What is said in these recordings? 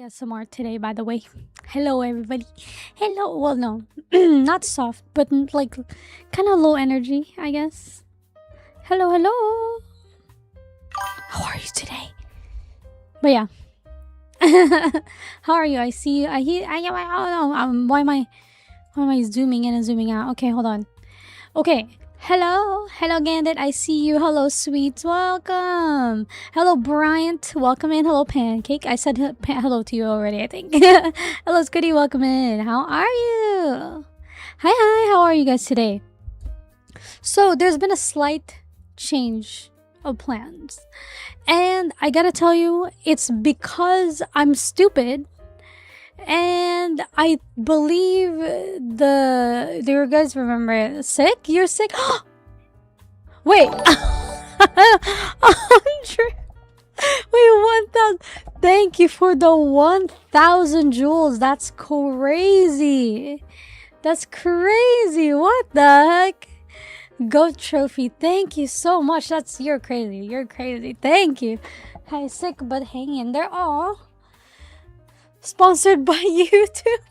ASMR today, by the way. Hello, everybody. Hello. Well, no, not soft, but like kind of low energy, I guess. Hello, hello. How are you today? But yeah. How are you? I see you. I hear. I don't know. Why am I zooming in and zooming out? Okay, hold on. Okay. Hello, Gandit. I see you. Hello, sweets. Welcome. Hello, Bryant. Welcome in. Hello, Pancake. I said hello to you already, I think. Hello, Scooty. Welcome in. How are you? Hi. How are you guys today? So, there's been a slight change of plans. And I gotta tell you, it's because I'm stupid. And I believe do you guys remember sick? You're sick? Wait. 100. Wait, 1,000. Thank you for the 1,000 jewels. That's crazy. That's crazy. What the heck? Goat trophy. Thank you so much. You're crazy. You're crazy. Thank you. Hi, sick but hang in there. Aw. Sponsored by YouTube.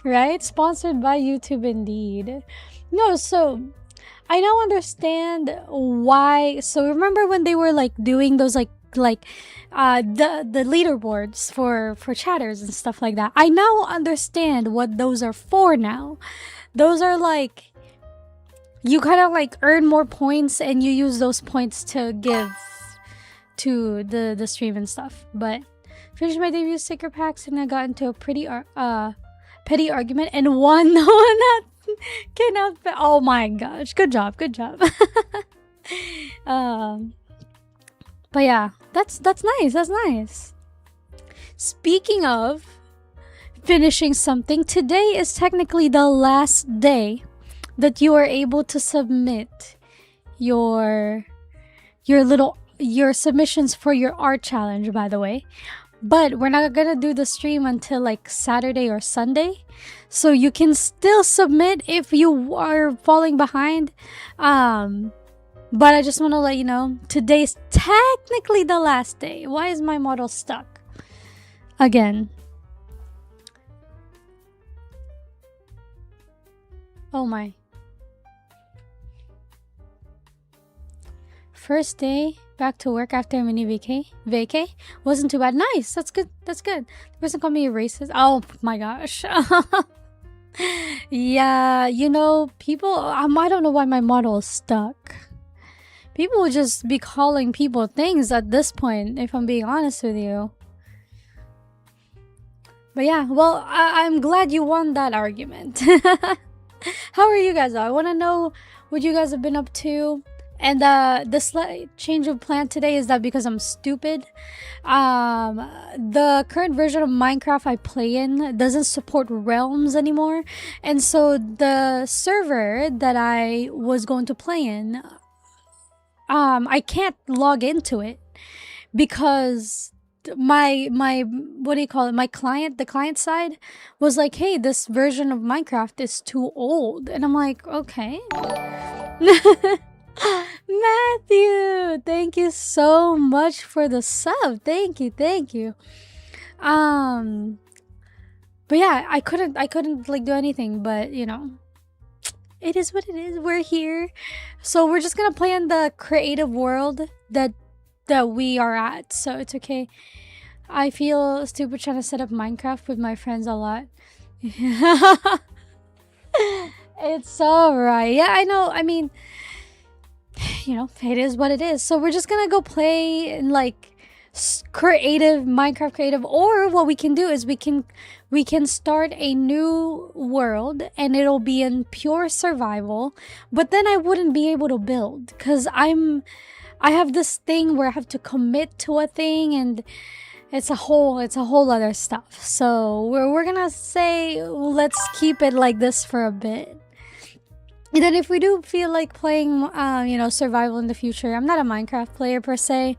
Right? Sponsored by YouTube indeed. No, so I now understand why. So remember when they were like doing those the leaderboards for chatters and stuff like that. I now understand what those are for now. Those are like you kind of like earn more points and you use those points to give to the stream and stuff. But finished my debut sticker packs and I got into a pretty petty argument and won. No one cannot. Oh my gosh! Good job. But yeah, that's nice. That's nice. Speaking of finishing something, today is technically the last day that you are able to submit your submissions for your art challenge. By the way. But we're not gonna do the stream until like Saturday or Sunday. So you can still submit if you are falling behind. But I just want to let you know, today's technically the last day. Why is my model stuck? Again. Oh my. First day back to work after a mini vacay wasn't too bad. Nice. That's good. The person called me a racist. Oh my gosh. Yeah, people. I don't know why my model is stuck. People would just be calling people things at this point, if I'm being honest with you. But yeah, well, I'm glad you won that argument. How are you guys though? I want to know what you guys have been up to. And the slight change of plan today is that because I'm stupid, the current version of Minecraft I play in doesn't support realms anymore. And so the server that I was going to play in, I can't log into it because my what do you call it? My client, the client side was like, hey, this version of Minecraft is too old. And I'm like, okay. Matthew, thank you so much for the sub. Thank you. But yeah, I couldn't like do anything, but it is what it is. We're here. So we're just gonna play in the creative world that we are at. So it's okay. I feel stupid trying to set up Minecraft with my friends a lot. It's alright. Yeah, I know. I mean, it is what it is. So we're just gonna go play in like creative Minecraft creative, or what we can do is we can start a new world and it'll be in pure survival, but then I wouldn't be able to build because I have this thing where I have to commit to a thing and it's a whole other stuff. So we're gonna say let's keep it like this for a bit. And then if we do feel like playing, survival in the future, I'm not a Minecraft player per se.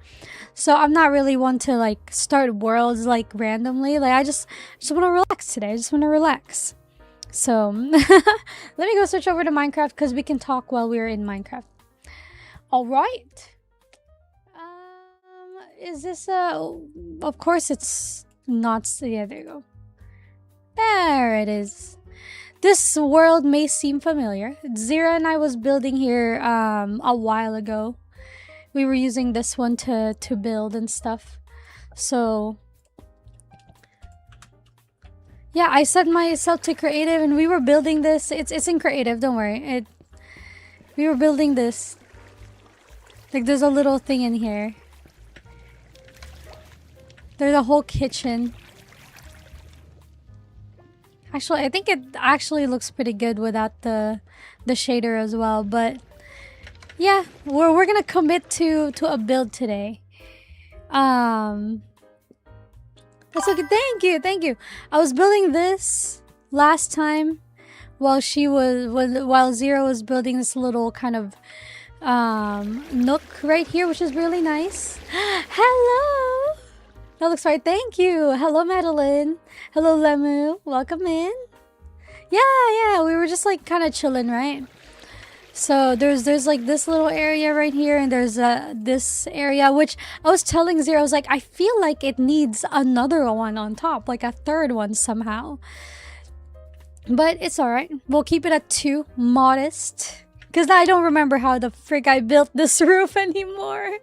So I'm not really one to like start worlds like randomly. Like I just want to relax today. I just want to relax. So let me go switch over to Minecraft because we can talk while we're in Minecraft. All right. Is this of course it's Yeah, there you go. There it is. This world may seem familiar. Zira and I was building here a while ago. We were using this one to build and stuff. So yeah, I set myself to creative and we were building this. It's in creative, don't worry. We were building this. Like there's a little thing in here. There's a whole kitchen. Actually, I think it actually looks pretty good without the shader as well. But yeah, we're gonna commit to a build today. That's okay. Thank you. I was building this last time while while Zero was building this little kind of nook right here, which is really nice. Hello. That looks right. Thank you. Hello, Madeline. Hello, Lemu. Welcome in. Yeah. We were just like kind of chilling, right? So there's like this little area right here, and there's this area which I was telling Zero. I was like, I feel like it needs another one on top, like a third one somehow. But it's alright. We'll keep it at 2. Modest. Because I don't remember how the frick I built this roof anymore.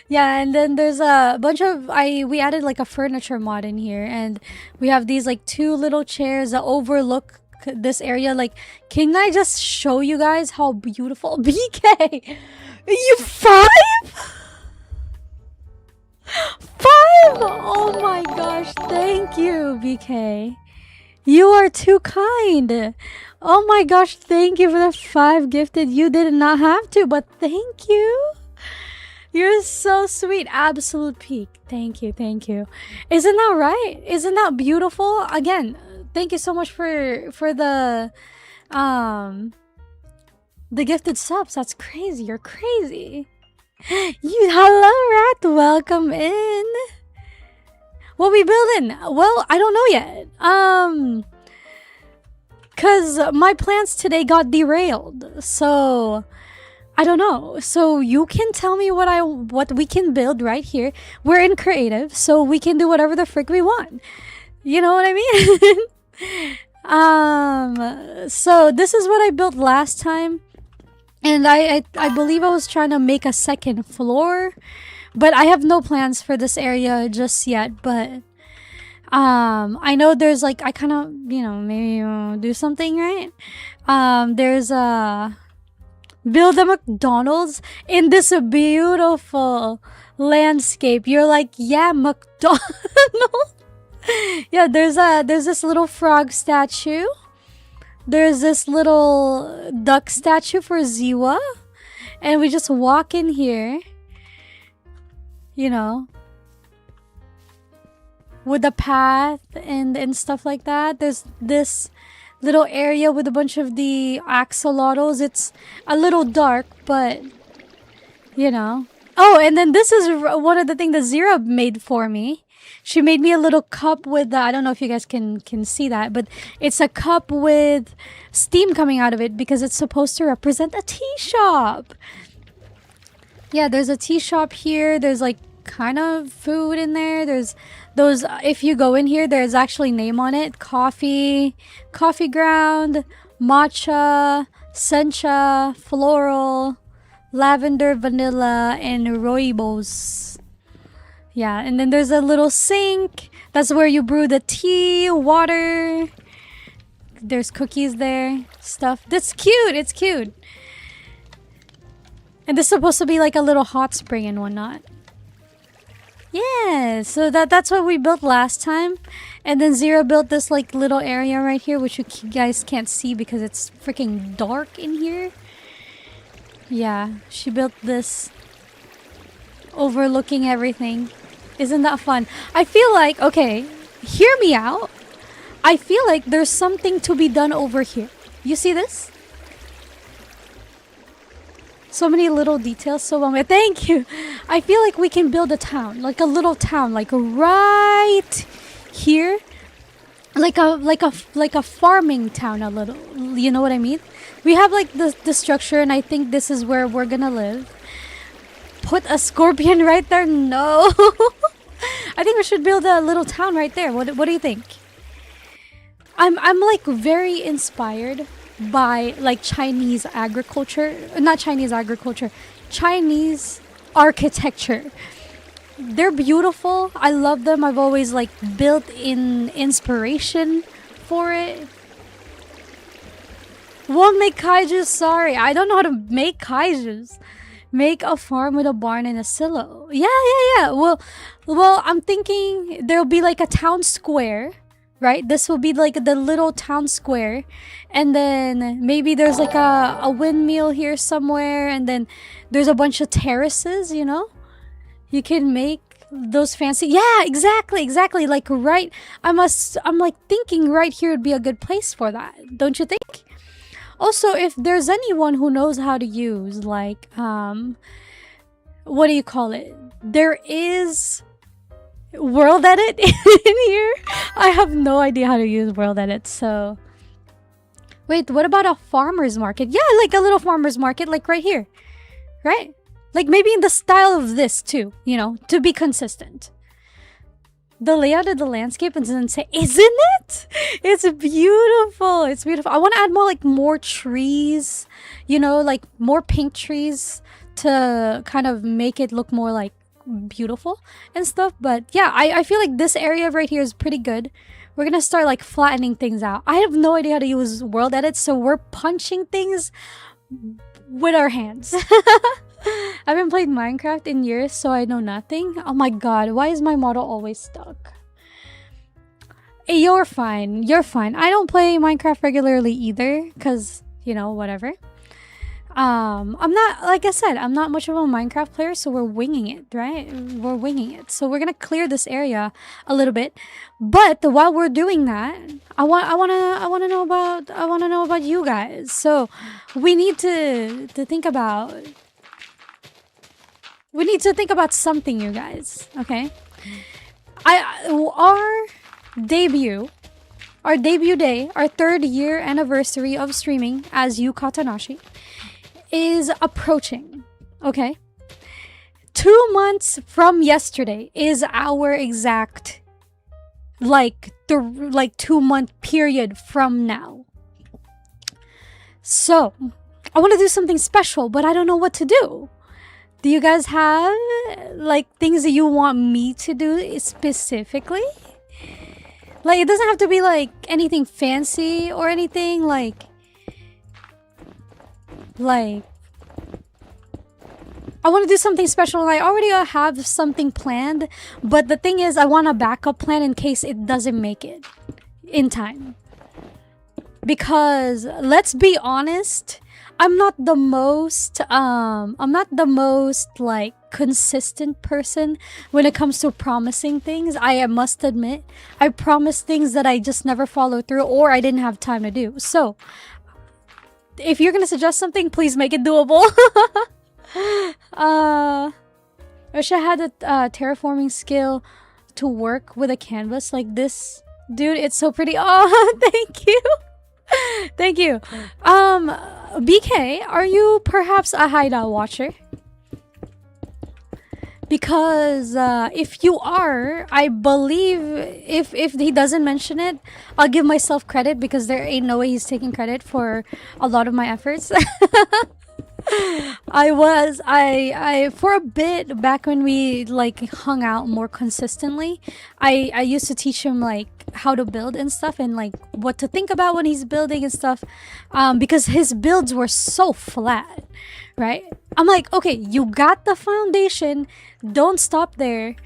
Yeah, and then there's a bunch of we added like a furniture mod in here, and we have these like 2 little chairs that overlook this area. Like, can I just show you guys how beautiful? BK, you 5? 5? Oh my gosh, thank you, BK. You are too kind. Oh my gosh, thank you for the 5 gifted. You did not have to, but thank you. You're so sweet. Absolute peak. Thank you. Isn't that right? Isn't that beautiful? Again, thank you so much for the gifted subs. That's crazy. You're crazy. Hello, Rat. Welcome in. What we building? Well, I don't know yet. Cause my plans today got derailed. So I don't know. So you can tell me what we can build right here. We're in creative, so we can do whatever the frick we want. You know what I mean? So this is what I built last time. And I believe I was trying to make a second floor, but I have no plans for this area just yet. But I know there's like, I kind of, maybe do something, right? There's build a McDonald's in this beautiful landscape. You're like, yeah, McDonald's. Yeah, there's this little frog statue. There's this little duck statue for Ziwa. And we just walk in here, with the path and stuff like that. There's this little area with a bunch of the axolotls. It's a little dark, but Oh, and then this is one of the things that Zira made for me. She made me a little cup with I don't know if you guys can see that, but it's a cup with steam coming out of it because it's supposed to represent a tea shop. Yeah, there's a tea shop here. There's like kind of food in there. There's those, if you go in here, there's actually name on it. Coffee ground, matcha, sencha, floral, lavender, vanilla, and rooibos. Yeah, and then there's a little sink. That's where you brew the tea, water. There's cookies there, stuff. That's cute. It's cute. And this is supposed to be like a little hot spring and whatnot. Yeah, so that's what we built last time. And then Zira built this like little area right here, which you guys can't see because it's freaking dark in here. Yeah, she built this overlooking everything. Isn't that fun? I feel like, okay, hear me out. I feel like there's something to be done over here. You see this? So many little details. So well, thank you. I feel like we can build a town, like a little town, like right here, like a farming town. A little, you know what I mean? We have like the structure, and I think this is where we're gonna live. Put a scorpion right there? No. I think we should build a little town right there. What do you think? I'm like very inspired by like Chinese agriculture, not Chinese agriculture, Chinese architecture. They're beautiful. I love them. I've always like built in inspiration for it. Won't make kaijus. Sorry, I don't know how to make kaijus. Make a farm with a barn and a silo. Yeah, yeah, yeah. Well, I'm thinking there'll be like a town square, right? This will be like the little town square, and then maybe there's like a windmill here somewhere, and then there's a bunch of terraces. You know, you can make those fancy. Yeah, exactly, exactly. Like right. I'm like thinking right here would be a good place for that. Don't you think? Also, if there's anyone who knows how to use like what do you call it? There is World Edit in here. I have no idea how to use World Edit. So wait, what about a farmer's market? Yeah, like a little farmer's market like right here. Right? Like maybe in the style of this too, you know, to be consistent. The layout of the landscape is insane, isn't it? It's beautiful. It's beautiful. I want to add more trees, you know, like more pink trees to kind of make it look more like beautiful and stuff. But yeah, I feel like this area right here is pretty good. We're gonna start like flattening things out. I have no idea how to use World Edit, so we're punching things with our hands. I haven't played Minecraft in years, so I know nothing. Oh my god, why is my model always stuck? Hey, you're fine. You're fine. I don't play Minecraft regularly either, because, you know, whatever. I'm not, like I said, I'm not much of a Minecraft player, so we're winging it, right? We're winging it. So we're gonna clear this area a little bit. But while we're doing that, I wanna know about you guys. So we need to think about something, you guys. Okay, our debut day, our 3rd year anniversary of streaming as Yu Katanashi is approaching. Okay, 2 months from yesterday is our exact like 2-month period from now. So I want to do something special, but I don't know what to do. Do you guys have like things that you want me to do specifically? Like, it doesn't have to be like anything fancy or anything like I want to do something special, and I already have something planned, but the thing is I want a backup plan in case it doesn't make it in time. Because let's be honest, I'm not the most like consistent person when it comes to promising things. I must admit, I promise things that I just never follow through, or I didn't have time to do. So if you're gonna suggest something, please make it doable. I wish I had a terraforming skill to work with a canvas like this. Dude, it's so pretty. Oh, thank you. Thank you. BK, are you perhaps a hideout watcher? Because if you are, I believe if he doesn't mention it, I'll give myself credit, because there ain't no way he's taking credit for a lot of my efforts. I for a bit back when we like hung out more consistently, I used to teach him like how to build and stuff, and like what to think about when he's building and stuff, because his builds were so flat, right? I'm like, okay, you got the foundation, don't stop there,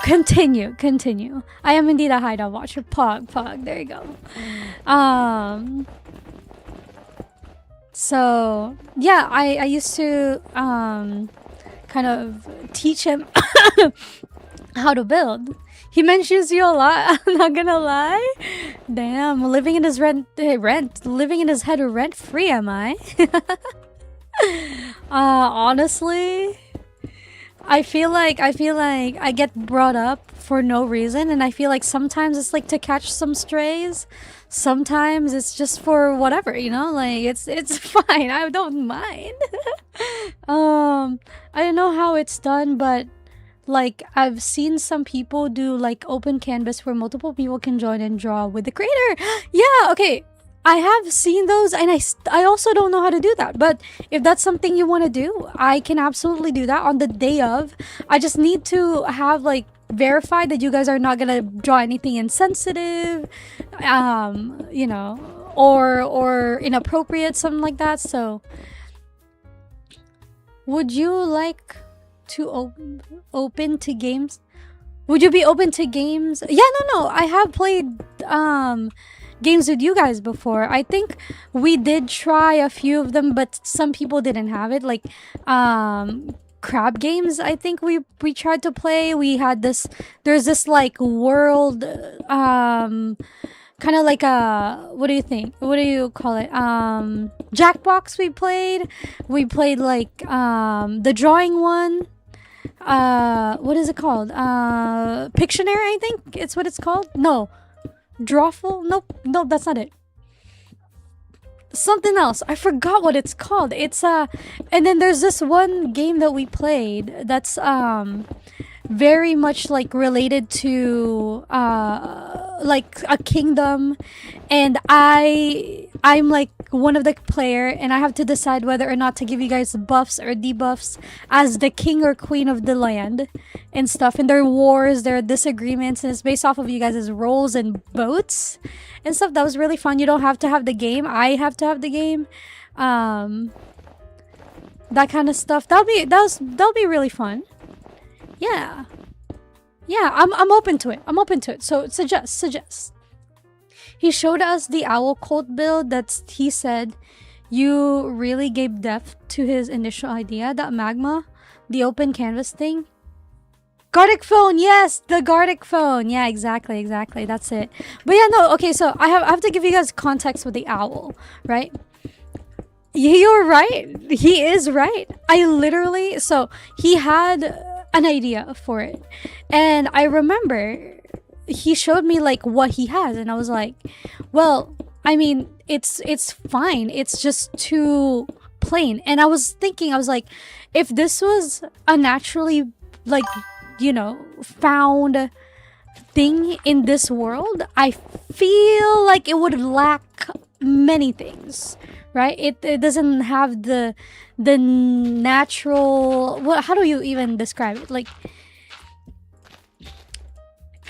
continue. I am indeed a hideout watcher. Pog, there you go. So yeah, I used to kind of teach him how to build. He mentions you a lot. I'm not gonna lie. Damn, living in his living in his head rent free, am I? Honestly, I feel like I get brought up for no reason, and I feel like sometimes it's like to catch some strays. Sometimes it's just for whatever, you know, like it's fine. I don't mind. I don't know how it's done, but Like I've seen some people do like open canvas where multiple people can join and draw with the creator. Yeah, okay. I have seen those, and I also don't know how to do that. But if that's something you want to do, I can absolutely do that on the day of. I just need to have like verified that you guys are not gonna draw anything insensitive, you know, or inappropriate, something like that. So, would you like to open to games? Would you be open to games? Yeah, no, I have played games with you guys before. I think we did try a few of them, but some people didn't have it. Like crab games, I think we tried to play. We had this there's this like world kind of like a, what do you think? What do you call it? Jackbox we played. We played like the drawing one. What is it called? Pictionary, I think it's what it's called. No, Drawful? Nope, that's not it. Something else. I forgot what it's called. It's and then there's this one game that we played that's very much like related to like a kingdom, and I'm like one of the player, and I have to decide whether or not to give you guys buffs or debuffs as the king or queen of the land and stuff. And there are wars, there are disagreements, and it's based off of you guys' roles and votes and stuff. That was really fun. You don't have to have the game. I have to have the game. That kind of stuff. That'll be really fun. Yeah. Yeah, I'm open to it. I'm open to it. So suggest. He showed us the owl cult build. He said you really gave depth to his initial idea. That magma, the open canvas thing. Gartic phone, yes, the Gartic phone. Yeah, exactly. That's it. But yeah, no, okay, so I have to give you guys context with the owl, right? You're right. He is right. So he had an idea for it. And I remember he showed me like what he has, and I was like, well, I mean, it's fine. It's just too plain. And I was thinking, I was like, if this was a naturally like, you know, found thing in this world, I feel like it would lack many things, right? It doesn't have the natural, what, how do you even describe it? Like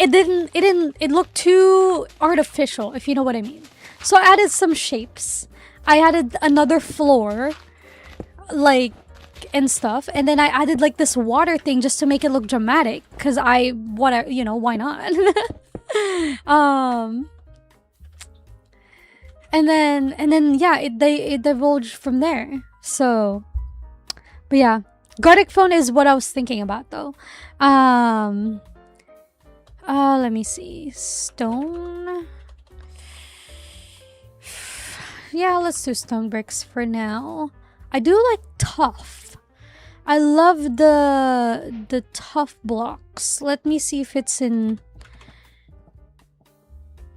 it looked too artificial, if you know what I mean. So I added some shapes. I added another floor, like, and stuff, and then I added like this water thing just to make it look dramatic, because you know, why not? And then yeah, it divulged from there. So, but yeah, Gartic phone is what I was thinking about though. Let me see. Stone. Yeah, let's do stone bricks for now. I do like tough. I love the tough blocks. Let me see if it's in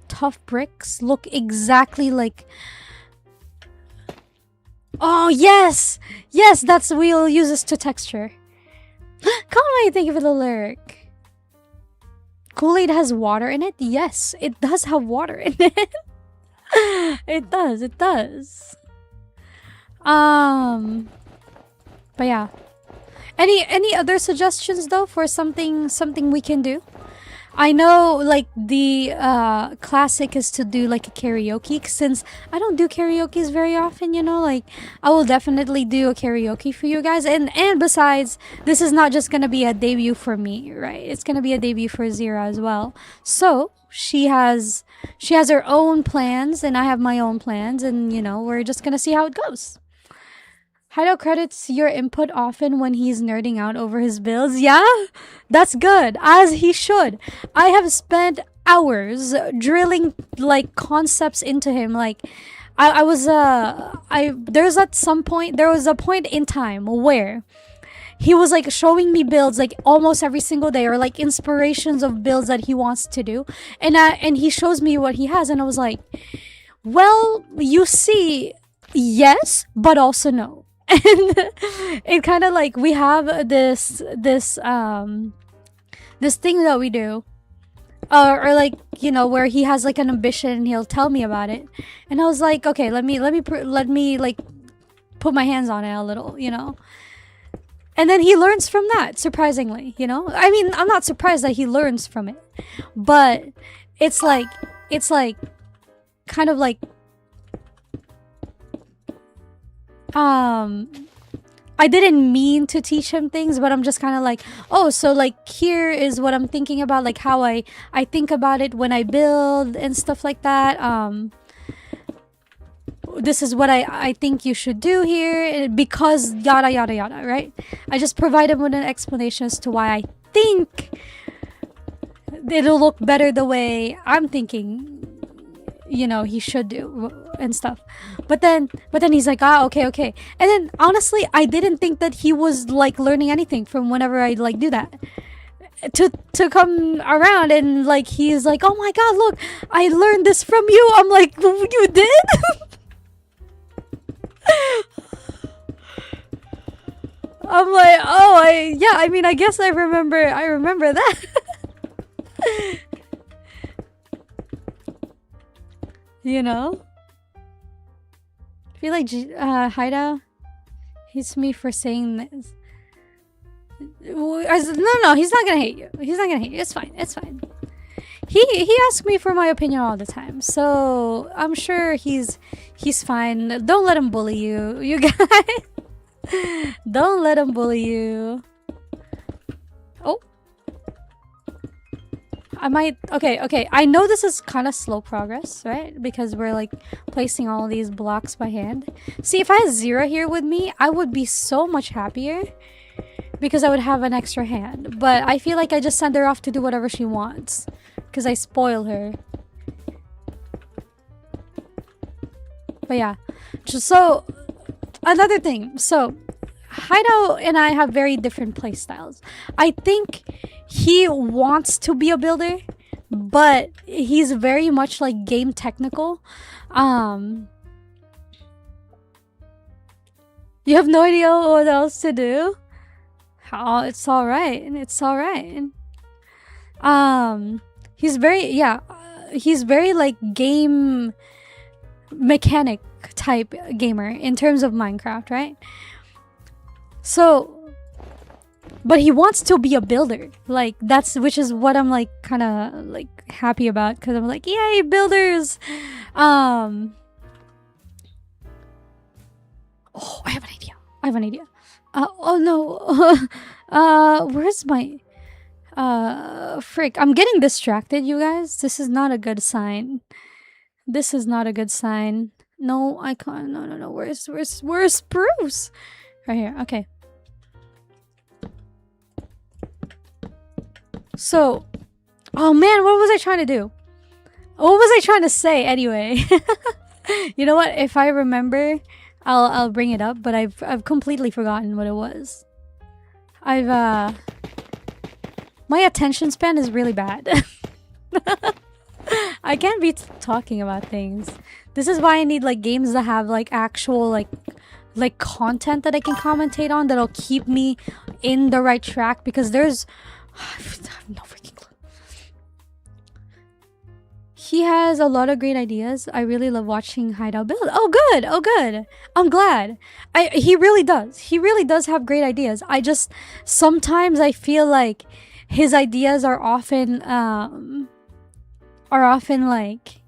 tough bricks. Look exactly like. Oh yes, that's, we'll use this to texture. Come on, I think of the lyric. Kool-Aid has water in it? Yes, it does have water in it. It does. But yeah. Any other suggestions though for something we can do? I know like the classic is to do like a karaoke, since I don't do karaoke's very often, you know, like I will definitely do a karaoke for you guys. And besides, this is not just gonna be a debut for me, right? It's gonna be a debut for Zira as well. So she has her own plans and I have my own plans, and you know, we're just gonna see how it goes. Hideout credits your input often when he's nerding out over his builds. Yeah, that's good, as he should. I have spent hours drilling like concepts into him. Like there was a point in time where he was like showing me builds like almost every single day, or like inspirations of builds that he wants to do, and he shows me what he has, and I was like, well, you see, yes, but also no. And it kind of like, we have this this thing that we do, or like, you know, where he has like an ambition and he'll tell me about it, and I was like, okay, let me like put my hands on it a little, you know. And then he learns from that, surprisingly, you know. I mean, I'm not surprised that he learns from it, but it's like kind of like I didn't mean to teach him things, but I'm just kind of like, oh, so like here is what I'm thinking about, like how I think about it when I build and stuff like that. This is what I think you should do here because yada yada yada, right? I just provide him with an explanation as to why I think it'll look better the way I'm thinking, you know, he should do and stuff. But then he's like, ah, okay. And then honestly, I didn't think that he was like learning anything from whenever I like do that. To come around and like he's like, oh my god, look, I learned this from you. I'm like, you did? I'm like, oh, I mean, I guess I remember that. You know? I feel like Haida hates me for saying this. No, he's not gonna hate you. He's not gonna hate you. It's fine. He asks me for my opinion all the time, so I'm sure he's fine. Don't let him bully you, you guys. Don't let him bully you. Oh, I might. Okay. I know this is kind of slow progress, right? Because we're like placing all these blocks by hand. See, if I had Zira here with me, I would be so much happier because I would have an extra hand. But I feel like I just send her off to do whatever she wants because I spoil her. But yeah, so another thing. So Hido and I have very different play styles. I think he wants to be a builder, but he's very much like game technical. You have no idea what else to do? Oh, it's all right. He's very like game mechanic type gamer in terms of Minecraft, right? So, but he wants to be a builder, like which is what I'm like kind of like happy about, because I'm like, yay, builders. Oh, I have an idea. Oh no. Where's my frick? I'm getting distracted, you guys. This is not a good sign. No, I can't. No. Where's Spruce? Right here. Okay. So, oh man, what was I trying to do? What was I trying to say anyway? You know what? If I remember, I'll bring it up, but I've completely forgotten what it was. My attention span is really bad. I can't be talking about things. This is why I need like games that have like actual like content that I can commentate on that'll keep me in the right track, because there's I have no freaking clue. He has a lot of great ideas. I really love watching Hideout build. Oh good. I'm glad. He really does have great ideas. I just sometimes I feel like his ideas are often like,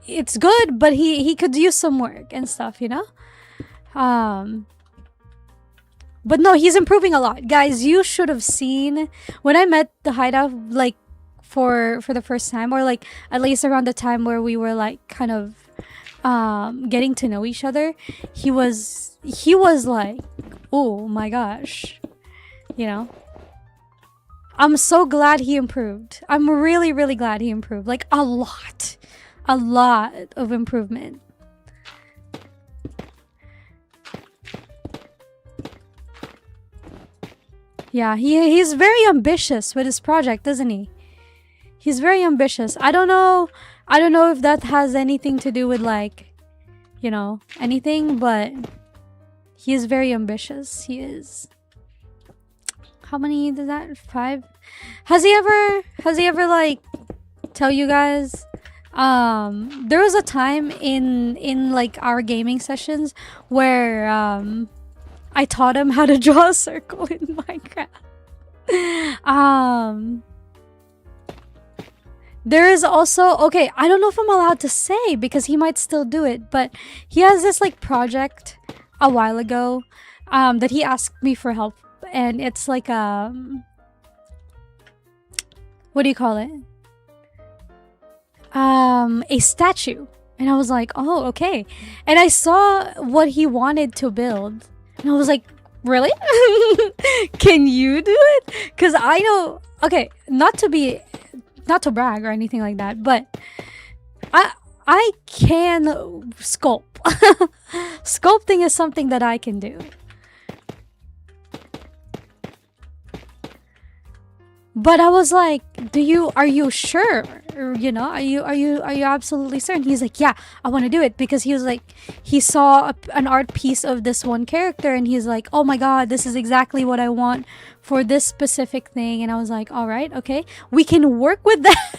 it's good, but he could use some work and stuff, you know? But no, he's improving a lot. Guys, you should have seen when I met the Hideout, like for the first time, or like at least around the time where we were like kind of getting to know each other. He was like, oh my gosh, you know? I'm so glad he improved. I'm really glad he improved. Like a lot of improvement. Yeah, he's very ambitious with his project, isn't he? He's very ambitious. I don't know if that has anything to do with like, you know, anything, but he is very ambitious. He is. How many does that? 5? Has he ever like tell you guys there was a time in like our gaming sessions where I taught him how to draw a circle in Minecraft. There is also, okay, I don't know if I'm allowed to say because he might still do it, but he has this like project a while ago that he asked me for help, and it's like what do you call it? A statue. And I was like, oh, okay. And I saw what he wanted to build. And I was like, really? Can you do it? Because I know, okay, not to brag or anything like that, but I can sculpt. Sculpting is something that I can do. But I was like, are you sure? You know, are you absolutely certain? He's like, yeah, I want to do it, because he was like, he saw an art piece of this one character and he's like, oh my god, this is exactly what I want for this specific thing. And I was like, all right, okay, we can work with that.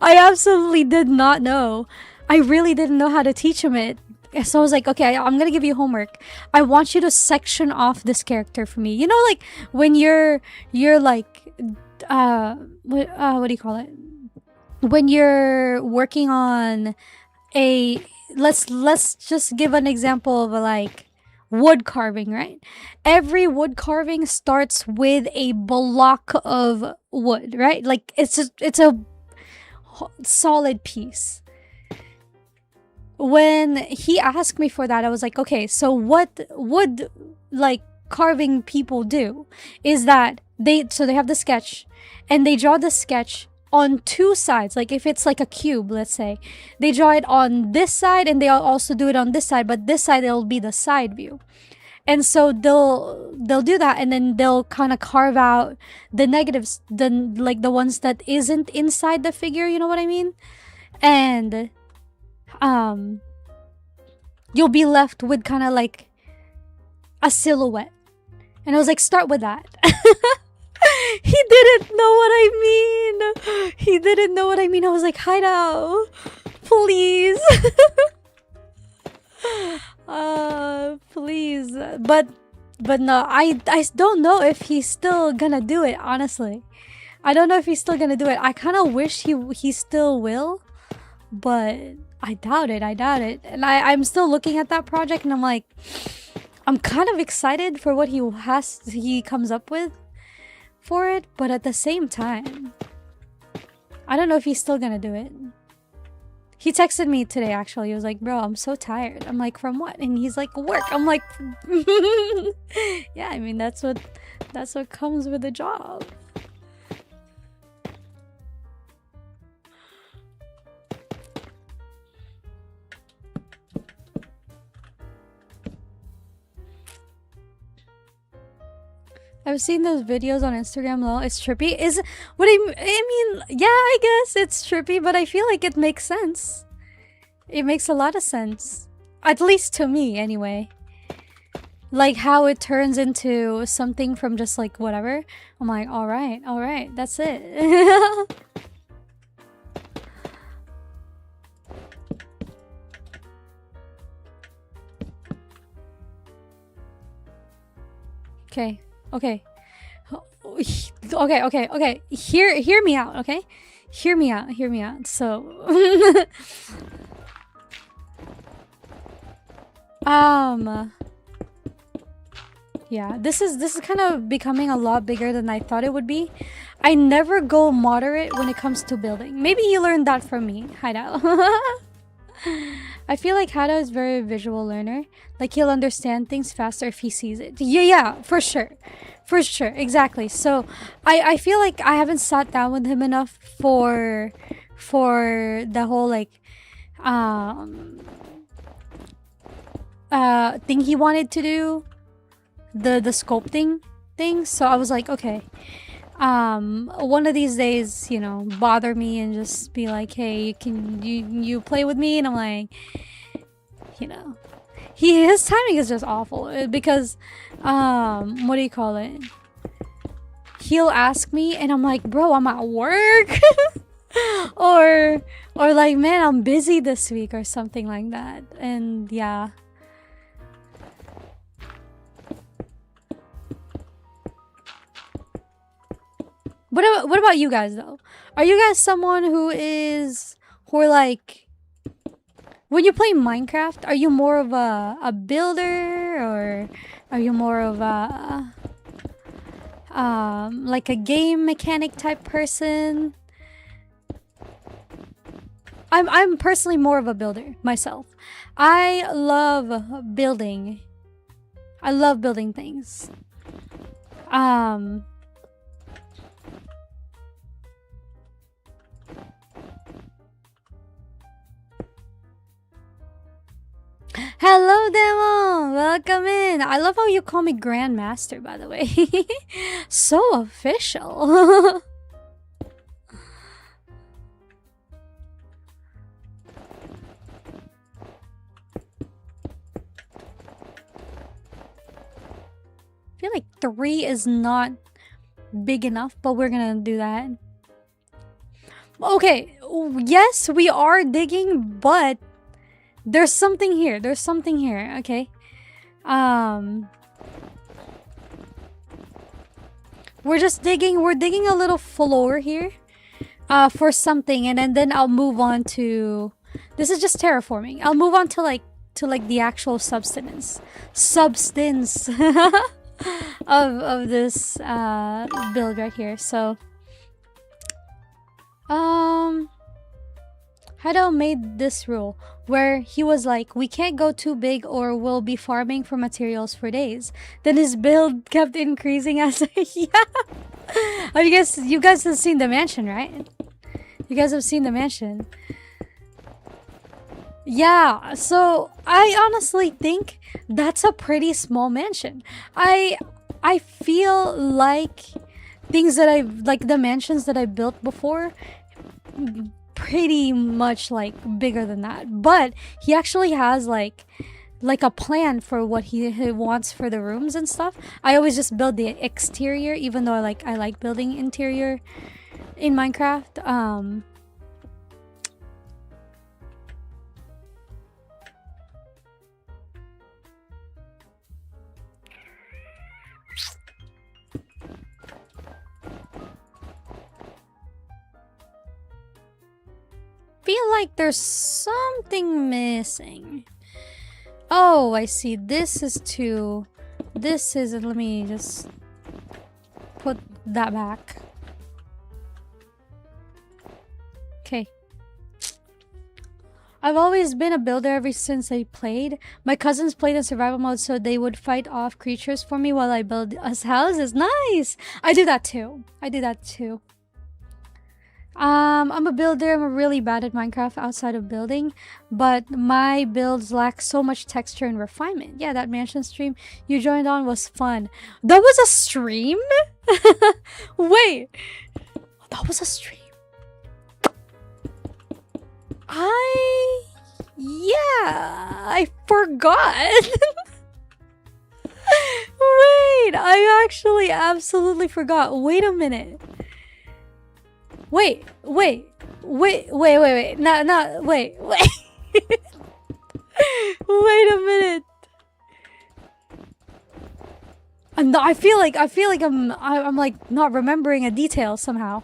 I absolutely did not know. I really didn't know how to teach him it. So I was like, okay, I'm gonna give you homework. I want you to section off this character for me. You know, like when you're like what do you call it, when you're working on a, let's just give an example of like wood carving, right? Every wood carving starts with a block of wood, right? Like it's a solid piece. When he asked me for that, I was like, okay, so what would like carving people do is that they have the sketch and they draw the sketch on two sides. Like if it's like a cube, let's say, they draw it on this side and they also do it on this side, but this side it'll be the side view. And so they'll do that, and then they'll kind of carve out the negatives, like the ones that isn't inside the figure, you know what I mean? And you'll be left with kind of like a silhouette. And I was like, start with that. He didn't know what I mean. He didn't know what I mean. I was like, Hideout, please. Please. But no, I don't know if he's still gonna do it, honestly. I don't know if he's still gonna do it. I kind of wish he still will, but I doubt it. And I'm still looking at that project and I'm like, I'm kind of excited for what he comes up with for it, but at the same time, I don't know if he's still gonna do it. He texted me today, actually. He was like, bro, I'm so tired. I'm like, from what? And he's like, work. I'm like, yeah, I mean, that's what comes with the job. I've seen those videos on Instagram, though. It's trippy. I mean, yeah, I guess it's trippy, but I feel like it makes sense. It makes a lot of sense. At least to me, anyway. Like how it turns into something from just like whatever. I'm like, alright, that's it. Okay. Okay. Hear me out, okay? Hear me out. So yeah, this is kind of becoming a lot bigger than I thought it would be. I never go moderate when it comes to building. Maybe you learned that from me, Hideout. I feel like Hado is a very visual learner. Like he'll understand things faster if he sees it. Yeah, for sure. Exactly. So I feel like I haven't sat down with him enough for the whole like thing he wanted to do, the sculpting thing. So I was like, okay, one of these days, you know, bother me and just be like, hey, can you play with me? And I'm like, you know, his timing is just awful because what do you call it, he'll ask me and I'm like, bro, I'm at work. or like, man, I'm busy this week or something like that. And yeah. What about you guys though? Are you guys someone who are like, when you play Minecraft, are you more of a builder, or are you more of a like a game mechanic type person? I'm personally more of a builder myself. I love building. I love building things. Hello, Demo! Welcome in! I love how you call me Grandmaster, by the way. So official. I feel like 3 is not big enough, but we're gonna do that. Okay, yes, we are digging, but there's something here. There's something here, okay? We're just digging. We're digging a little floor here for something, and then I'll move on to... This is just terraforming. I'll move on to like the actual substance of this build right here. So Hado made this rule where he was like, we can't go too big or we'll be farming for materials for days. Then his build kept increasing as yeah. Oh, you guys have seen the mansion, right? You guys have seen the mansion. Yeah, so I honestly think that's a pretty small mansion. I feel like things that the mansions that I built before, pretty much like bigger than that. But he actually has like a plan for what he wants for the rooms and stuff. I always just build the exterior, even though I like building interior in Minecraft. Feel like there's something missing. Oh, I see. This is two. This is... Let me just put that back. Okay. I've always been a builder ever since I played. My cousins played in survival mode, so they would fight off creatures for me while I build us houses. Nice! I do that too. I'm a builder. I'm really bad at Minecraft outside of building, but my builds lack so much texture and refinement. Yeah, that mansion stream you joined on was fun. That was a stream? Wait, that was a stream. I forgot. Wait, I actually absolutely forgot. Wait a minute. Wait. No, wait. Wait a minute. I feel like I'm like not remembering a detail somehow.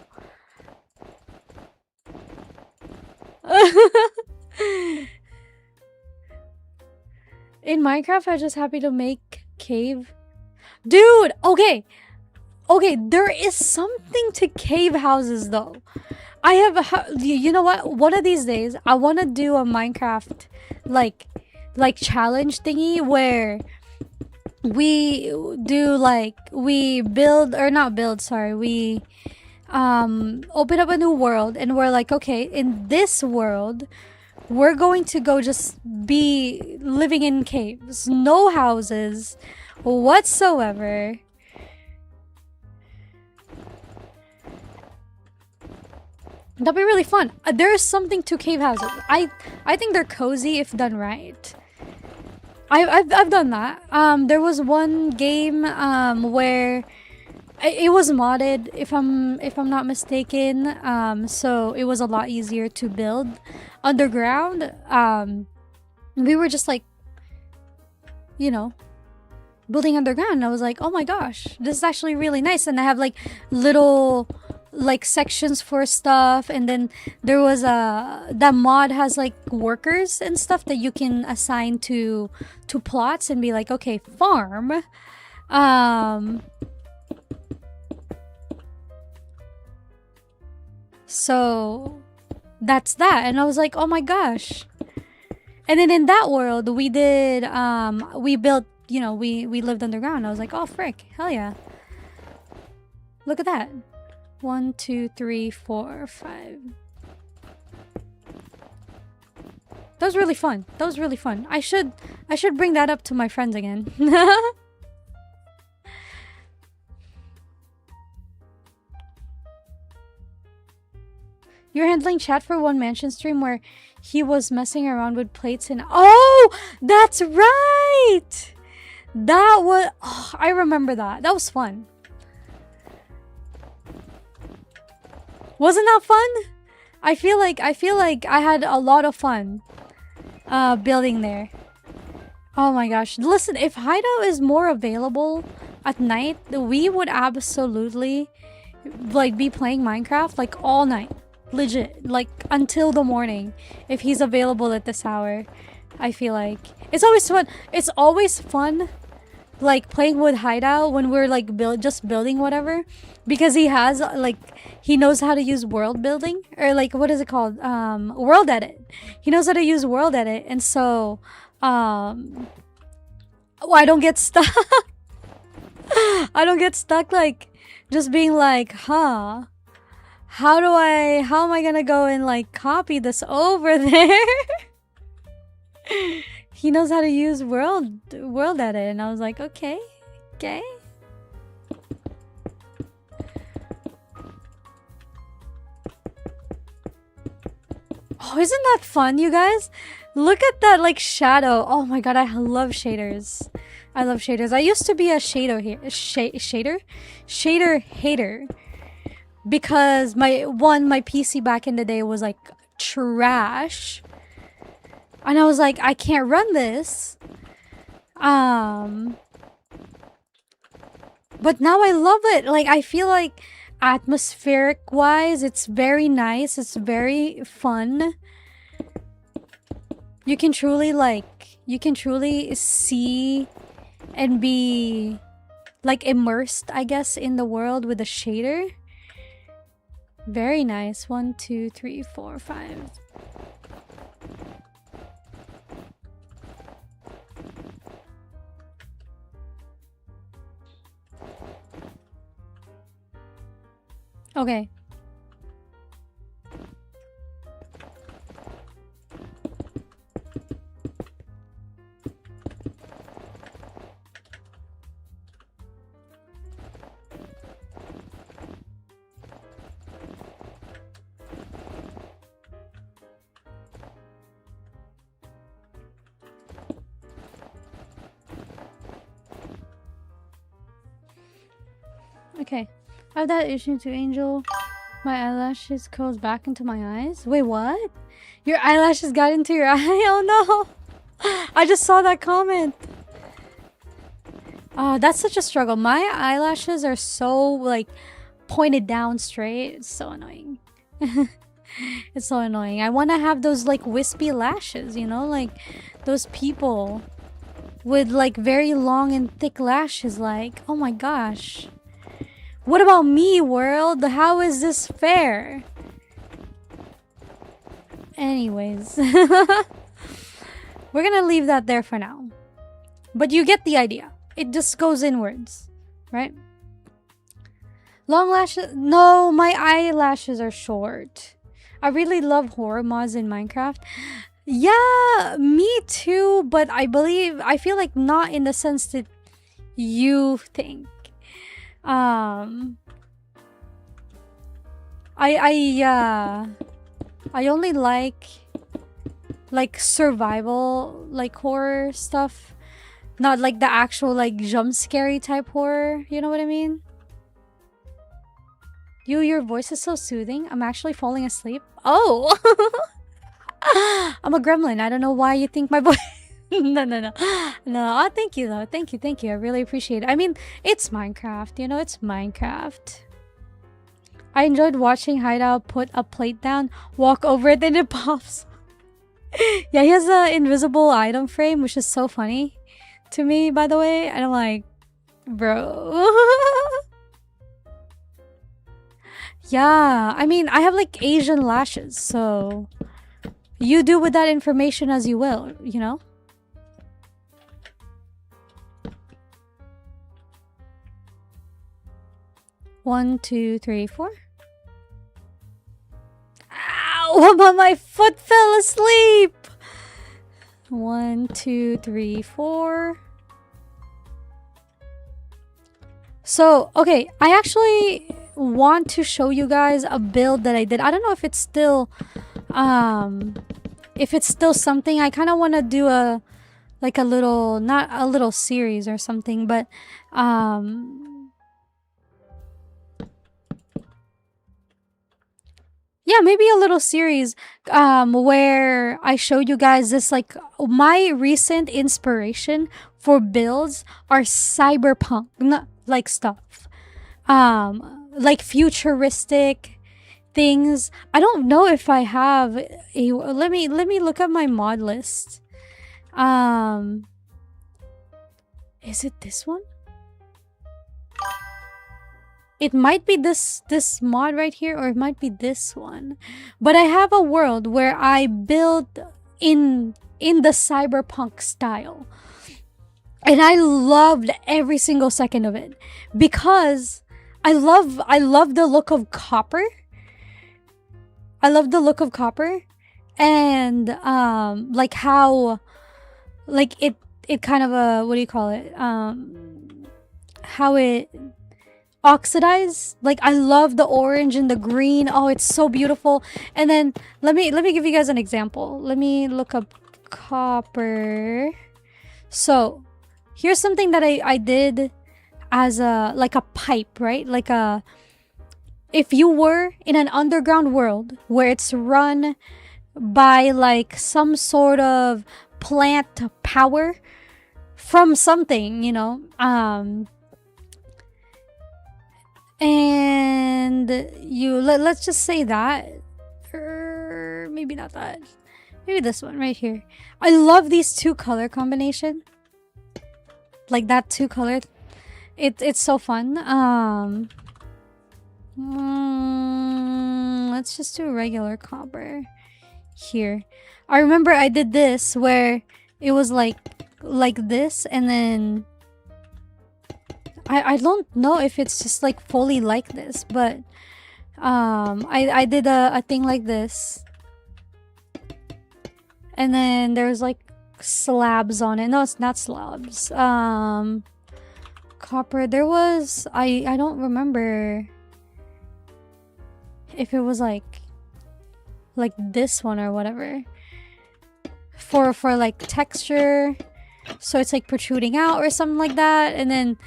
In Minecraft, I'm just happy to make cave. Dude, okay, there is something to cave houses though. I have you know what? One of these days, I want to do a Minecraft like challenge thingy where we do we build, or not build, sorry, we open up a new world, and we're like, okay, in this world we're going to go just be living in caves, no houses whatsoever. That'd be really fun. There's something to cave houses. I think they're cozy if done right. I've done that. There was one game where It was modded, if I'm not mistaken. So it was a lot easier to build underground. We were just like, you know, building underground. And I was like, oh my gosh, this is actually really nice. And I have like little like sections for stuff, and then there was that mod has like workers and stuff that you can assign to plots and be like, okay, farm. So that's that. And I was like, oh my gosh. And then in that world, we did we built, we lived underground. I was like, oh frick, hell yeah. Look at that. 1, 2, 3, 4, 5. That was really fun. That was really fun. I should bring that up to my friends again. You're handling chat for One Mansion stream where he was messing around with plates and oh, that's right. That was I remember that. That was fun. Wasn't that fun? I feel like I had a lot of fun building there. Oh my gosh. Listen, if Hideout is more available at night, we would absolutely like be playing Minecraft like all night. Legit, like until the morning if he's available at this hour. I feel like it's always fun. It's always fun like playing with Hideout when we're like just building whatever, because he has like he knows how to use world building, or like what is it called, world edit. He knows how to use world edit, and so I don't get stuck. I don't get stuck like just being like, huh, how am I gonna go and like copy this over there? He knows how to use world edit, and I was like, okay. Oh, isn't that fun, you guys? Look at that like shadow. Oh my god, I love shaders. I love shaders. I used to be a shader hater, because my PC back in the day was like trash. And I was like, I can't run this. But now I love it. Like, I feel like atmospheric wise, it's very nice. It's very fun. You can truly see and be like immersed, I guess, in the world with a shader. Very nice. 1, 2, 3, 4, 5. Okay. Okay. I have that issue to Angel. My eyelashes curls back into my eyes. Wait, what? Your eyelashes got into your eye? Oh no! I just saw that comment. That's such a struggle. My eyelashes are so like pointed down straight. It's so annoying. It's so annoying. I want to have those like wispy lashes, like those people with like very long and thick lashes. Like, oh my gosh. What about me, world? How is this fair? Anyways. We're gonna leave that there for now. But you get the idea. It just goes inwards, right? Long lashes? No, my eyelashes are short. I really love horror mods in Minecraft. Yeah, me too, but I feel like not in the sense that you think. I only like survival, like horror stuff, not like the actual like jump scary type horror, you know what I mean? Your voice is so soothing. I'm actually falling asleep. Oh! I'm a gremlin. I don't know why you think my voice... no, no, no. No, oh, thank you, though. Thank you, thank you. I really appreciate it. I mean, it's Minecraft. You know, it's Minecraft. I enjoyed watching Hideout put a plate down, walk over it, and it pops. Yeah, he has an invisible item frame, which is so funny to me, by the way. And I'm like, bro. Yeah, I mean, I have like Asian lashes, so you do with that information as you will, you know? One, two, three, four. Ow! My foot fell asleep! 1, 2, 3, 4. So, okay, I actually want to show you guys a build that I did. I don't know if it's still something. I kind of want to do a little, not a little series or something, but yeah, maybe a little series where I show you guys this, like, my recent inspiration for builds are cyberpunk, like stuff. Like futuristic things. I don't know if I have a, let me look at my mod list. Is it this one? It might be this mod right here, or it might be this one. But I have a world where I build in the cyberpunk style. And I loved every single second of it because I love the look of copper. I love the look of copper, and like how, like it kind of what do you call it? How it oxidize. Like, I love the orange and the green. Oh, it's so beautiful. And then let me give you guys an example. Let me look up copper. So here's something that I did as a, like a pipe, right? Like a, if you were in an underground world where it's run by like some sort of plant power from something, you know, and you let's just say that, or maybe not that, maybe this one right here. I love these two color combination, like that two color. It's so fun. Let's just do regular copper here. I remember I did this where it was like this, and then I don't know if it's just like fully like this, but I did a thing like this, and then there's like slabs on it. No, it's not slabs. Copper. There was, I don't remember if it was like this one or whatever, for like texture, so it's like protruding out or something like that. And then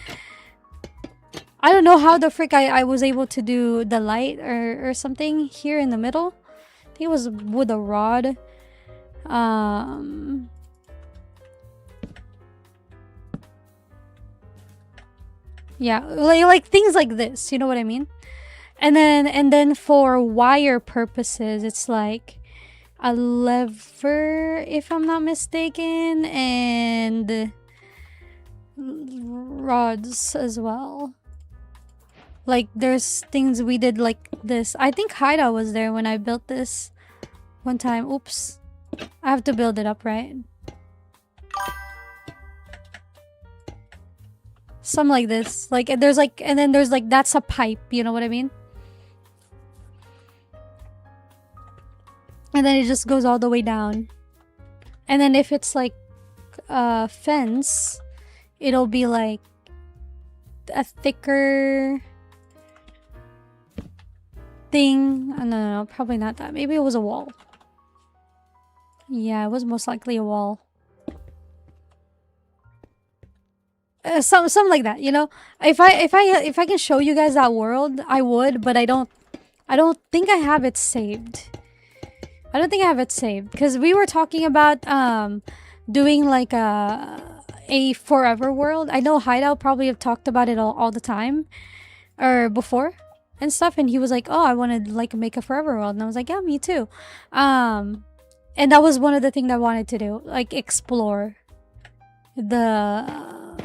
I don't know how the frick I was able to do the light or something here in the middle. I think it was with a rod. Yeah, like things like this, you know what I mean? And then for wire purposes, it's like a lever, if I'm not mistaken, and rods as well. Like, there's things we did like this. I think Haida was there when I built this one time. Oops. I have to build it up, right? Something like this. Like, there's like, and then there's like, that's a pipe, you know what I mean? And then it just goes all the way down. And then if it's like a fence, it'll be like a thicker thing. No, probably not that. Maybe it was a wall. Yeah, it was most likely a wall. Some like that, you know. If I can show you guys that world, I would, but I don't think I have it saved. I don't think I have it saved because we were talking about doing like a forever world. I know Hideout probably have talked about it all the time or before and stuff, and he was like, "Oh, I want to like make a forever world," and I was like, "Yeah, me too." And that was one of the things I wanted to do, like explore the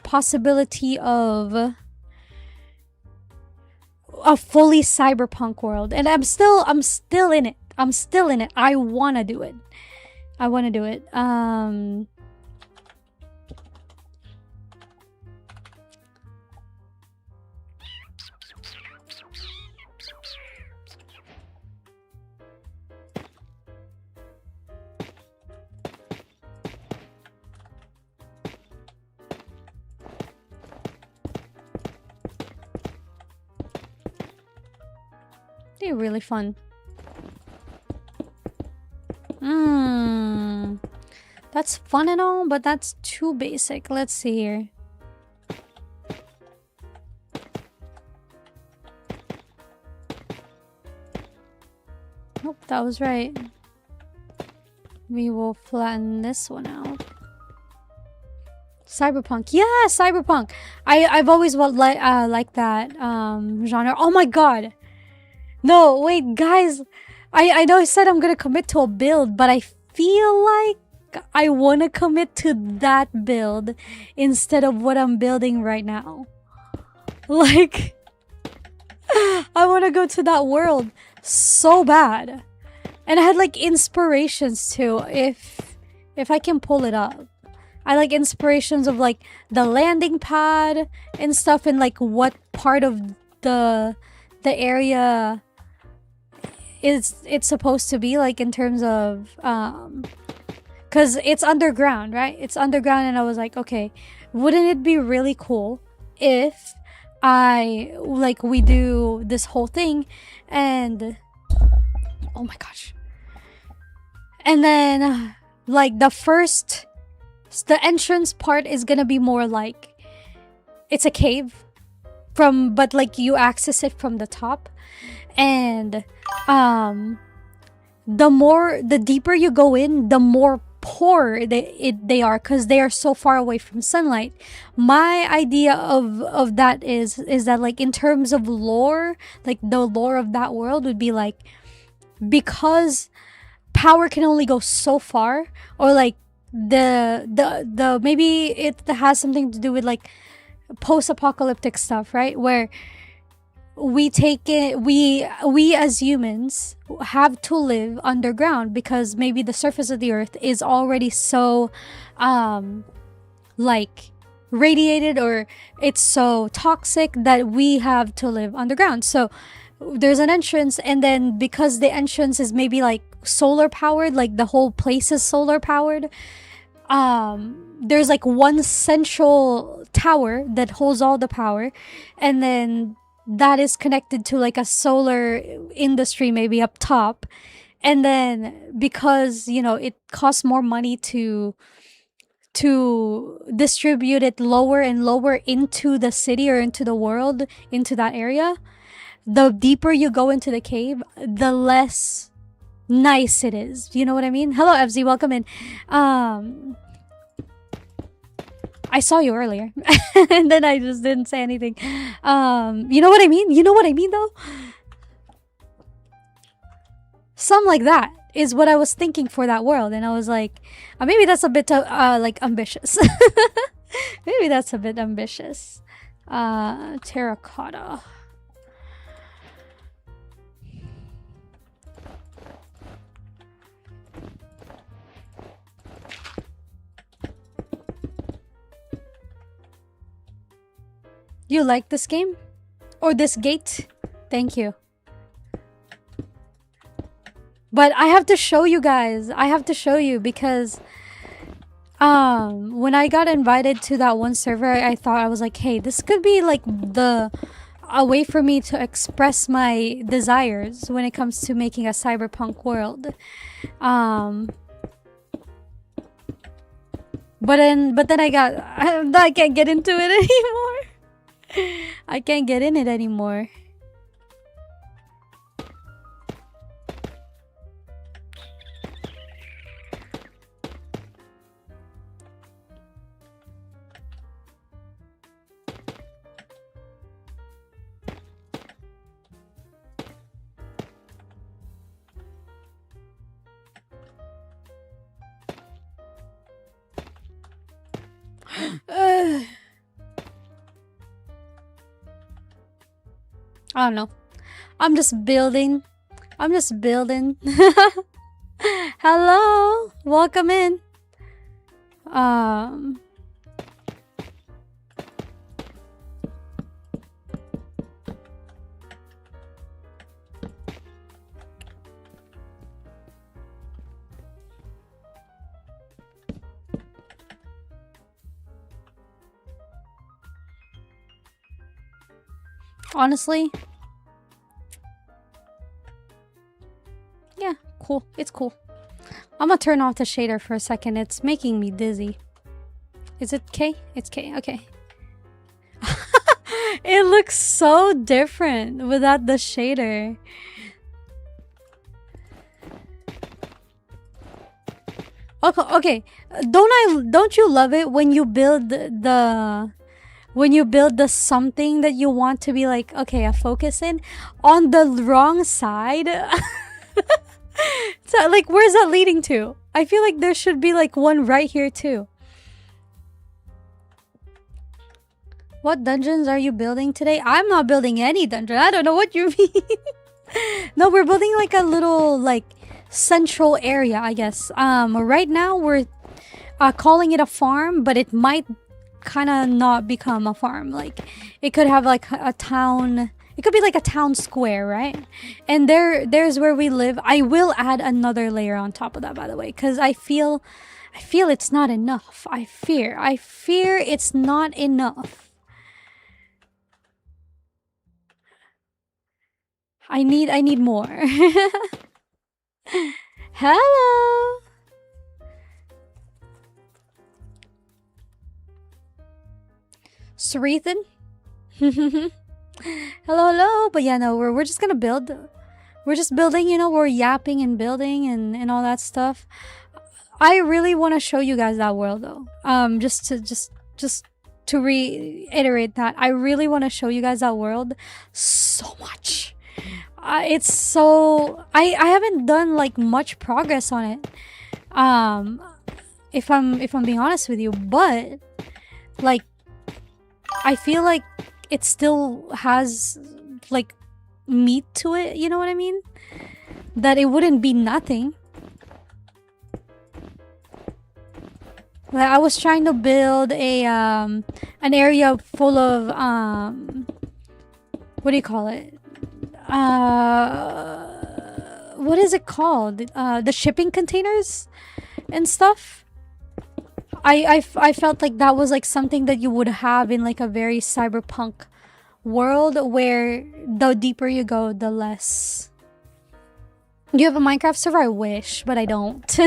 possibility of a fully cyberpunk world, and I'm still in it. I'm still in it. I want to do it. I want to do it. They're really fun. That's fun and all, but that's too basic. Let's see here. Nope, that was right. We will flatten this one out. Cyberpunk. Yeah, cyberpunk. I've always liked that genre. Oh my god. No, wait, guys. I know I said I'm gonna commit to a build, but I feel like I want to commit to that build instead of what I'm building right now. Like, I want to go to that world so bad. And I had like inspirations too, if I can pull it up. I like inspirations of like the landing pad and stuff, and like what part of the area it's supposed to be like in terms of because it's underground, right? It's underground, and I was like, okay, wouldn't it be really cool if we do this whole thing, and oh my gosh, and then like the entrance part is gonna be more like it's a cave but like you access it from the top, and the deeper you go in, the more poor they are because they are so far away from sunlight. My idea of that is that like in terms of lore, like the lore of that world would be like, because power can only go so far, or like the maybe it has something to do with like post-apocalyptic stuff, right? Where we as humans have to live underground because maybe the surface of the earth is already so like radiated, or it's so toxic that we have to live underground. So there's an entrance, and then because the entrance is maybe like solar powered, like the whole place is solar powered, there's like one central tower that holds all the power, and then that is connected to like a solar industry maybe up top, and then because it costs more money to distribute it lower and lower into the city or into the world, into that area, the deeper you go into the cave, the less nice it is. You know what I mean? Hello, FZ, welcome in. I saw you earlier and then I just didn't say anything. You know what I mean? You know what I mean though? Something like that is what I was thinking for that world, and I was like, maybe that's a bit like ambitious. Maybe that's a bit ambitious. Terracotta. You like this game? Or this gate? Thank you. But I have to show you guys. I have to show you because when I got invited to that one server, I thought, I was like, hey, this could be like a way for me to express my desires when it comes to making a cyberpunk world. But then I can't get into it anymore. I can't get in it anymore. I don't know. I'm just building. I'm just building. Hello, welcome in. Um, honestly, yeah, cool. It's cool. I'm gonna turn off the shader for a second. It's making me dizzy. Is it K? It's K. Okay. It looks so different without the shader. Okay. Don't you love it when you build the something that you want to be like, okay, a focus in on the wrong side? So like, where's that leading to? I feel like there should be like one right here too. What dungeons are you building today? I'm not building any dungeon. I don't know what you mean. No, we're building like a little like central area, I guess. Right now we're calling it a farm, but it might kind of not become a farm. Like it could have like a town. It could be like a town square, right? And there's where we live. I will add another layer on top of that, by the way, because I feel it's not enough. I fear it's not enough. I need more. Hello. Sarethan? Hello. But yeah, no, we're just gonna build. We're just building, you know, we're yapping and building and all that stuff. I really want to show you guys that world though. Just to reiterate that, I really want to show you guys that world so much. It's so I haven't done like much progress on it. If I'm being honest with you, but like I feel like it still has like meat to it, you know what I mean? That it wouldn't be nothing. Like I was trying to build a an area full of what do you call it? What is it called? The shipping containers and stuff. I felt like that was like something that you would have in like a very cyberpunk world where the deeper you go, the less. You have a Minecraft server? I wish, but I don't.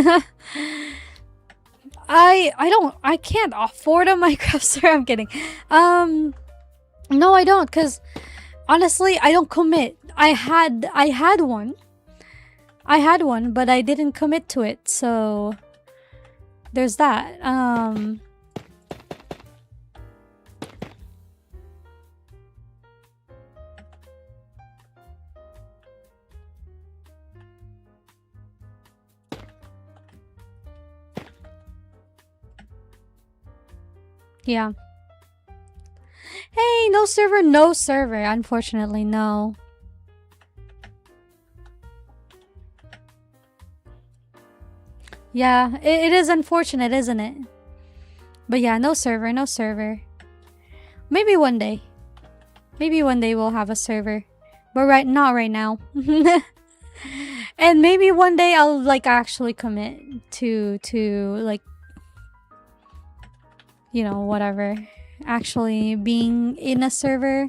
I can't afford a Minecraft server. I'm kidding. No, I don't, because honestly, I don't commit. I had one, but I didn't commit to it, so there's that. Yeah. Hey, no server. Unfortunately, no. Yeah, it is unfortunate, isn't it? But yeah, no server. Maybe one day. Maybe one day we'll have a server. But not right now. And maybe one day I'll like actually commit to like, you know, whatever, actually being in a server.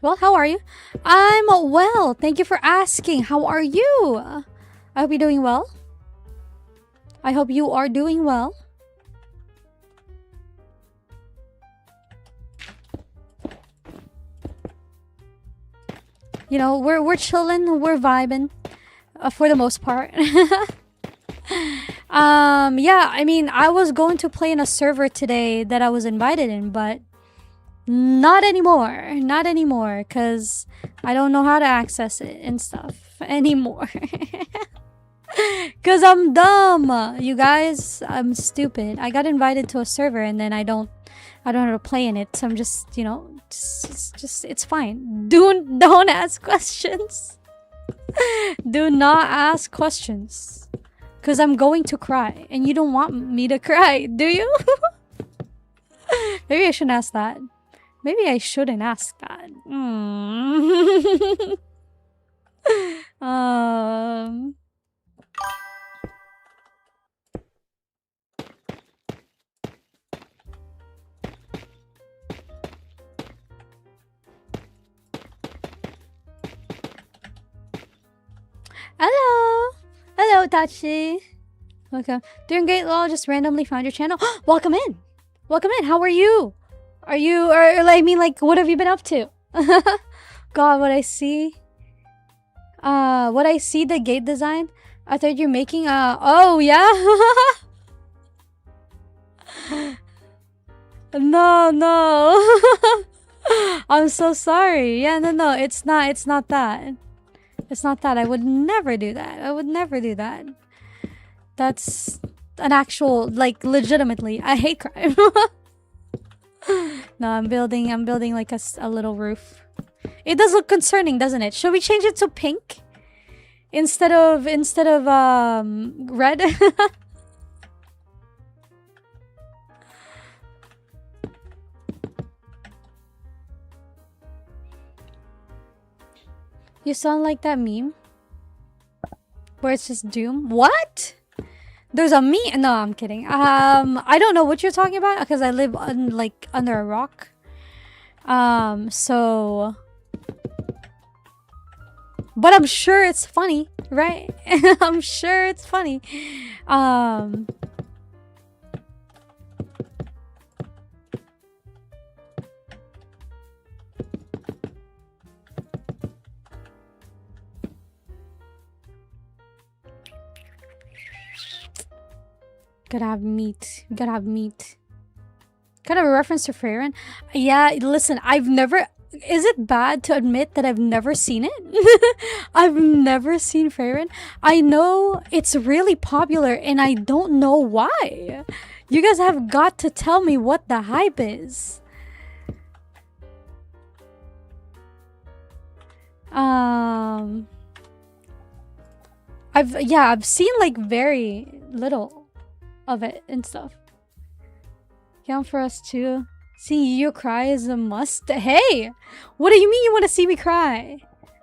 Well, how are you? I'm well. Thank you for asking. How are you? I hope you're doing well. I hope you are doing well. You know, we're chilling, we're vibing, for the most part. Yeah, I mean, I was going to play in a server today that I was invited in, but not anymore. Not anymore, because I don't know how to access it and stuff anymore. Because I'm dumb, you guys. I'm stupid. I got invited to a server and then I don't know how to play in it. So I'm just, you know, it's fine. Don't ask questions. Do not ask questions. Because I'm going to cry. And you don't want me to cry, do you? Maybe I shouldn't ask that. Maybe I shouldn't ask that. Hello! Hello, Tachi! Welcome. Doing great, lol. Just randomly found your channel. Welcome in! Welcome in! How are you? I mean, like, what have you been up to? God, what I see. The gate design. I thought you're making oh, yeah? No. I'm so sorry. Yeah, no, it's not that. It's not that. I would never do that. I would never do that. That's an actual, like, legitimately, I hate crime. No, I'm building like a little roof. It does look concerning, doesn't it? Should we change it to pink? Instead of red? You sound like that meme where it's just doom. What? There's a meme? No, I'm kidding. I don't know what you're talking about because I live under a rock. So, but I'm sure it's funny, right? I'm sure it's funny. Gotta have meat. Gotta have meat. Kind of a reference to Freyren. Yeah, listen, I've never... Is it bad to admit that I've never seen it? I've never seen Freyren. I know it's really popular and I don't know why. You guys have got to tell me what the hype is. I've seen like very little of it and stuff. Count for us too. Seeing you cry is a must. Hey, what do you mean you want to see me cry?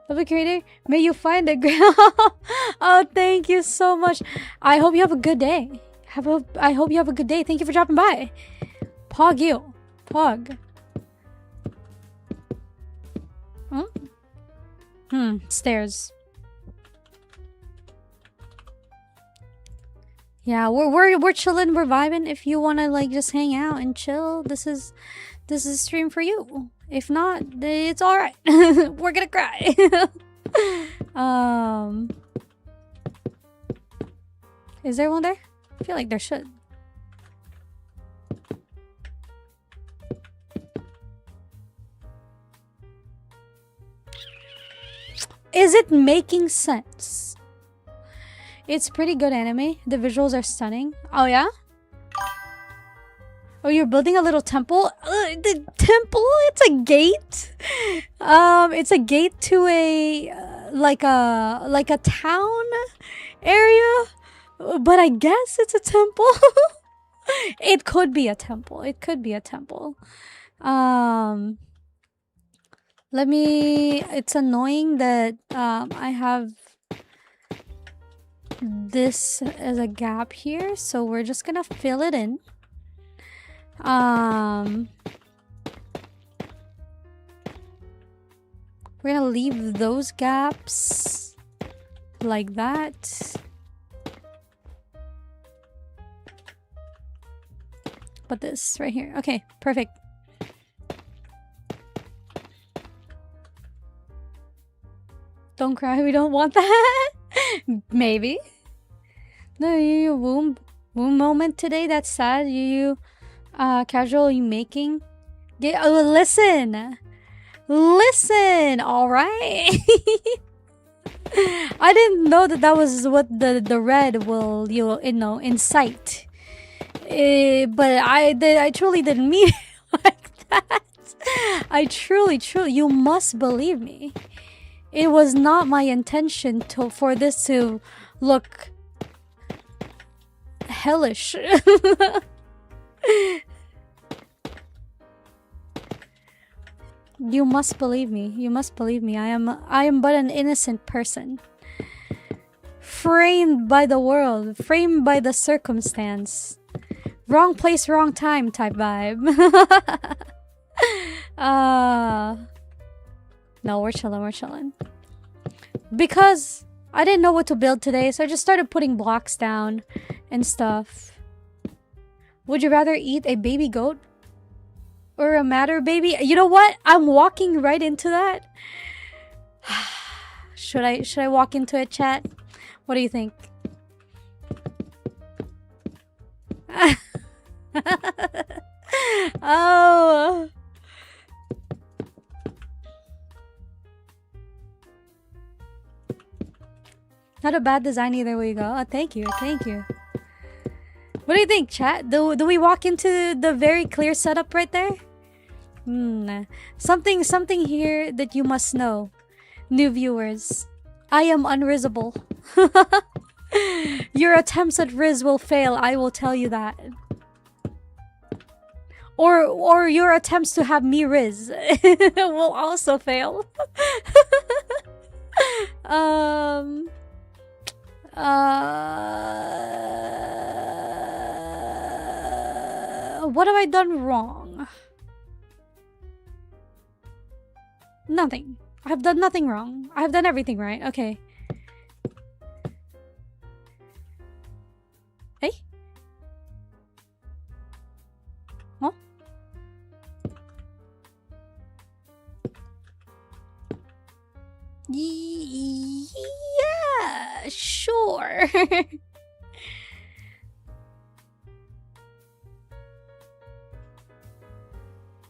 Lovely creator, may you find a girl. Oh, thank you so much. I hope you have a good day. I hope you have a good day. Thank you for dropping by. Pog you. Pog. Stairs. Yeah, we're chilling, we're vibing. If you wanna like just hang out and chill, this is a stream for you. If not, it's alright. We're gonna cry. Is there one there? I feel like there should. Is it making sense? It's pretty good anime. The visuals are stunning. Oh yeah? Oh, you're building a little temple? The temple? It's a gate? It's a gate to a like a town area, but I guess it's a temple. It could be a temple. It could be a temple. It's annoying that I have this as a gap here, so we're just gonna fill it in. We're gonna leave those gaps like that. put this right here. Okay, perfect. Don't cry, we don't want that. Maybe. No, you womb moment today, that's sad. You casual, you making? Yeah, oh, listen. Listen, alright? I didn't know that was what the red will, you know, incite. But I truly didn't mean it like that. I truly, you must believe me. It was not my intention for this to look hellish. You must believe me. You must believe me. I am but an innocent person. Framed by the world, framed by the circumstance. Wrong place, wrong time type vibe. No, we're chilling. Because I didn't know what to build today, so I just started putting blocks down and stuff. Would you rather eat a baby goat or a matter baby? You know what? I'm walking right into that. Should I walk into it, chat? What do you think? Oh. Not a bad design either way you go. Oh, thank you. What do you think, chat? Do we walk into the very clear setup right there? Something here that you must know, new viewers. I am unrizzable. Your attempts at Riz will fail, I will tell you that. Or your attempts to have me Riz will also fail. What have I done wrong? Nothing. I have done nothing wrong. I have done everything right. Okay. Hey? Huh? Yeah, sure.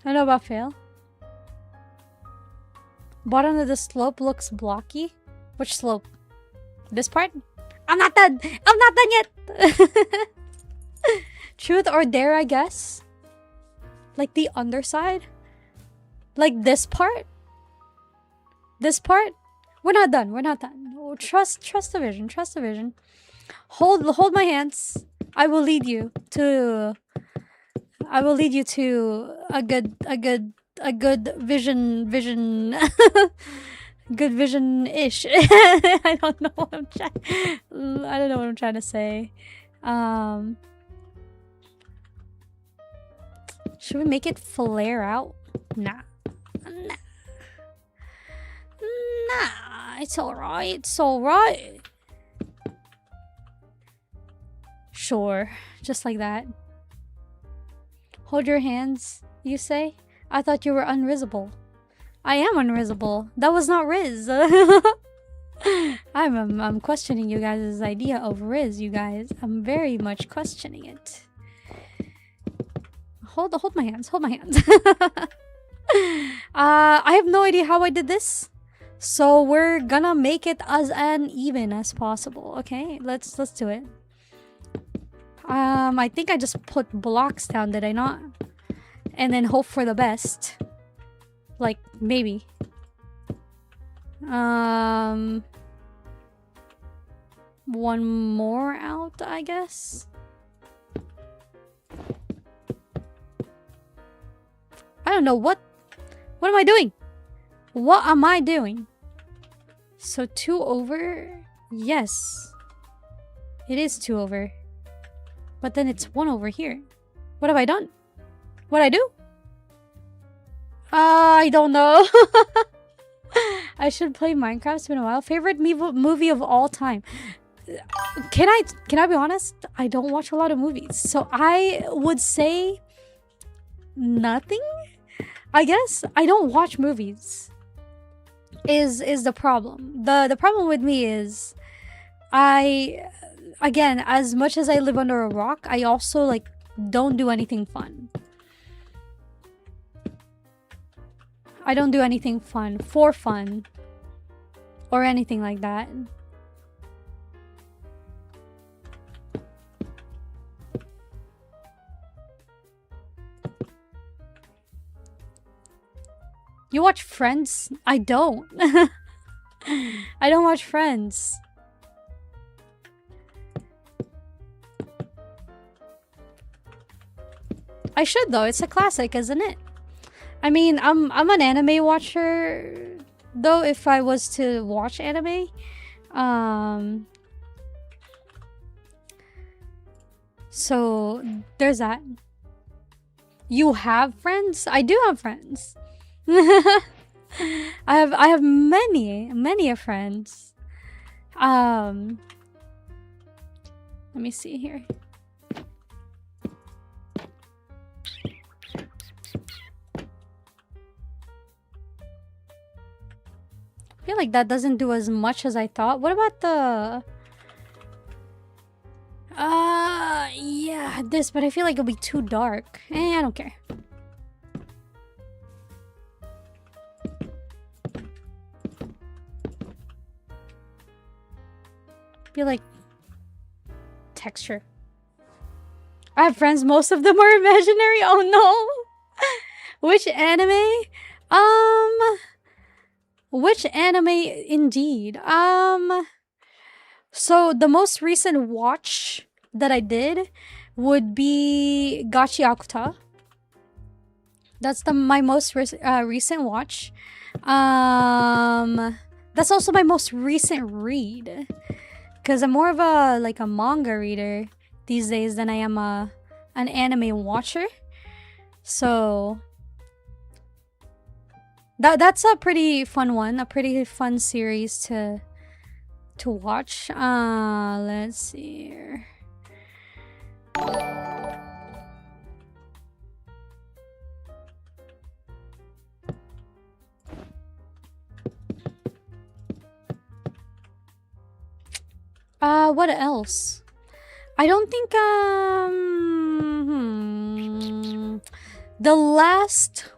I don't know about fail. Bottom of the slope looks blocky. Which slope? This part? I'm not done! I'm not done yet! Truth or dare, I guess? Like the underside? Like this part? This part? We're not done. Oh, trust the vision. Hold my hands. I will lead you to a good vision good vision-ish. I don't know what I'm trying to say. Should we make it flare out? Nah, it's alright. Sure, just like that. Hold your hands, you say? I thought you were unrizzable. I am unrizzable. That was not Riz. I'm questioning you guys' idea of Riz, you guys. I'm very much questioning it. Hold my hands. I have no idea how I did this. So we're gonna make it as uneven as possible. Okay, let's do it. I think I just put blocks down, did I not? And then hope for the best. Like, maybe. One more out, I guess. I don't know, what am I doing? What am I doing? So 2 over? Yes. It is 2 over. But then it's 1 over here. What have I done? What'd I do? I don't know. I should play Minecraft. It's been a while. Favorite movie of all time. Can I be honest? I don't watch a lot of movies. So I would say Nothing? I guess I don't watch movies. Is the problem. The problem with me is I again, as much as I live under a rock, I also like don't do anything fun. I don't do anything fun for fun or anything like that. You watch Friends? I don't. I don't watch Friends. I should though. It's a classic, isn't it? I mean, I'm an anime watcher though. If I was to watch anime, so there's that. You have friends? I do have friends. I have many of friends. Let me see here. I feel like that doesn't do as much as I thought. What about the yeah, this, but I feel like it'll be too dark. I don't care. Feel like texture. I have friends, most of them are imaginary. Oh no. Which anime? Which anime indeed? So the most recent watch that I did would be Gachi Akuta. That's my most recent watch. That's also my most recent read. Because I'm more of a manga reader these days than I am an anime watcher. So that's a pretty fun one, a pretty fun series to watch. Let's see here. What else? I don't think the last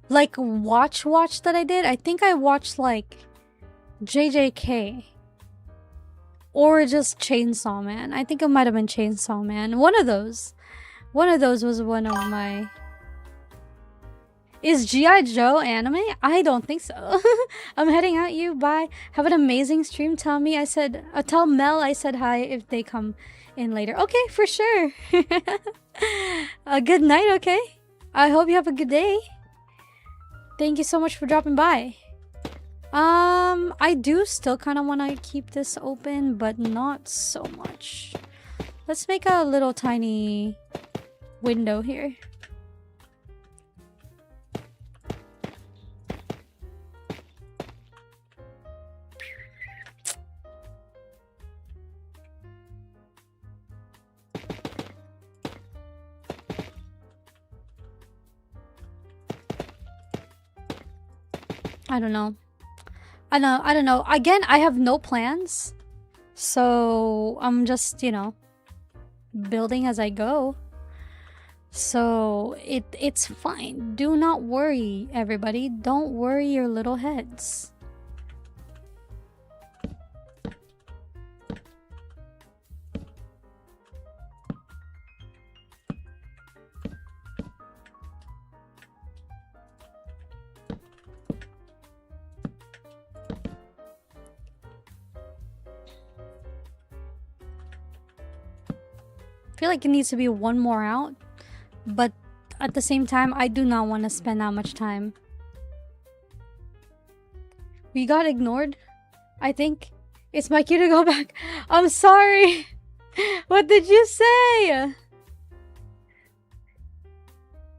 watch that I did, I think I watched JJK or just Chainsaw Man. I think it might have been Chainsaw Man. One of those was one of my. Is G.I. Joe anime? I don't think so. I'm heading out, you. Bye. Have an amazing stream. Tell Mel I said hi if they come in later. Okay, for sure. A good night, okay? I hope you have a good day. Thank you so much for dropping by. I do still kind of want to keep this open, but not so much. Let's make a little tiny window here. I don't know. I don't know. Again, I have no plans. So I'm just, building as I go. So it's fine. Do not worry, everybody. Don't worry your little heads. I feel like it needs to be one more out, but at the same time, I do not want to spend that much time. We got ignored, I think. It's my cue to go back. I'm sorry. What did you say?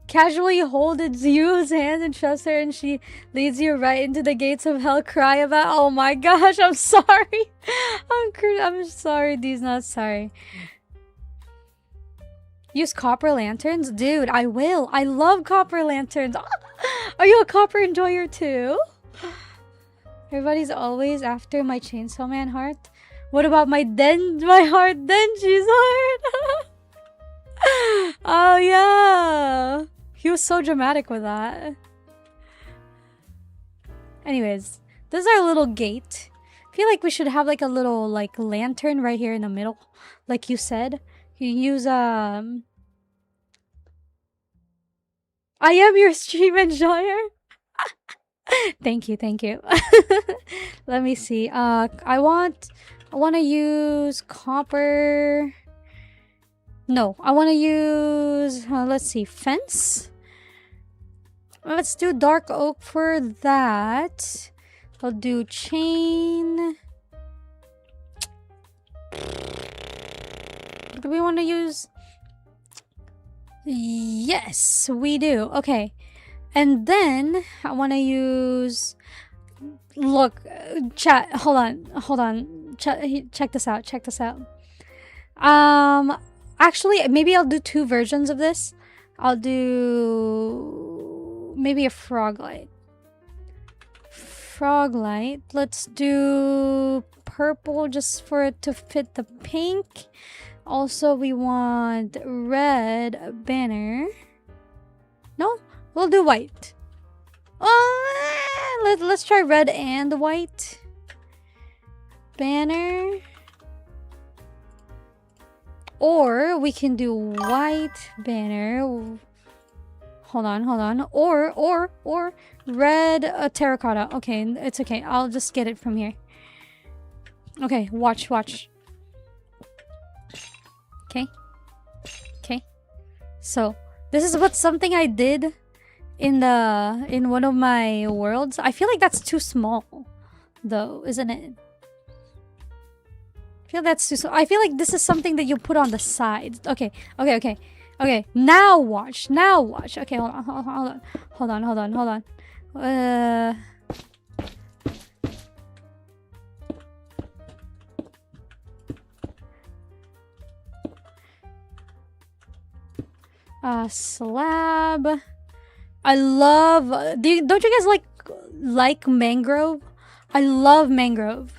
Casually hold Yu's hand and trust her, and she leads you right into the gates of hell. Cry about. Oh my gosh, I'm sorry. I'm sorry. Dee's not sorry. Use copper lanterns? Dude, I will. I love copper lanterns. Are you a copper enjoyer too? Everybody's always after my Chainsaw Man heart. What about my heart Denji's heart? Oh yeah. He was so dramatic with that. Anyways, this is our little gate. I feel like we should have like a little like lantern right here in the middle. Like you said. You use I am your stream enjoyer. Thank you. Let me see. I want to use copper. No, I want to use let's see, fence. Let's do dark oak for that. I'll do chain. Do we want to use? Yes, we do. Okay. And then I want to use. Look, chat. Hold on. Check this out. Actually, maybe I'll do 2 versions of this. I'll do maybe a frog light. Let's do purple just for it to fit the pink. Also, we want red banner. No, we'll do white. Let's try red and white banner. Or we can do white banner. Hold on. Or red terracotta. Okay, it's okay. I'll just get it from here. Okay, watch. Okay. So this is something I did in one of my worlds. I feel like that's too small, though, isn't it? I feel that's too small. I feel like this is something that you put on the sides. Okay. Now watch. Okay, hold on. Slab. I love. Don't you guys like mangrove? I love mangrove.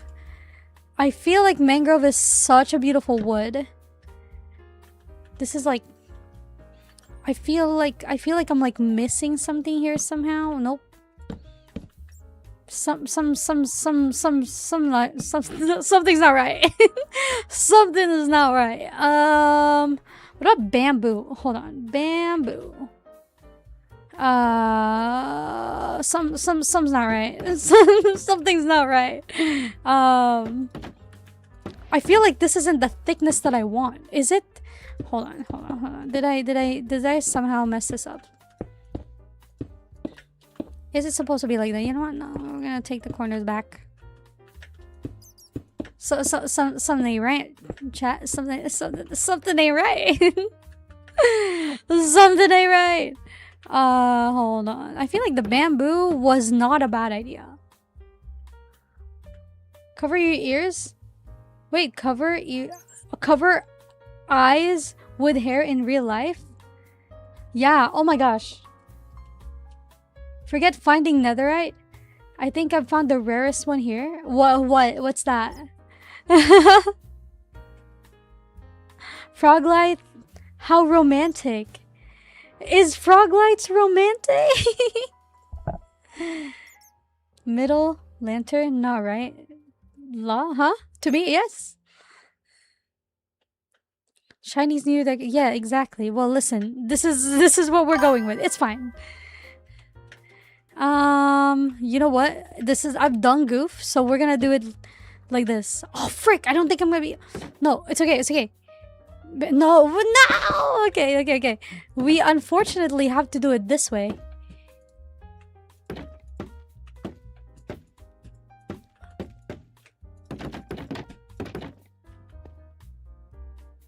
I feel like mangrove is such a beautiful wood. This is like. I feel like I'm like missing something here somehow. Nope. Something's not right. Something is not right. What about bamboo? Hold on, bamboo. Something's not right. Something's not right. I feel like this isn't the thickness that I want. Is it? Hold on. Did I somehow mess this up? Is it supposed to be like that? You know what? No, we're gonna take the corners back. Something ain't right. Chat. Something ain't right. Something ain't right. Hold on. I feel like the bamboo was not a bad idea. Cover your ears. Wait, cover eyes with hair in real life? Yeah, oh my gosh. Forget finding netherite. I think I've found the rarest one here. What's that? Froglight? How romantic. Is Froglights romantic? Middle lantern? Not right. Huh? To me, yes. Chinese New Year. Yeah, exactly. Well, listen. This is what we're going with. It's fine. You know what? I've done goof, so we're gonna do it like this. Oh frick! I don't think I'm gonna be. No, it's okay. No. Okay. We unfortunately have to do it this way.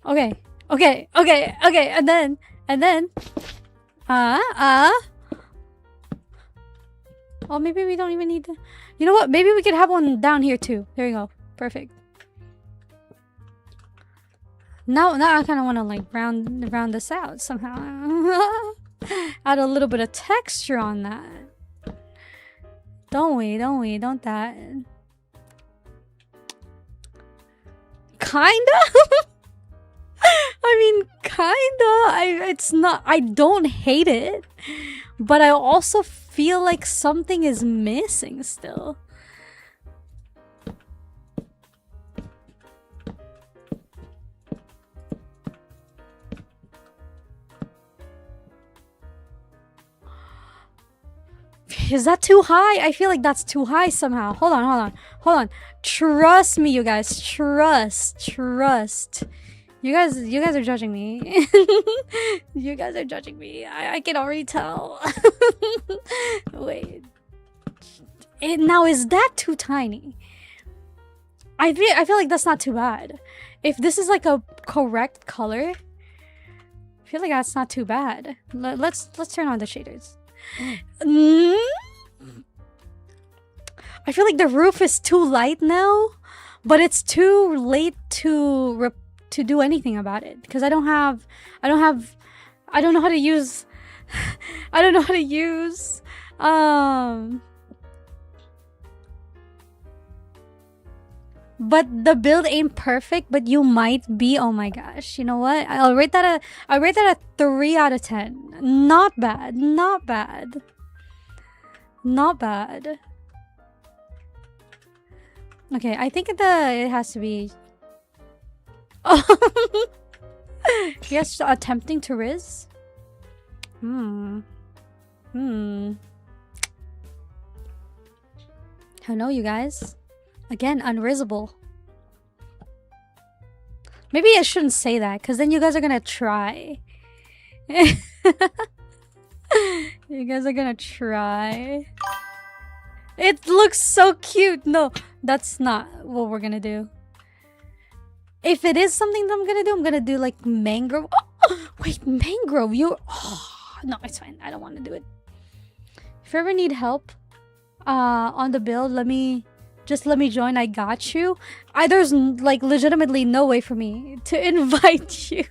Okay. And then. Oh, maybe we don't even need to. You know what? Maybe we could have one down here too. There you go. Perfect. Now I kind of want to like round this out somehow. Add a little bit of texture on that. Don't we? Don't that? Kinda? I mean, kinda. It's not. I don't hate it, but I also feel like something is missing still. Is that too high? I feel like that's too high somehow. Hold on. Trust me, you guys. Trust. You guys are judging me. You guys are judging me. I can already tell. Wait. Now is that too tiny? I feel like that's not too bad. If this is like a correct color, I feel like that's not too bad. Let's turn on the shaders. I feel like the roof is too light now, but it's too late to do anything about it because I don't know how to use but the build ain't perfect, but you might be. Oh my gosh, you know what? I'll rate that a 3 out of 10. Not bad. Okay, I think it has to be. Oh, yes, attempting to riz. Hello, you guys. Again, unrizzable. Maybe I shouldn't say that, because then you guys are gonna try. You guys are gonna try. It looks so cute. No, that's not what we're gonna do. If it is something that I'm gonna do like mangrove. Oh, wait, mangrove. No, it's fine. I don't want to do it. If you ever need help on the build, let me join. I got you. There's like legitimately no way for me to invite you.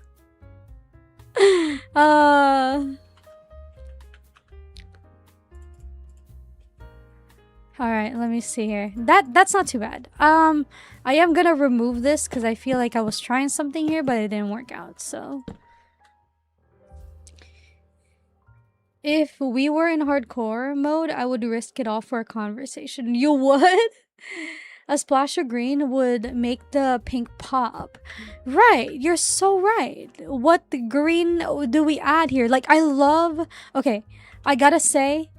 All right, let me see here. That's not too bad. I am gonna remove this because I feel like I was trying something here, but it didn't work out. So, if we were in hardcore mode, I would risk it all for a conversation. You would? A splash of green would make the pink pop. Right, you're so right. What green do we add here? Like, okay, I gotta say,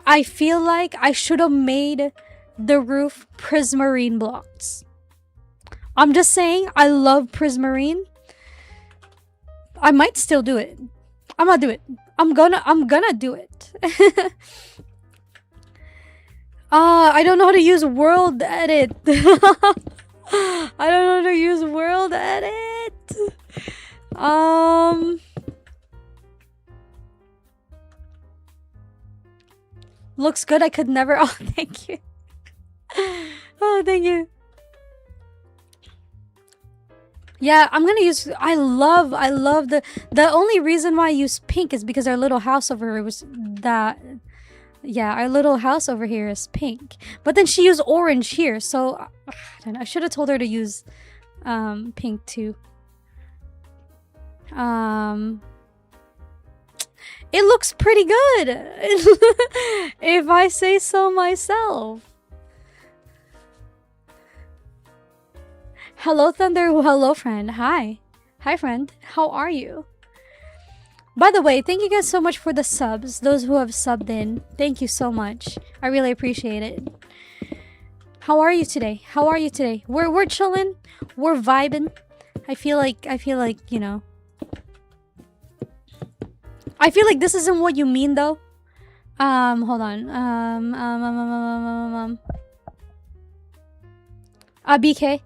I feel like I should have made the roof prismarine blocks. I'm just saying, I love prismarine. I might still do it. I'm gonna do it. I'm gonna do it. I don't know how to use world edit. I don't know how to use world edit. Looks good. I could never. Oh, thank you. Oh, thank you. Yeah, I'm gonna use. I love the only reason why I use pink is because our little house over here was that. Yeah, our little house over here is pink, but then she used orange here, so I don't know. I should have told her to use pink too. It looks pretty good, if I say so myself. Hello, Thunder. Hello, friend. Hi, friend. How are you? By the way, thank you guys so much for the subs. Those who have subbed in, thank you so much. I really appreciate it. How are you today? We're chilling. We're vibing. I feel like, you know. I feel like this isn't what you mean though. Hold on. BK.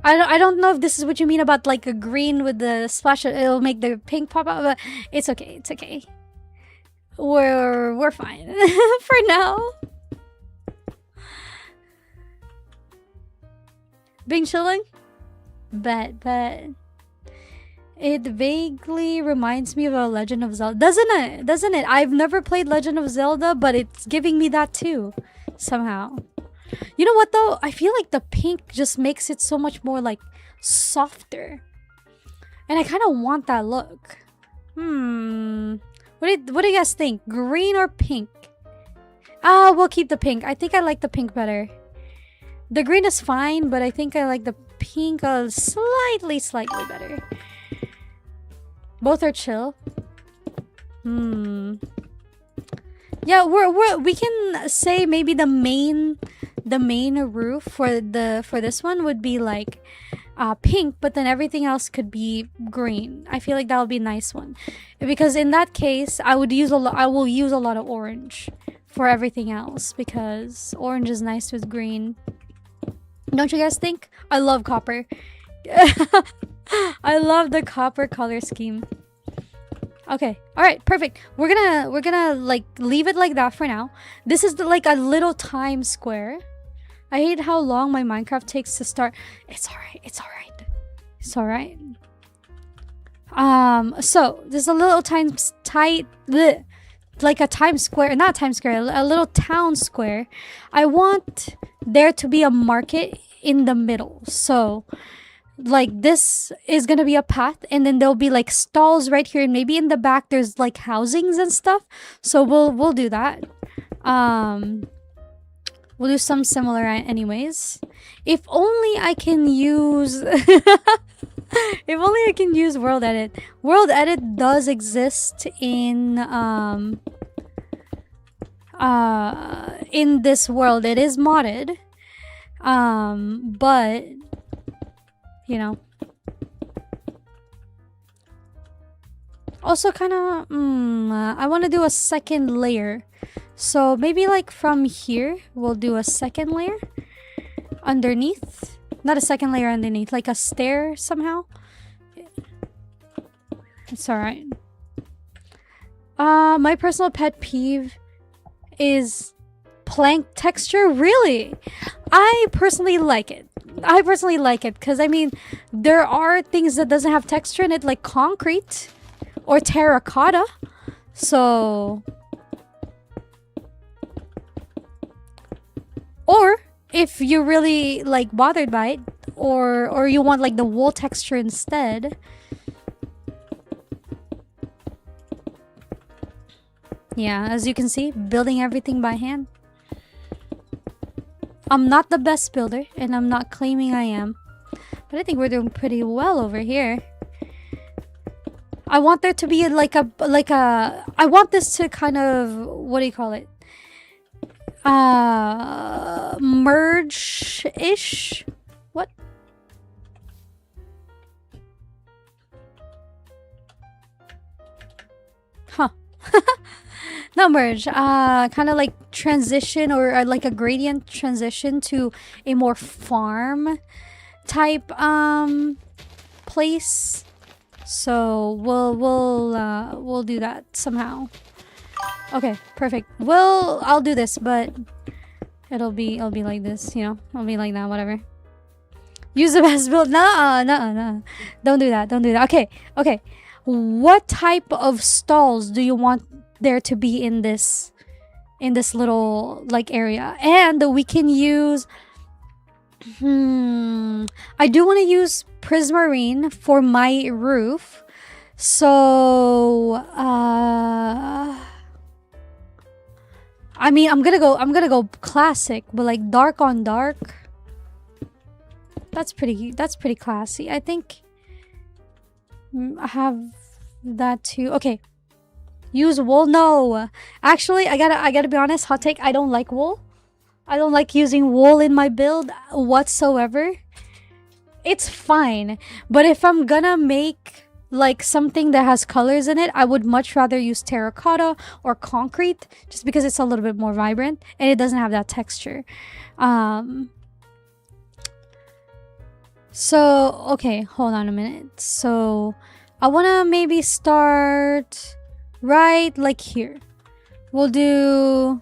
I don't know if this is what you mean about like a green with the splash. It'll make the pink pop out, but it's okay. It's okay. We're fine for now. Being chilling. Bet. It vaguely reminds me of a Legend of Zelda. Doesn't it? Doesn't it? I've never played Legend of Zelda, but it's giving me that too. Somehow. You know what though? I feel like the pink just makes it so much more like softer. And I kind of want that look. What do you guys think? Green or pink? Ah, we'll keep the pink. I think I like the pink better. The green is fine, but I think I like the pink slightly better. Both are chill. Yeah, we can say maybe the main roof for this one would be like pink, but then everything else could be green. I feel like that would be a nice one, because in that case I will use a lot of orange for everything else, because orange is nice with green. Don't you guys think? I love copper. I love the copper color scheme. Okay, all right, perfect. We're gonna like leave it like that for now. This is like a little Times Square. I hate how long my Minecraft takes to start. It's alright. It's alright. It's alright. So there's a little like a Times Square, not Times Square, a little town square. I want there to be a market in the middle. So like this is gonna be a path, and then there'll be like stalls right here, and maybe in the back there's like housings and stuff. So we'll do that. We'll do some similar anyways. If only I can use if only I can use World Edit. World Edit does exist in this world. It is modded. But you know, also kind of I want to do a second layer, so maybe like from here we'll do a second layer underneath, not a second layer underneath, like a stair somehow. It's all right. My personal pet peeve is plank texture. Really, I personally like it. Because I mean, there are things that doesn't have texture in it, like concrete or terracotta. So, or if you're really like bothered by it, or you want like the wool texture instead. Yeah, as you can see, building everything by hand. I'm not the best builder, and I'm not claiming I am, but I think we're doing pretty well over here. I want there to be I want this to kind of, what do you call it? Merge-ish? What? Huh. Not merge, kind of like transition, or like a gradient transition to a more farm type place. So we'll do that somehow. Okay, perfect. I'll do this, but it'll be like this, you know. It'll be like that, whatever. Use the best build. No. Don't do that. Okay. What type of stalls do you want there to be in this little like area? And we can use I do want to use Prismarine for my roof. So I mean, I'm gonna go classic, but like dark on dark. That's pretty classy. I think I have that too. Okay. Use wool? No. Actually, I gotta be honest, hot take, I don't like wool. I don't like using wool in my build whatsoever. It's fine, but if I'm gonna make like something that has colors in it, I would much rather use terracotta or concrete, just because it's a little bit more vibrant and it doesn't have that texture. So okay, hold on a minute. So I wanna maybe start right like here. We'll do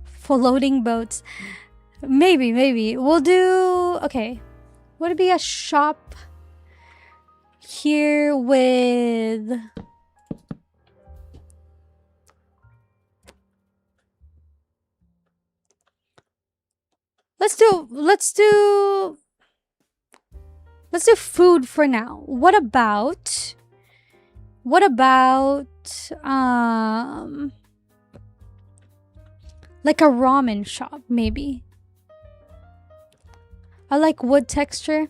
floating boats. Maybe we'll do, okay, would it be a shop here with... Let's do food for now. What about like a ramen shop maybe? I like wood texture.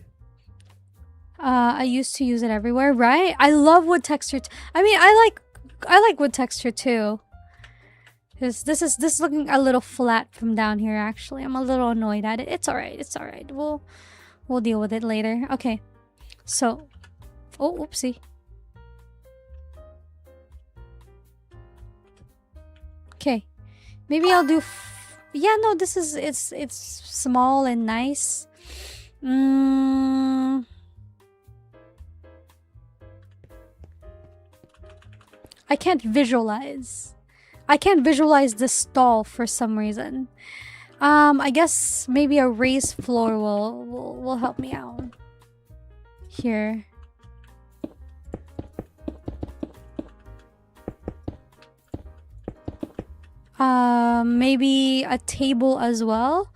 I used to use it everywhere, right? I love wood texture. I mean, I like wood texture too. This is looking a little flat from down here. Actually, I'm a little annoyed at it. It's all right. It's all right. We'll deal with it later. Okay. So, oh, oopsie. Okay, maybe I'll do. Yeah, no, this is it's small and nice. I can't visualize. I can't visualize this stall for some reason. I guess maybe a raised floor will help me out. Here. Maybe a table as well.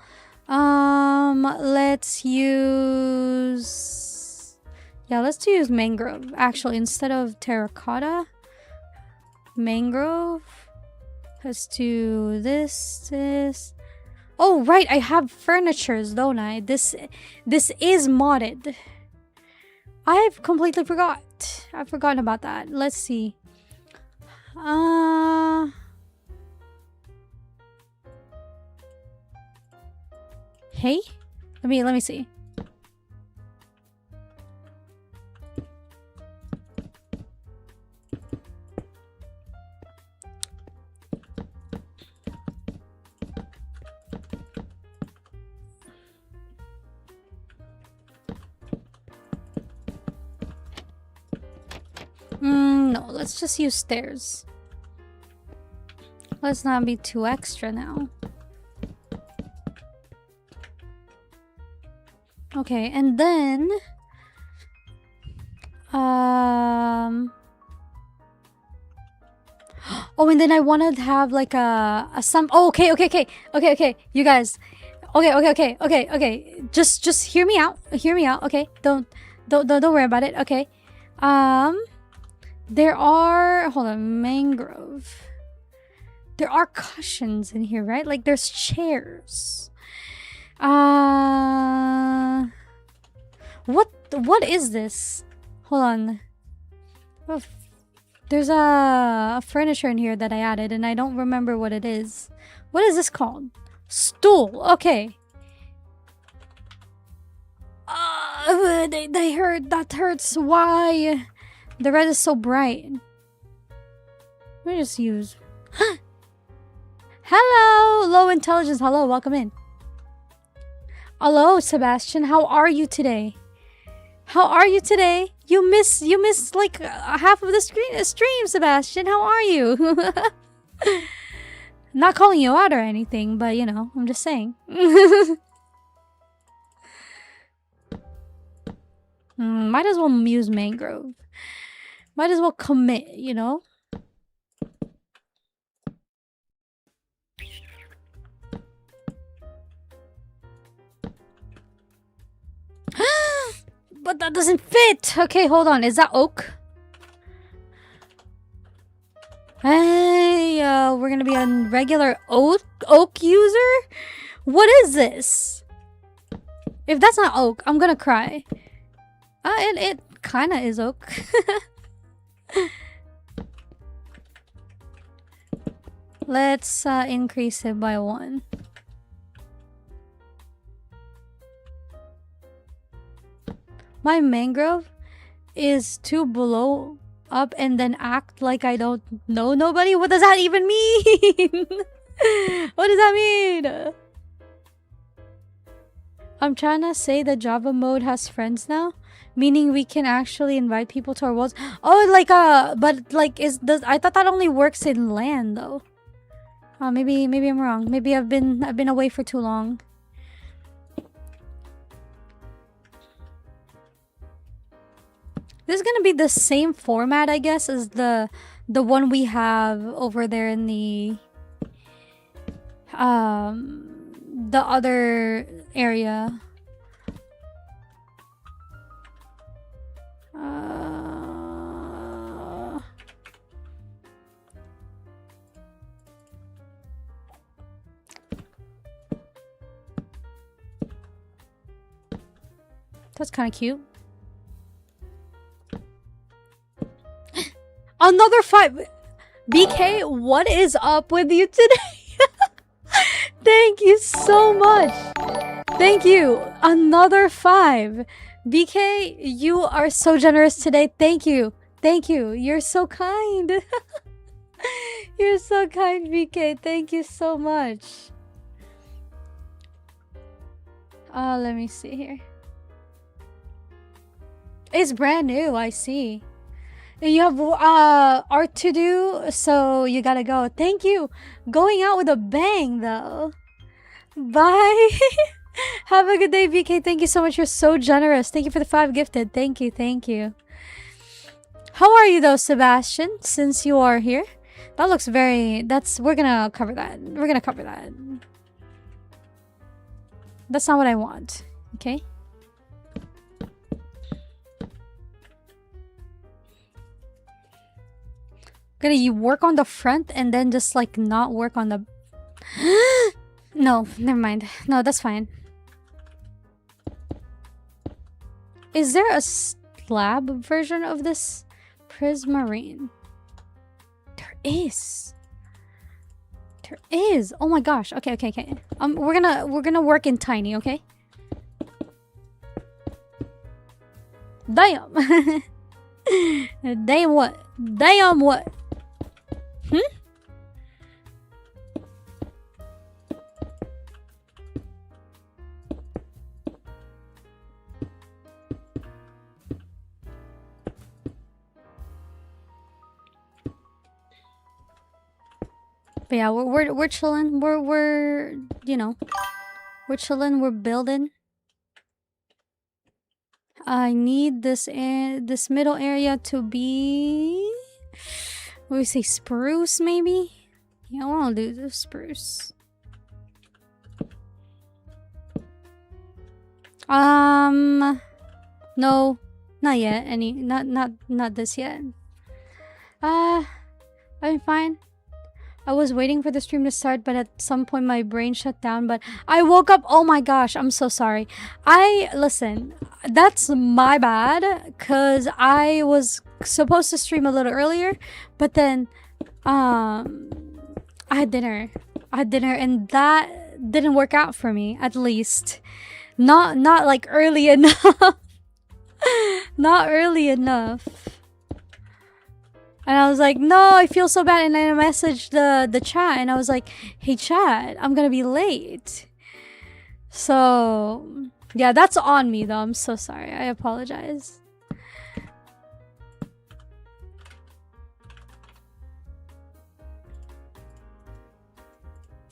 Let's use... Yeah, let's use mangrove. Actually, instead of terracotta, mangrove. Let's do this. Oh, right, I have furnitures, don't I? This is modded. I've completely forgot. I've forgotten about that. Let's see. Hey? Let me see. No, let's just use stairs. Let's not be too extra now. Okay, and then oh, and then I wanted to have like a some. Oh, okay, you guys. Okay. Just hear me out. Okay, don't worry about it. Okay. There are, hold on, mangrove. There are cushions in here, right? Like there's chairs. What is this? Hold on. Oh, there's a furniture in here that I added and I don't remember what it is. What is this called? Stool. Okay. They hurt. That hurts. Why? The red is so bright. Let me just use. Hello, low intelligence. Hello, welcome in. Hello, Sebastian. How are you today? You missed like half of the stream, Sebastian. How are you? Not calling you out or anything, but you know, I'm just saying. Might as well use mangrove. Might as well commit, you know? But that doesn't fit! Okay, hold on. Is that oak? Hey, we're gonna be a regular oak user? What is this? If that's not oak, I'm gonna cry. It kinda is oak. Let's increase it by 1. My mangrove is to blow up and then act like I don't know nobody? What does that even mean? What does that mean? I'm trying to say the Java mode has friends now. Meaning we can actually invite people to our worlds. Oh, like but like I thought that only works in land though. Maybe I'm wrong. Maybe I've been away for too long. This is gonna be the same format, I guess, as the one we have over there in the other area. That's kind of cute. Another 5. BK, what is up with you today? Thank you so much. Thank you. Another 5. BK, you are so generous today. Thank you. Thank you. You're so kind. You're so kind, BK. Thank you so much. Let me see here. It's brand new, I see. You have art to do, so you gotta go. Thank you. Going out with a bang, though. Bye. Have a good day, BK. Thank you so much. You're so generous. Thank you for the 5 gifted. Thank you. Thank you. How are you, though, Sebastian, since you are here? That looks very... We're gonna cover that. We're gonna cover that. That's not what I want. Okay? You work on the front and then just like not work on the no, never mind. No, that's fine. Is there a slab version of this Prismarine? There is. There is. Oh my gosh. Okay. We're gonna work in tiny, okay? Damn. Damn what? Damn what? But yeah, we're chilling. We're you know, we're chilling. We're building. I need this middle area to be, what do we say, spruce maybe? Yeah, I want to do the spruce. No, not yet. Not this yet. I'm fine. I was waiting for the stream to start, but at some point my brain shut down. But I woke up. Oh my gosh, I'm so sorry. Listen, that's my bad, cause I was supposed to stream a little earlier, but then I had dinner, and that didn't work out for me. At least, not like early enough. Not early enough. And I was like, no, I feel so bad. And then I messaged the chat and I was like, hey chat, I'm gonna be late. So yeah, that's on me though. I'm so sorry. I apologize.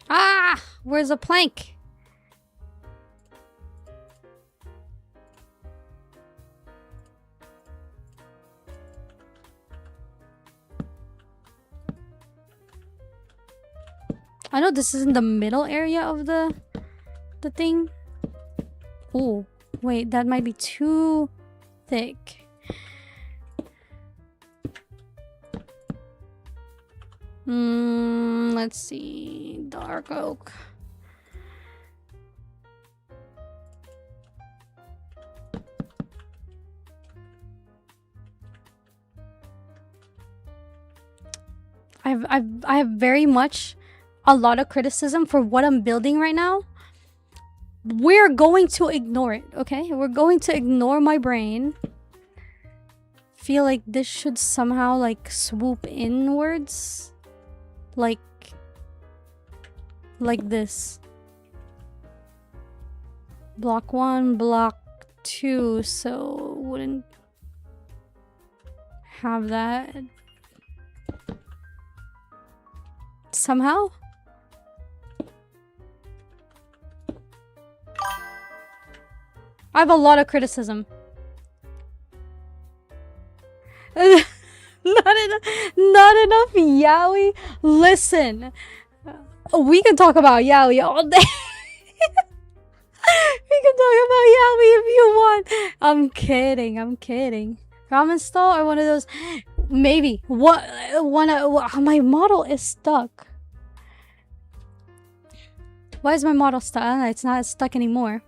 Ah, where's the plank? I know this isn't the middle area of the thing. Oh, wait, that might be too thick. Let's see. Dark oak. I have very much a lot of criticism for what I'm building right now. We're going to ignore it, okay? We're going to ignore my brain. Feel like this should somehow like swoop inwards. Like this. Block 1, block 2, so wouldn't have that somehow. I have a lot of criticism. Not enough yaoi. Listen, we can talk about yaoi all day. We can talk about yaoi if you want. I'm kidding. I'm kidding. Ramen stall or one of those? Maybe. What? My model is stuck. Why is my model stuck? It's not stuck anymore.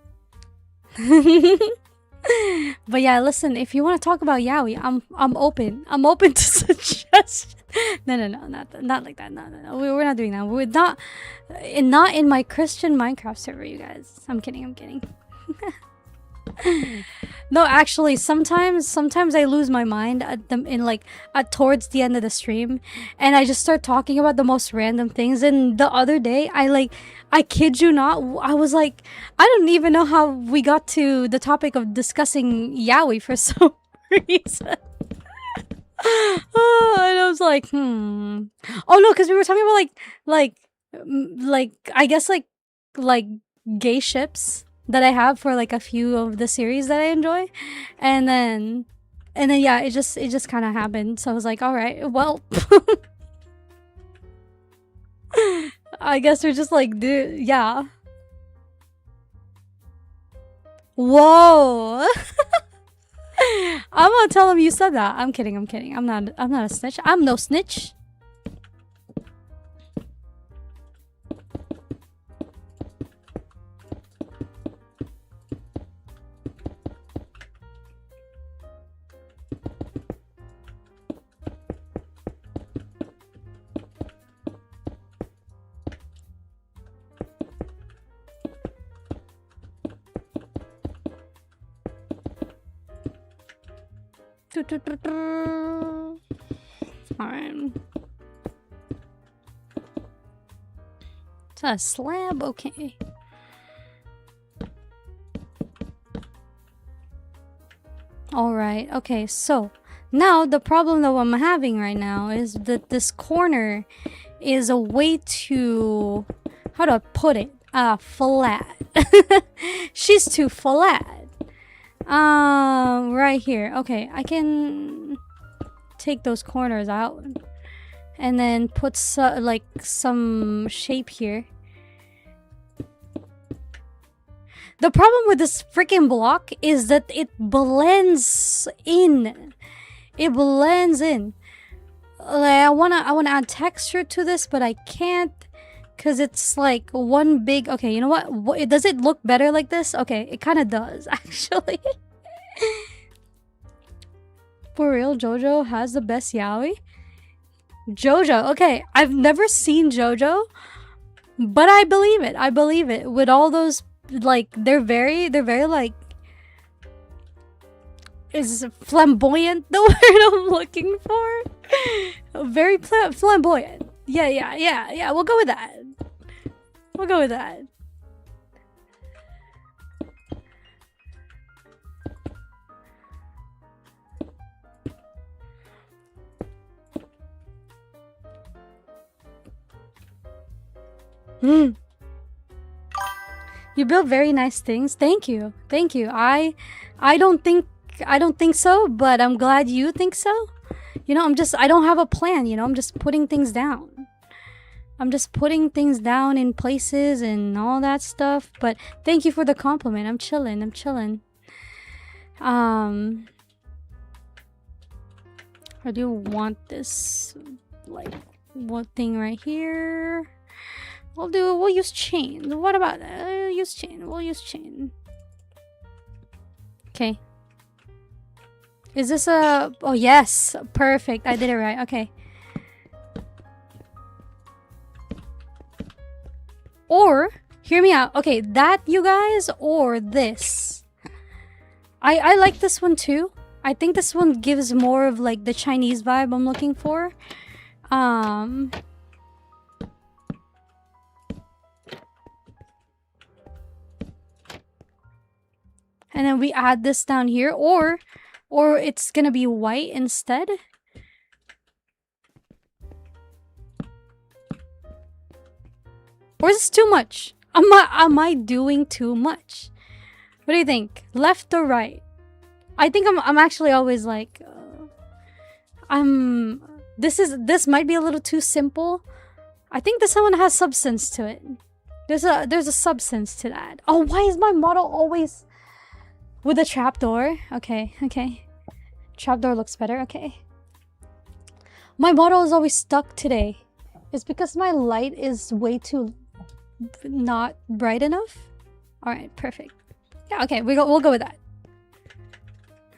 But yeah, listen, if you want to talk about yaoi, I'm open. I'm open to suggestions. No, not like that. No. We're not doing that. We're not in my Christian Minecraft server, you guys. I'm kidding. No, actually, sometimes I lose my mind towards the end of the stream, and I just start talking about the most random things. And the other day, I kid you not, I was like, I don't even know how we got to the topic of discussing yaoi for some reason. And I was like, Oh no, because we were talking about I guess like gay ships that I have for like a few of the series that I enjoy, and then yeah, it just kind of happened. So I was like, all right, well, I guess we're just like, dude, yeah. Whoa. I'm gonna tell him you said that. I'm kidding. I'm not a snitch. I'm no snitch. Fine. It's a slab, okay. Alright, okay, so now the problem that I'm having right now is that this corner is a way too, how do I put it? Flat. She's too flat. Right here. Okay, I can take those corners out and then put some shape here. The problem with this freaking block is that it blends in. It blends in. Like, I wanna add texture to this, but I can't because it's like one big. Okay, you know what? Does it look better like this? Okay, it kind of does actually. For real, JoJo has the best yaoi. JoJo, okay, I've never seen JoJo, but I believe it. I believe it. With all those, like, they're very like, is flamboyant the word I'm looking for? Very flamboyant. Yeah. We'll go with that. We'll go with that. You build very nice things. Thank you. I don't think so, but I'm glad you think so. You know, I don't have a plan, you know, I'm just putting things down. I'm just putting things down in places and all that stuff. But thank you for the compliment. I'm chilling. I do want this, like, one thing right here. We'll use chain. What about use chain? We'll use chain. Okay. Is this a... Oh, yes. Perfect. I did it right. Okay. Or, hear me out. Okay, that, you guys, or this. I like this one too. I think this one gives more of like the Chinese vibe I'm looking for. And then we add this down here, or it's gonna be white instead. Or is this too much? Am I doing too much? What do you think? Left or right? I think I'm actually always like This might be a little too simple. I think this one has substance to it. There's a substance to that. Oh, why is my model always with a trapdoor? Okay. Trapdoor looks better. Okay. My model is always stuck today. It's because my light is way too not bright enough. All right, perfect. Yeah, okay, we'll go with that.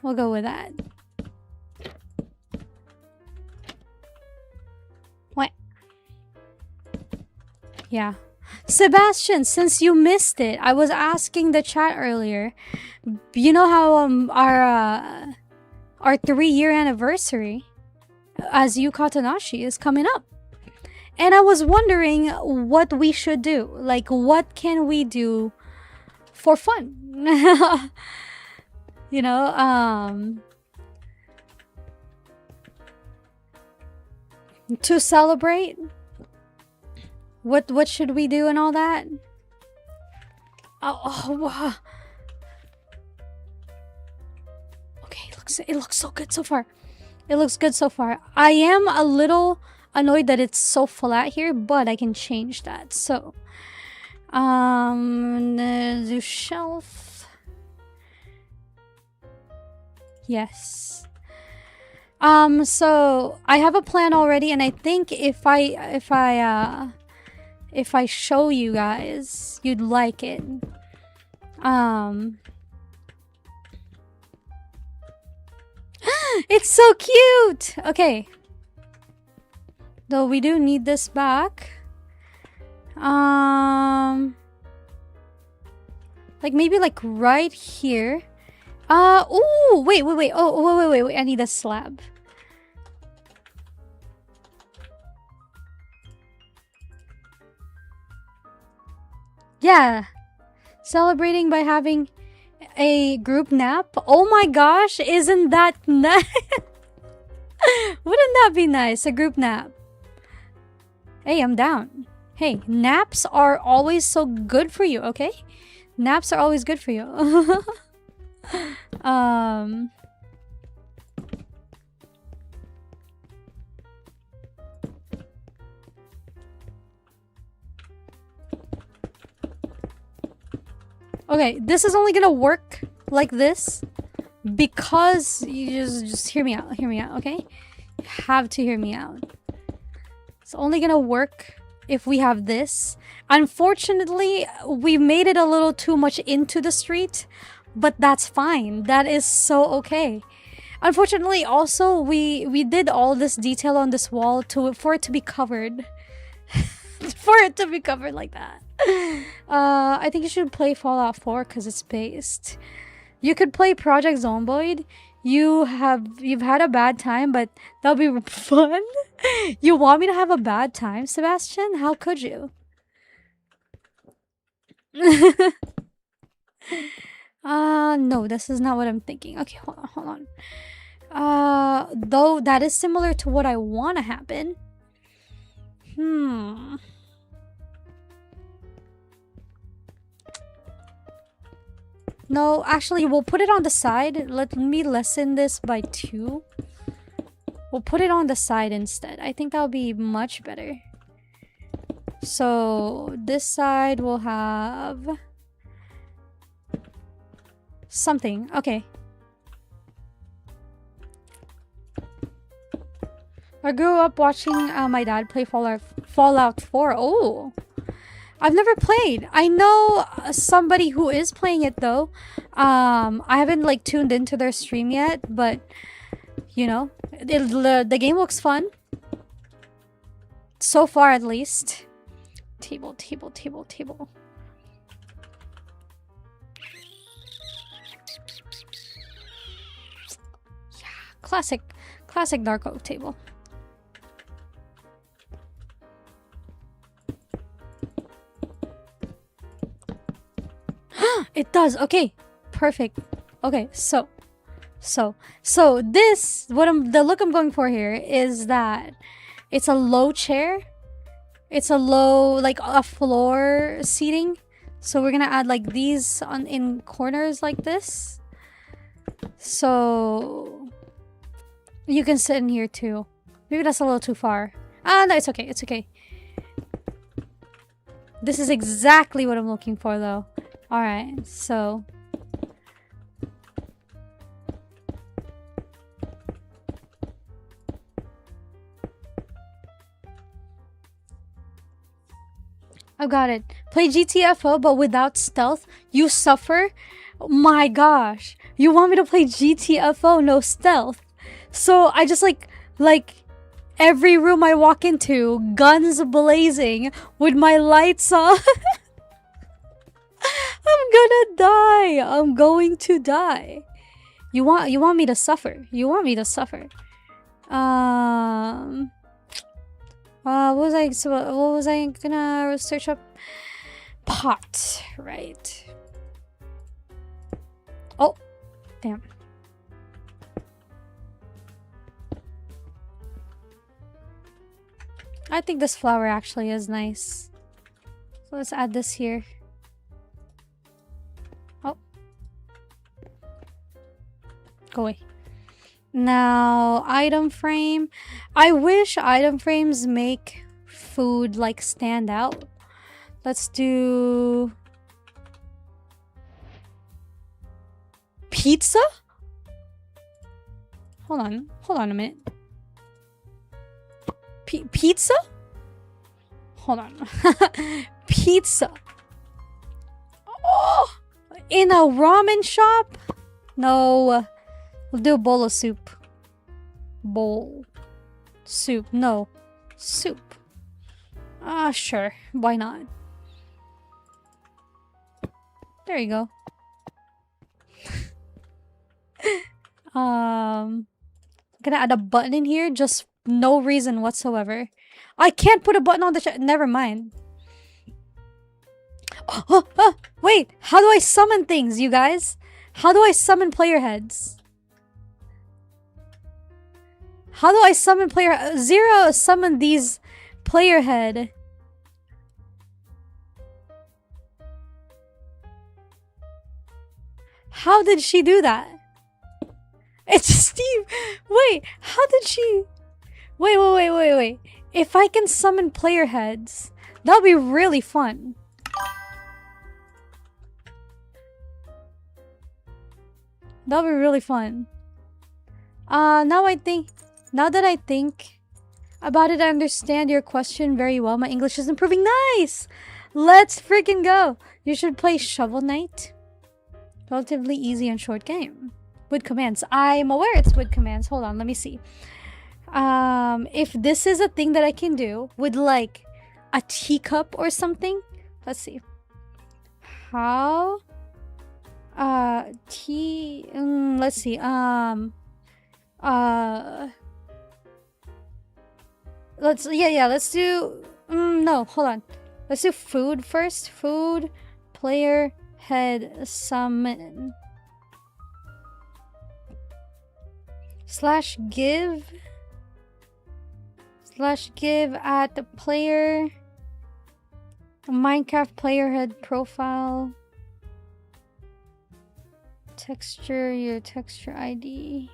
We'll go with that. What? Yeah. Sebastian, since you missed it, I was asking the chat earlier. You know how our 3-year anniversary as Yu Katanashi is coming up. And I was wondering what we should do. Like, what can we do for fun? You know, to celebrate. What should we do and all that? Wow. Okay, it looks so good so far. It looks good so far. I am a little annoyed that it's so flat here, but I can change that. So, the shelf. Yes. So I have a plan already, and I think if I show you guys, you'd like it. It's so cute. Okay. Though we do need this back. Like maybe like right here. Ooh, wait. Oh, wait. I need a slab. Yeah. Celebrating by having a group nap. Oh my gosh, isn't that nice? Wouldn't that be nice? A group nap. Hey, I'm down. Hey, naps are always so good for you, okay? Naps are always good for you. Okay, this is only gonna work like this because you just hear me out, okay? You have to hear me out. It's only gonna work if we have this. Unfortunately, we made it a little too much into the street, but that's fine. That is so okay. Unfortunately, also, we did all this detail on this wall for it to be covered. For it to be covered like that. I think you should play Fallout 4 because it's based. You could play Project Zomboid. You've had a bad time, but that'll be fun. You want me to have a bad time, Sebastian? How could you? No, this is not what I'm thinking. Okay, hold on. Though that is similar to what I want to happen. No, actually, we'll put it on the side. Let me lessen this by 2. We'll put it on the side instead. I think that'll be much better. So, this side will have something. Okay. I grew up watching my dad play Fallout 4. Oh! I've never played. I know somebody who is playing it though. I haven't like tuned into their stream yet, but you know, the game looks fun. So far at least. Table. Yeah, classic Dark Oak table. It does. Okay, perfect. Okay, so this the look I'm going for here is that it's a low chair. It's a low, like a floor seating. So we're gonna add like these in corners like this. So You can sit in here too. Maybe that's a little too far. Ah, no, it's okay. It's okay. This is exactly what I'm looking for, though. Alright, so... I got it. Play GTFO, but without stealth. You suffer? My gosh. You want me to play GTFO, no stealth? So I just like every room I walk into, guns blazing with my lights on. I'm gonna die. I'm going to die. You want me to suffer? You want me to suffer? What was I gonna search up? Pot, right? Oh, damn. I think this flower actually is nice. So let's add this here. Oh. Go away. Now, item frame. I wish item frames make food like stand out. Let's do pizza? Hold on a minute. Pizza? Hold on. Pizza. Oh, in a ramen shop? No. We'll do a bowl of soup. Bowl. Soup. No. Soup. Sure. Why not? There you go. I'm gonna add a button in here. Just no reason whatsoever. I can't put a button on the chat. Never mind. Wait. How do I summon things, you guys? How do I summon player heads? How do I summon player... Zero summoned these player head. How did she do that? It's Steve. Wait, how did she... Wait. If I can summon player heads, that'll be really fun. That'll be really fun. Now that I think about it, I understand your question very well. My English is improving. Nice! Let's freaking go. You should play Shovel Knight. Relatively easy and short game. With commands. I'm aware it's with commands. Hold on, let me see. If this is a thing that I can do with like a teacup or something. Let's see. How? Let's see. Let's do no, hold on. Let's do food first. Food, player, head, summon. /give at the player. Minecraft player head profile. Texture, your texture ID.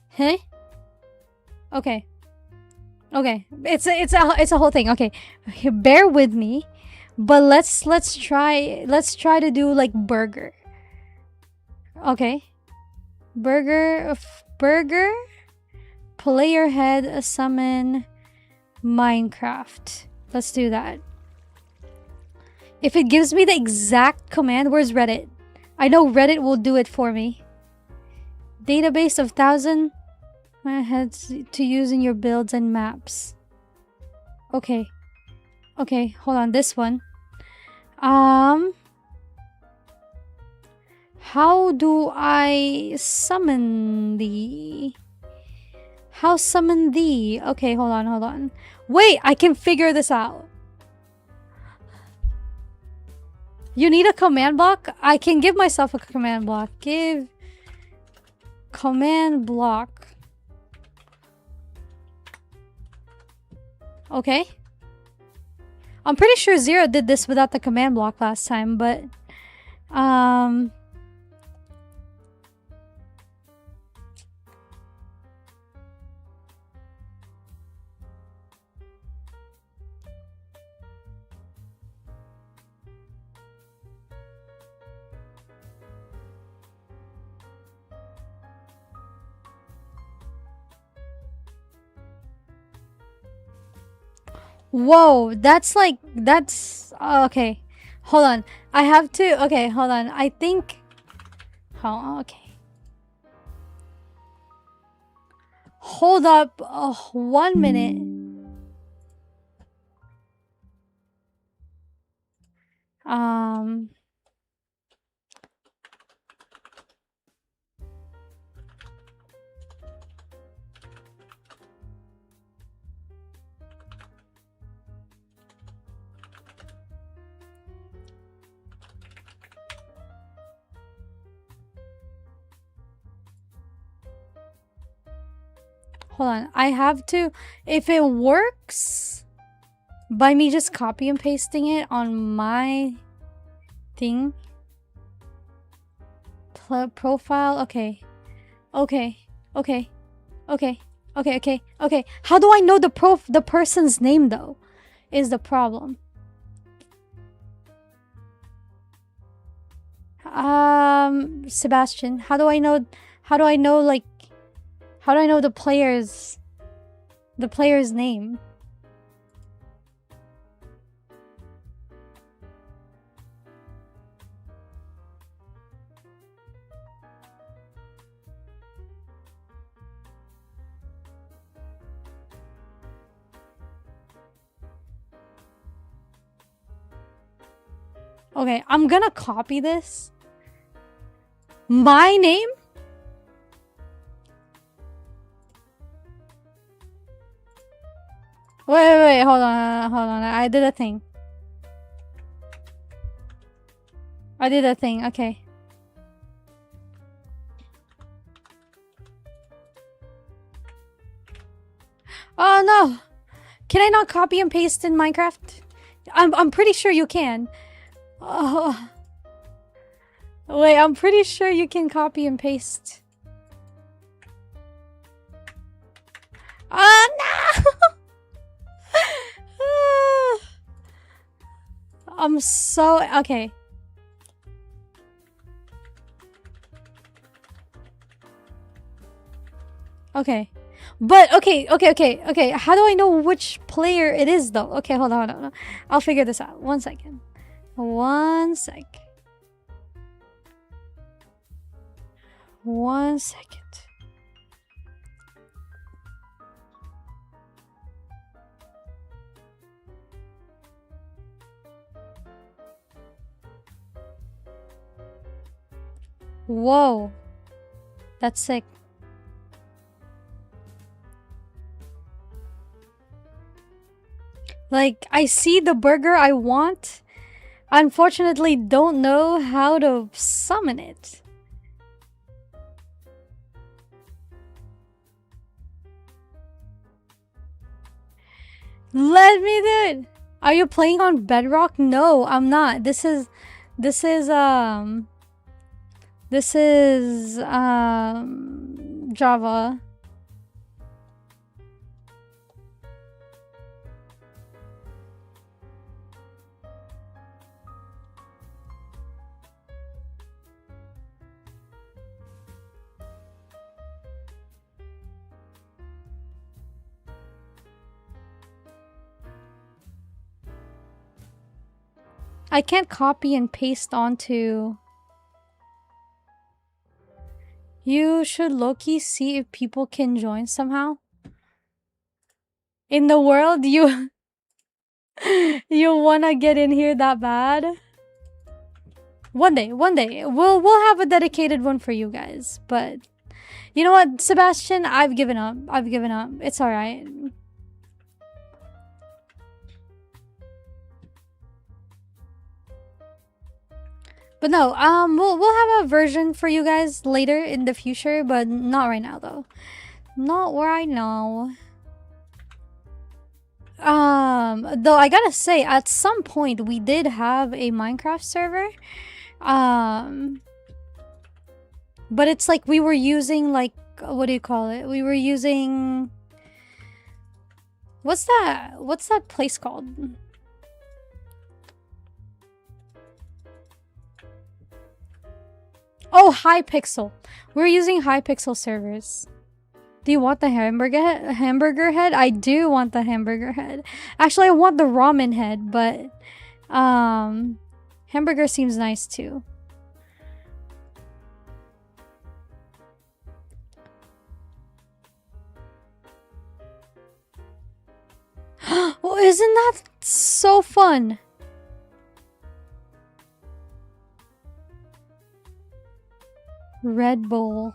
Huh? Okay. It's a whole thing. Okay. Bear with me. But let's try to do like burger. Okay. Burger, player head, summon, Minecraft. Let's do that. If it gives me the exact command, where's Reddit? I know Reddit will do it for me. Database of 1,000 heads to use in your builds and maps. Okay, hold on, this one. How do I summon thee? How summon thee? Okay, hold on. Wait, I can figure this out. You need a command block? I can give myself a command block. Give command block. Okay. I'm pretty sure Zero did this without the command block last time, but Whoa, that's like, that's okay. Hold on. I have to, okay, hold on. I think, oh, okay. Hold up, 1 minute. Hold on. I have to, if it works by me just copy and pasting it on my thing. Profile. Okay. Okay. Okay. Okay. Okay. Okay. Okay. How do I know the person's name though? Is the problem. Sebastian, how do I know like how do I know the player's name? Okay, I'm gonna copy this. My name? Wait, hold on. I did a thing. Okay. Oh no! Can I not copy and paste in Minecraft? I'm pretty sure you can. Oh. Wait, I'm pretty sure you can copy and paste. Oh no! I'm so okay. Okay. But okay. How do I know which player it is though? Okay, hold on. I'll figure this out. 1 second. 1 sec. 1 second. Whoa. That's sick. Like, I see the burger I want. Unfortunately, don't know how to summon it. Let me do it. Are you playing on Bedrock? No, I'm not. This is Java. I can't copy and paste onto. You should low-key see if people can join somehow. In the world, you wanna get in here that bad? One day, we'll have a dedicated one for you guys. But you know what, Sebastian, I've given up. It's all right. But no, we'll have a version for you guys later in the future, but not right now though. Not right now. Though I gotta say, at some point we did have a Minecraft server. But it's like we were using like, what do you call it? We were using, what's that place called? Oh, Hypixel. We're using Hypixel servers. Do you want the hamburger head? I do want the hamburger head. Actually, I want the ramen head, but hamburger seems nice too. Well, isn't that so fun? Red Bull.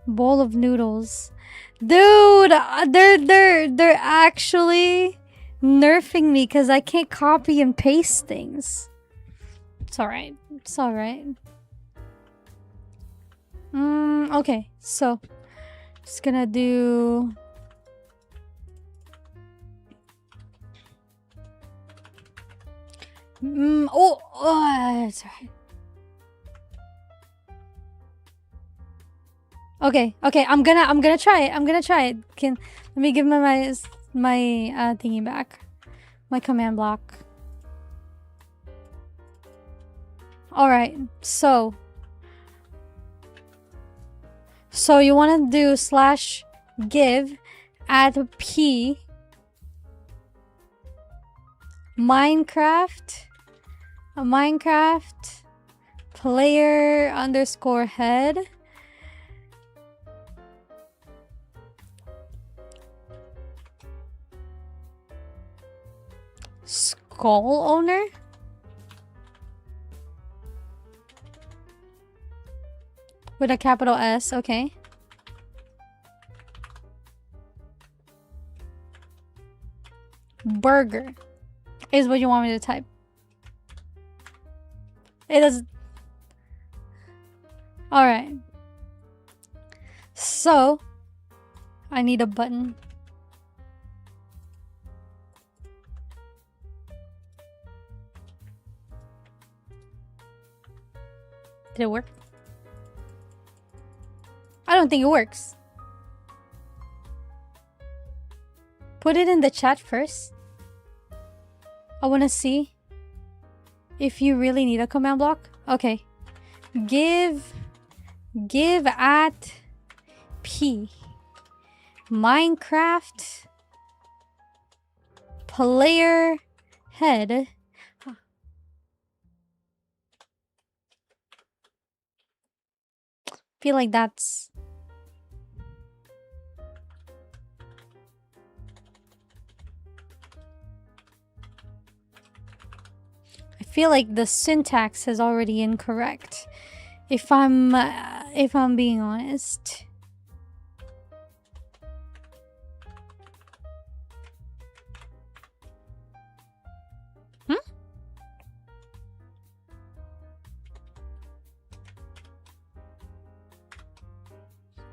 Bowl of noodles. Dude, they're actually nerfing me because I can't copy and paste things. It's alright. It's alright. Okay, so just gonna do it's alright. Okay, I'm gonna try it. I'm gonna try it. Let me give my thingy back. My command block. Alright, so you wanna do /give add p Minecraft player _ head skull owner with a capital S. Okay. Burger is what you want me to type. It does. All right. So I need a button. Did it work? I don't think it works. Put it in the chat first. I want to see if you really need a command block. Okay. Give at p Minecraft player head feel like that's I feel like the syntax is already incorrect if I'm being honest.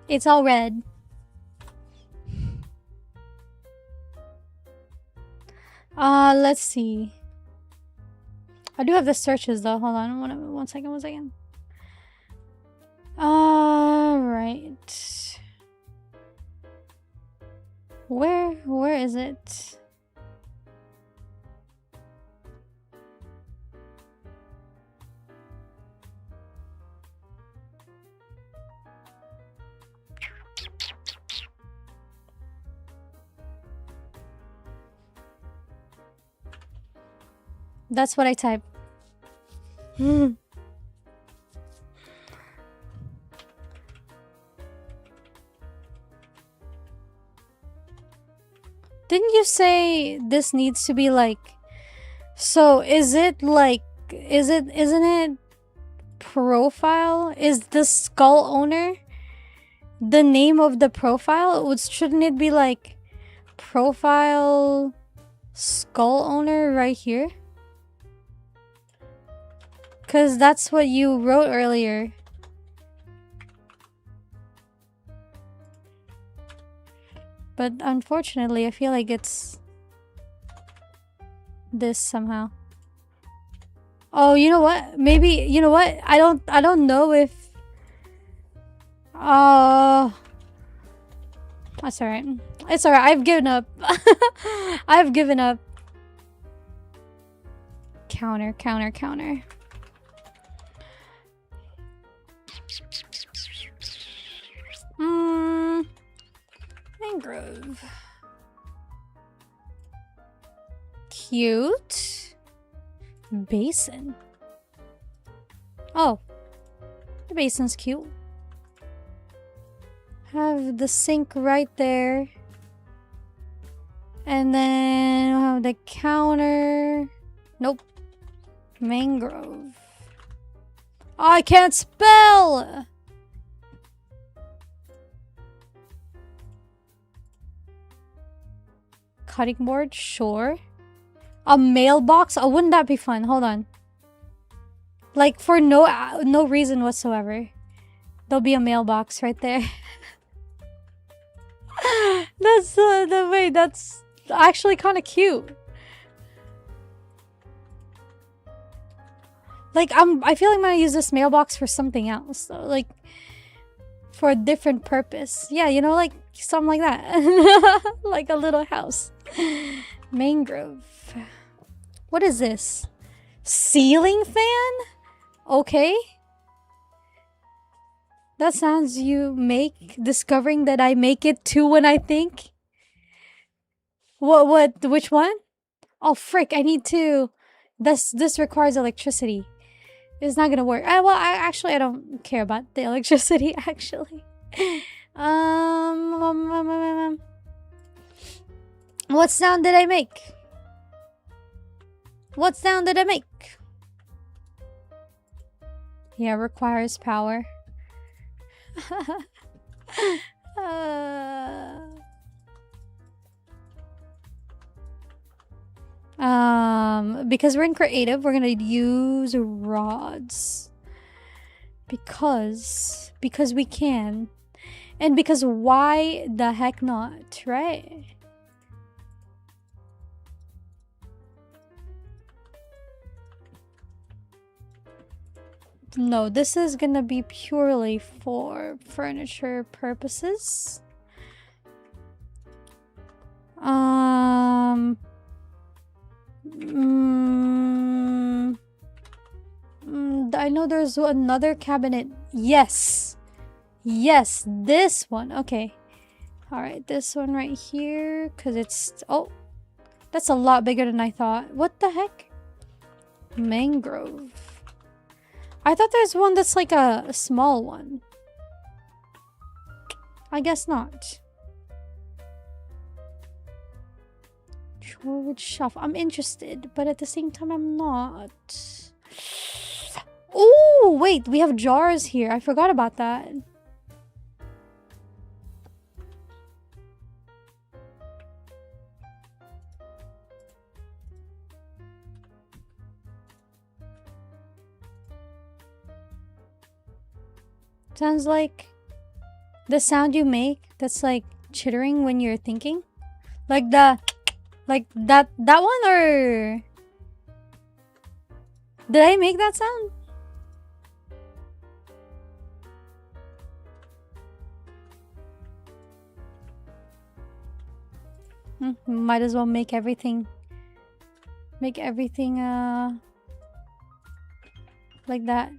It's all red. Let's see. I do have the searches though. Hold on. One second. Right. Where is it? That's what I type. Didn't you say this needs to be like, so is it like, isn't it profile? Is the skull owner the name of the profile? Shouldn't it be like profile skull owner right here? Because that's what you wrote earlier. But unfortunately, I feel like it's this somehow. Oh, you know what? Maybe, you know what? I don't know if... That's alright. It's alright. I've given up. I've given up. Counter. Mangrove. Cute. Basin. Oh. The basin's cute. Have the sink right there. And then we'll have the counter. Nope. Mangrove. Oh, I can't spell! Cutting board? Sure. A mailbox? Oh, wouldn't that be fun? Hold on. Like, for no reason whatsoever. There'll be a mailbox right there. That's the way. That's actually kind of cute. Like, I feel like I'm gonna use this mailbox for something else, though. Like, for a different purpose. Yeah, you know, like something like that. Like a little house. Mangrove. What is this? Ceiling fan? Okay. That sounds you make, discovering that I make it too when I think. Which one? Oh, frick, I need to. This requires electricity. It's not gonna work. I don't care about the electricity, actually. What sound did I make? What sound did I make? Yeah, requires power. Because we're in creative, we're gonna use rods. Because we can. And because why the heck not, right? No, this is gonna be purely for furniture purposes. I know there's another cabinet. Yes. Yes, this one. Okay. Alright, this one right here. Because it's... Oh. That's a lot bigger than I thought. What the heck? Mangrove. I thought there's one that's like a small one. I guess not. Wood shelf. I'm interested, but at the same time, I'm not. Oh, wait, we have jars here. I forgot about that. Sounds like the sound you make that's like chittering when you're thinking. Like that one, or did I make that sound? Might as well make everything like that.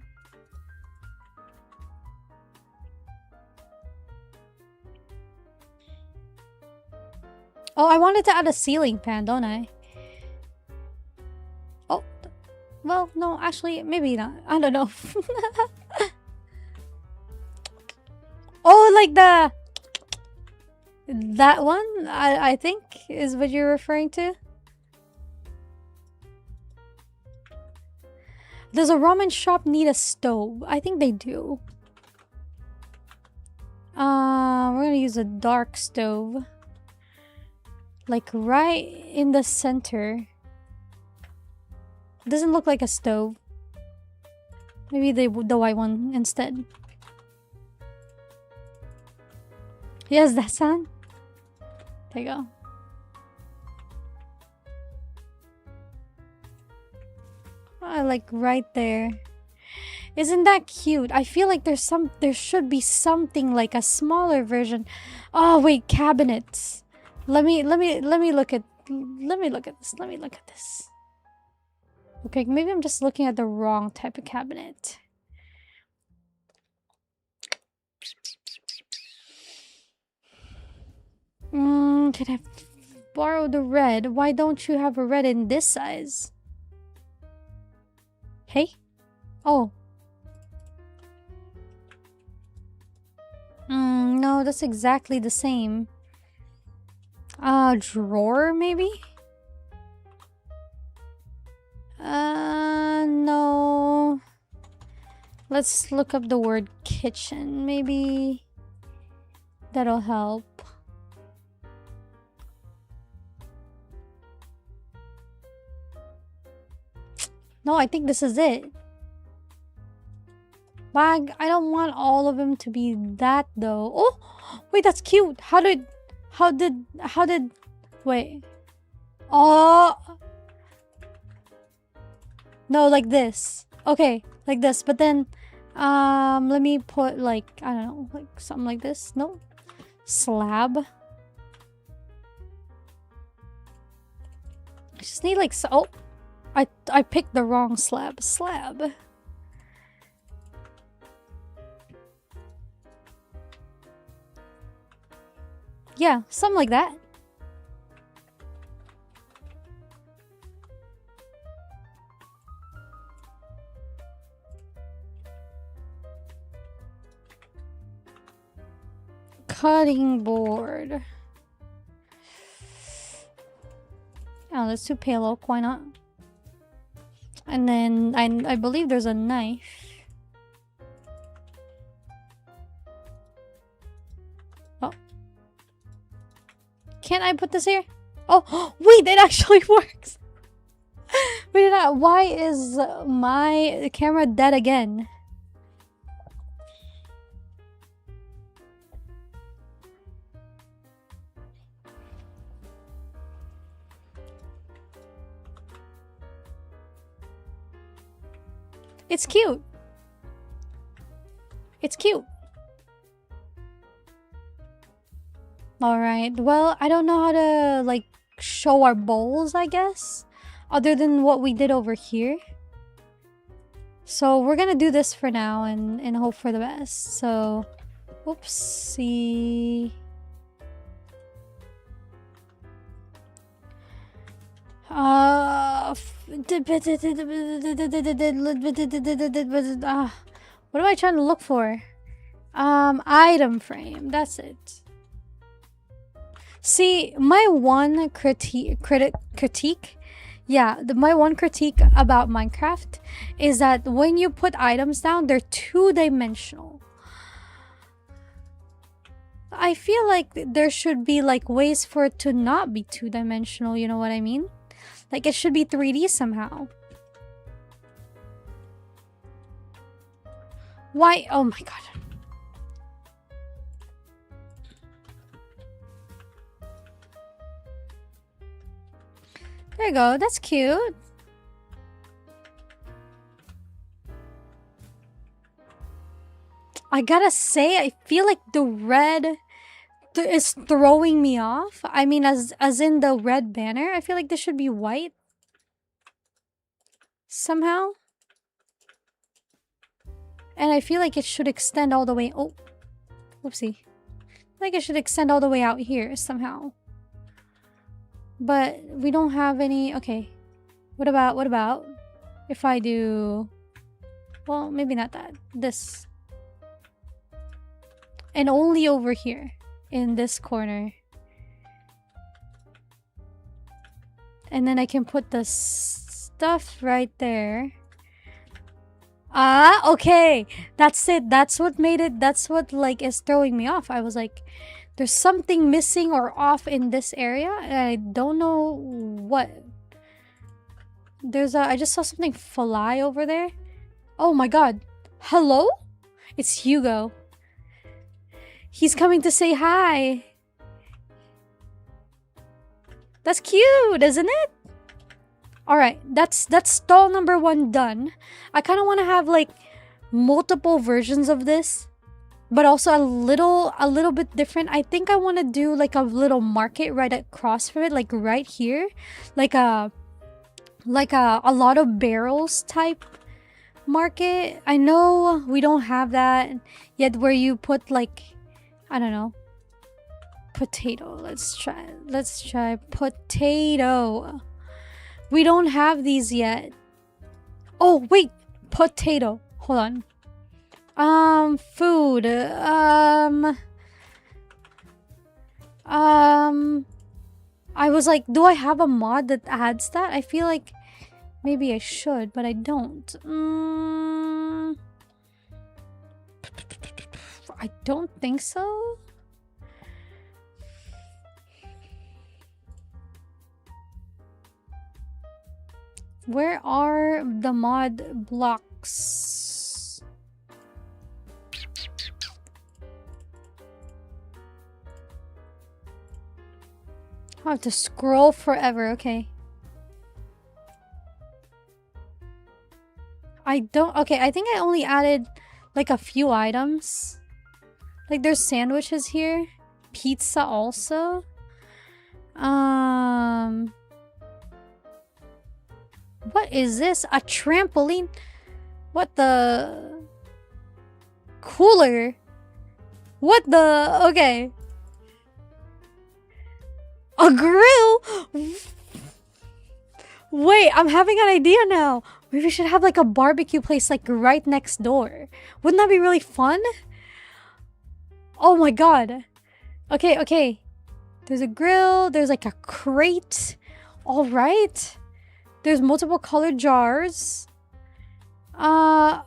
Oh, I wanted to add a ceiling fan, don't I? Oh, well, no, actually, maybe not. I don't know. Oh, like that one, I think, is what you're referring to. Does a ramen shop need a stove? I think they do. We're gonna use a dark stove. Like right in the center. Doesn't look like a stove. Maybe the white one instead. Yes, that sound. There you go. Like right there. Isn't that cute? I feel like there should be something like a smaller version. Oh wait, cabinets. Let me look at this. Okay, maybe I'm just looking at the wrong type of cabinet. Can I borrow the red? Why don't you have a red in this size? Hey? Oh. No, that's exactly the same. Drawer, maybe? No. Let's look up the word kitchen. Maybe that'll help. No, I think this is it. Bag. I don't want all of them to be that though. Oh, wait, that's cute. How did, wait. Oh. No, like this. Okay, like this. But then, let me put like, I don't know, like something like this. No. Slab. I just need like, oh. I picked the wrong slab. Slab. Yeah, something like that. Cutting board. Oh, let's do pale oak. Why not? And then I believe there's a knife. Oh. Can't I put this here? Oh, wait, it actually works. Wait, why is my camera dead again? It's cute. It's cute. Alright, well, I don't know how to, like, show our bowls, I guess. Other than what we did over here. So, we're gonna do this for now and hope for the best. So, oopsie. What am I trying to look for? Item frame. That's it. See, my one critique my one critique about Minecraft is that when you put items down, they're two-dimensional. I feel like there should be like ways for it to not be two-dimensional, you know what I mean? Like it should be 3D somehow. Why? Oh my god. There you go. That's cute. I gotta say, I feel like the red is throwing me off. I mean, as in the red banner. I feel like this should be white. Somehow. And I feel like it should extend all the way... Oh. Whoopsie. Like it should extend all the way out here somehow. But we don't have any... Okay. What about if I do... Well, maybe not that. This. And only over here. In this corner. And then I can put the stuff right there. Ah, okay. That's it. That's what made it... That's what, like, is throwing me off. I was like... There's something missing or off in this area. And I don't know what. There's a... I just saw something fly over there. Oh my god. Hello? It's Hugo. He's coming to say hi. That's cute, isn't it? Alright, that's stall number 1 done. I kind of want to have like multiple versions of this, but also a little bit different. I think I want to do like a little market right across from it, like right here, like a lot of barrels type market. I know we don't have that yet, where you put like, I don't know, Potato. Let's try potato. We don't have these yet. Oh, wait. Potato. Hold on. Food. I was like, do I have a mod that adds that? I feel like maybe I should, but I don't. I don't think so. Where are the mod blocks? I have to scroll forever. Okay. Okay, I think I only added like a few items. Like there's sandwiches here. Pizza also. What is this? A trampoline? What the? Cooler? What the? Okay. A grill? Wait, I'm having an idea now. Maybe we should have like a barbecue place like right next door. Wouldn't that be really fun? Oh my god. Okay. There's a grill. There's like a crate. All right. There's multiple colored jars. A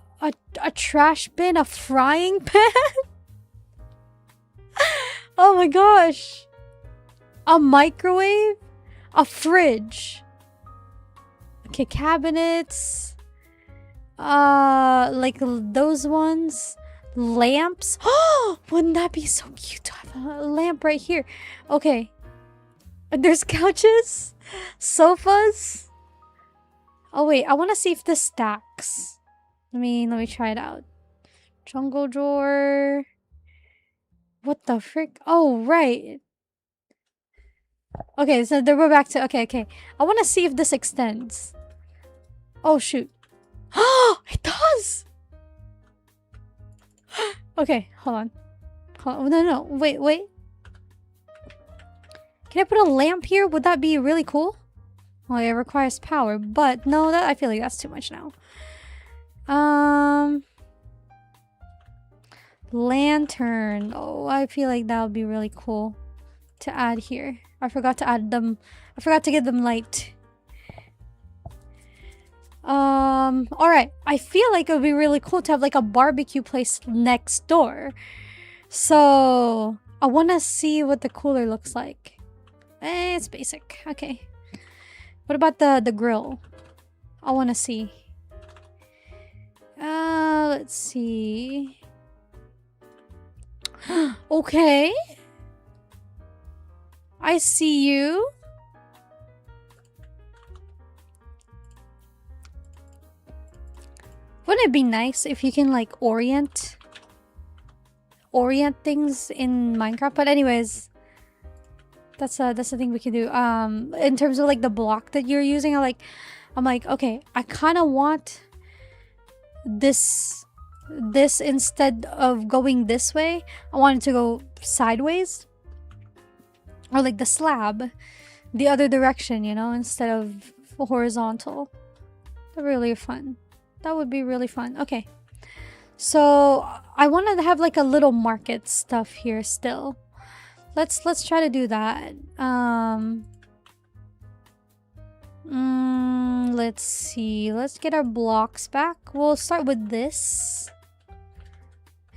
trash bin. A frying pan. Oh my gosh. A microwave. A fridge. Okay, cabinets. Like those ones. Lamps. Oh, wouldn't that be so cute to have a lamp right here? Okay. There's couches. Sofas. Oh wait, I want to see if this stacks. Let me try it out. Jungle drawer. What the frick? Oh, right. Okay, so then we're back to... Okay. I want to see if this extends. Oh, shoot. Oh, it does! Okay, hold on. No. Wait. Can I put a lamp here? Would that be really cool? Well, it requires power, but no, I feel like that's too much now. Lantern. Oh, I feel like that would be really cool to add here. I forgot to add them. I forgot to give them light. Alright. I feel like it would be really cool to have like a barbecue place next door. So, I want to see what the cooler looks like. It's basic. Okay. What about the grill? I want to see. Let's see. Okay. I see you. Wouldn't it be nice if you can like orient things in Minecraft? But anyways, that's the thing we can do. In terms of like the block that you're using, I'm like, okay, I kind of want this instead of going this way. I want it to go sideways, or like the slab the other direction, you know, instead of horizontal. They're really fun. That would be really fun. Okay, so I want to have like a little market stuff here still. Let's try to do that. Let's see. Let's get our blocks back. We'll start with this.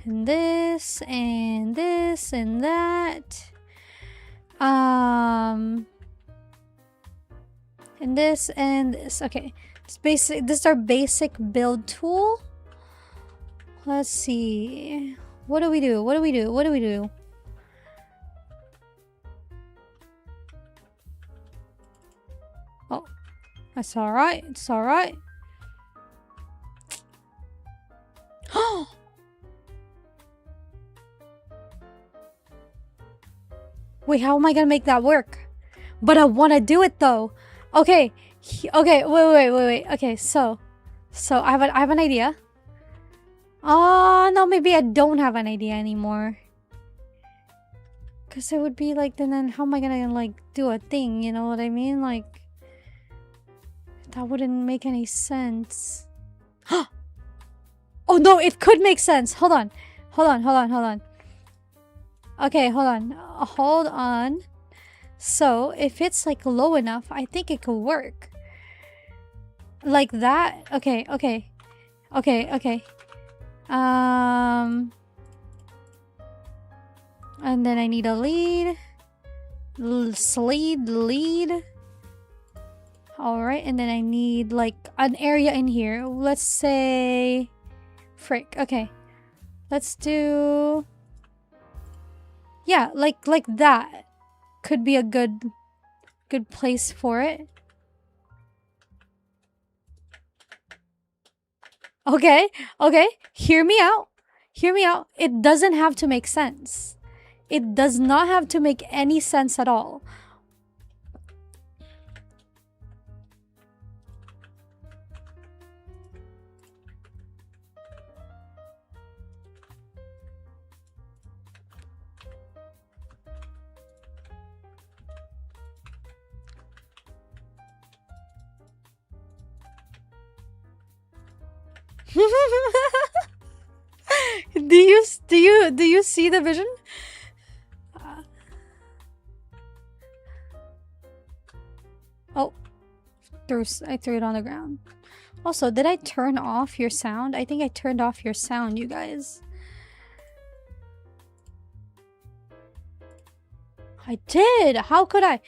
And this and this and that. And this and this. Okay. It's basic. This is our basic build tool. Let's see. What do we do? Oh, that's alright. It's alright. Oh! Wait, how am I gonna make that work? But I want to do it though. Okay. Okay, wait. Okay, so I have an idea. Oh, no, maybe I don't have an idea anymore. Because it would be like, then how am I gonna like do a thing? You know what I mean? Like, that wouldn't make any sense. Oh no, it could make sense. Hold on. Okay, hold on. So if it's like low enough, I think it could work. Like that. Okay. And then I need a lead. Lead. Alright, and then I need like an area in here. Let's say... Frick. Okay. Let's do... Yeah, like that. Could be a good place for it. Okay. Hear me out. It doesn't have to make sense. It does not have to make any sense at all. Do you see the vision? Oh, I threw it on the ground. Also, did I turn off your sound? I think I turned off your sound, you guys. I did. How could I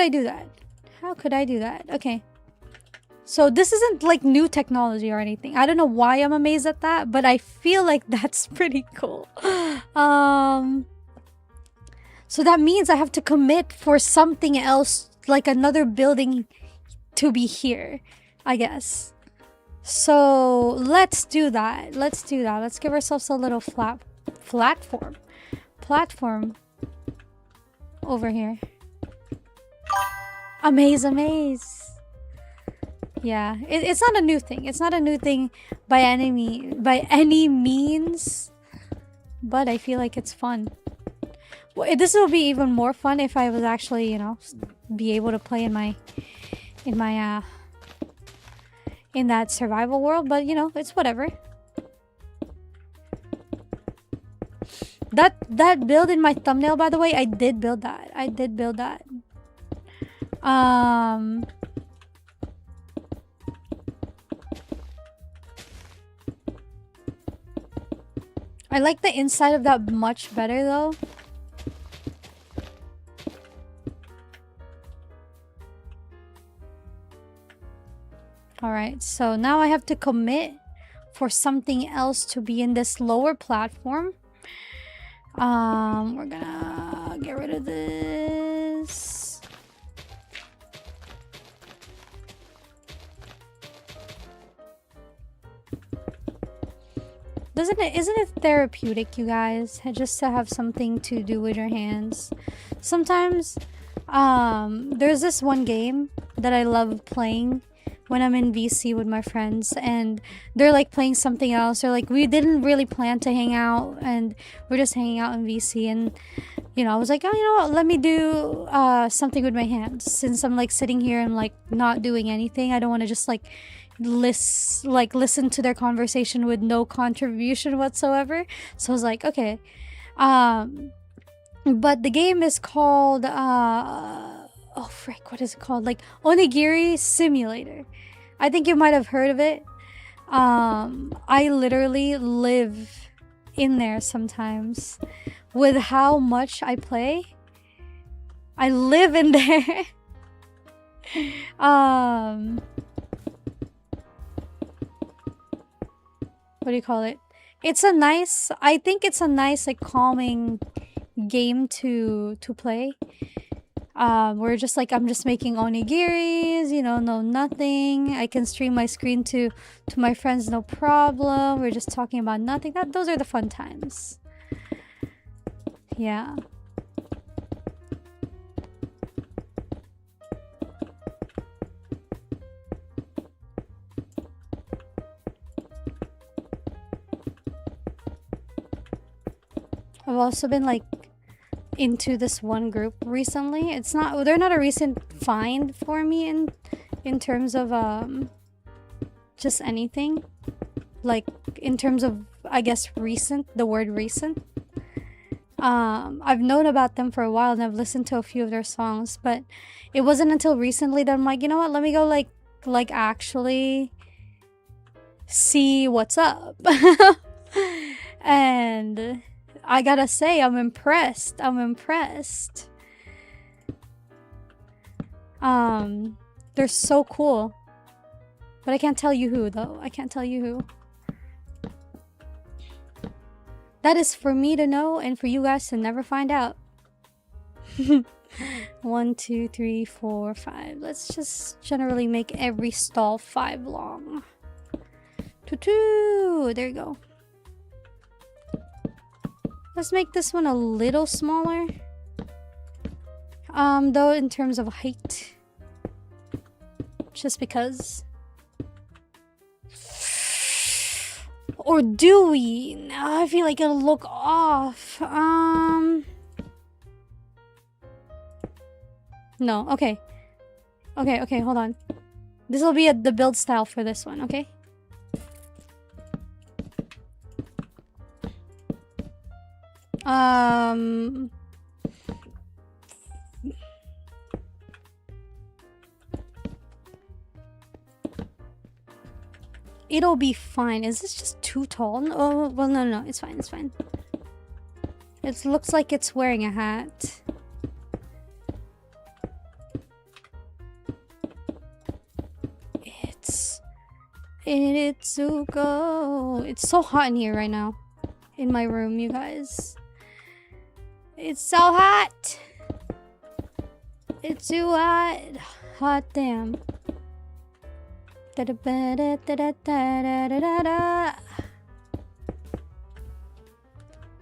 do that? Okay. So this isn't like new technology or anything. I don't know why I'm amazed at that, but I feel like that's pretty cool. So that means I have to commit for something else, like another building to be here, I guess. So let's do that. Let's give ourselves a little platform over here. Amaze. Yeah, it's not a new thing. It's not a new thing by any means, but I feel like it's fun. Well, this will be even more fun if I was actually, you know, be able to play in that survival world. But you know, it's whatever. That build in my thumbnail, by the way, I did build that. I like the inside of that much better though. Alright, so now I have to commit for something else to be in this lower platform. We're gonna get rid of this. Isn't it therapeutic, you guys, just to have something to do with your hands? Sometimes, there's this one game that I love playing when I'm in VC with my friends, and they're like playing something else, or like we didn't really plan to hang out, and we're just hanging out in VC, and you know, I was like, oh, you know what, let me do something with my hands, since I'm like sitting here and like not doing anything. I don't want to just like listen to their conversation with no contribution whatsoever. So I was like, okay. But the game is called oh frick, what is it called? Like Onigiri Simulator. I think you might have heard of it. I literally live in there sometimes. With how much I play, I live in there. What do you call it? I think it's a nice like calming game to play. We're just like, I'm just making onigiris, you know, no nothing. I can stream my screen to my friends, no problem. We're just talking about nothing. Those are the fun times. Yeah. I've also been like into this one group recently. They're not a recent find for me in terms of just anything. Like in terms of, I guess, the word recent. I've known about them for a while and I've listened to a few of their songs, but it wasn't until recently that I'm like, you know what, let me go like actually see what's up. And I gotta say, I'm impressed. They're so cool. But I can't tell you who, though. I can't tell you who. That is for me to know and for you guys to never find out. 1, 2, 3, 4, 5. Let's just generally make every stall 5 long. 2. There you go. Let's make this one a little smaller. Though in terms of height. Just because. Or do we? Now I feel like it'll look off. No, okay. Okay, hold on. This will be the build style for this one, okay? It'll be fine. Is this just too tall? Oh, well, no, it's fine, it's fine. It looks like it's wearing a hat. Itsuko. It's so hot in here right now. In my room, you guys. It's so hot. It's too hot. Hot damn.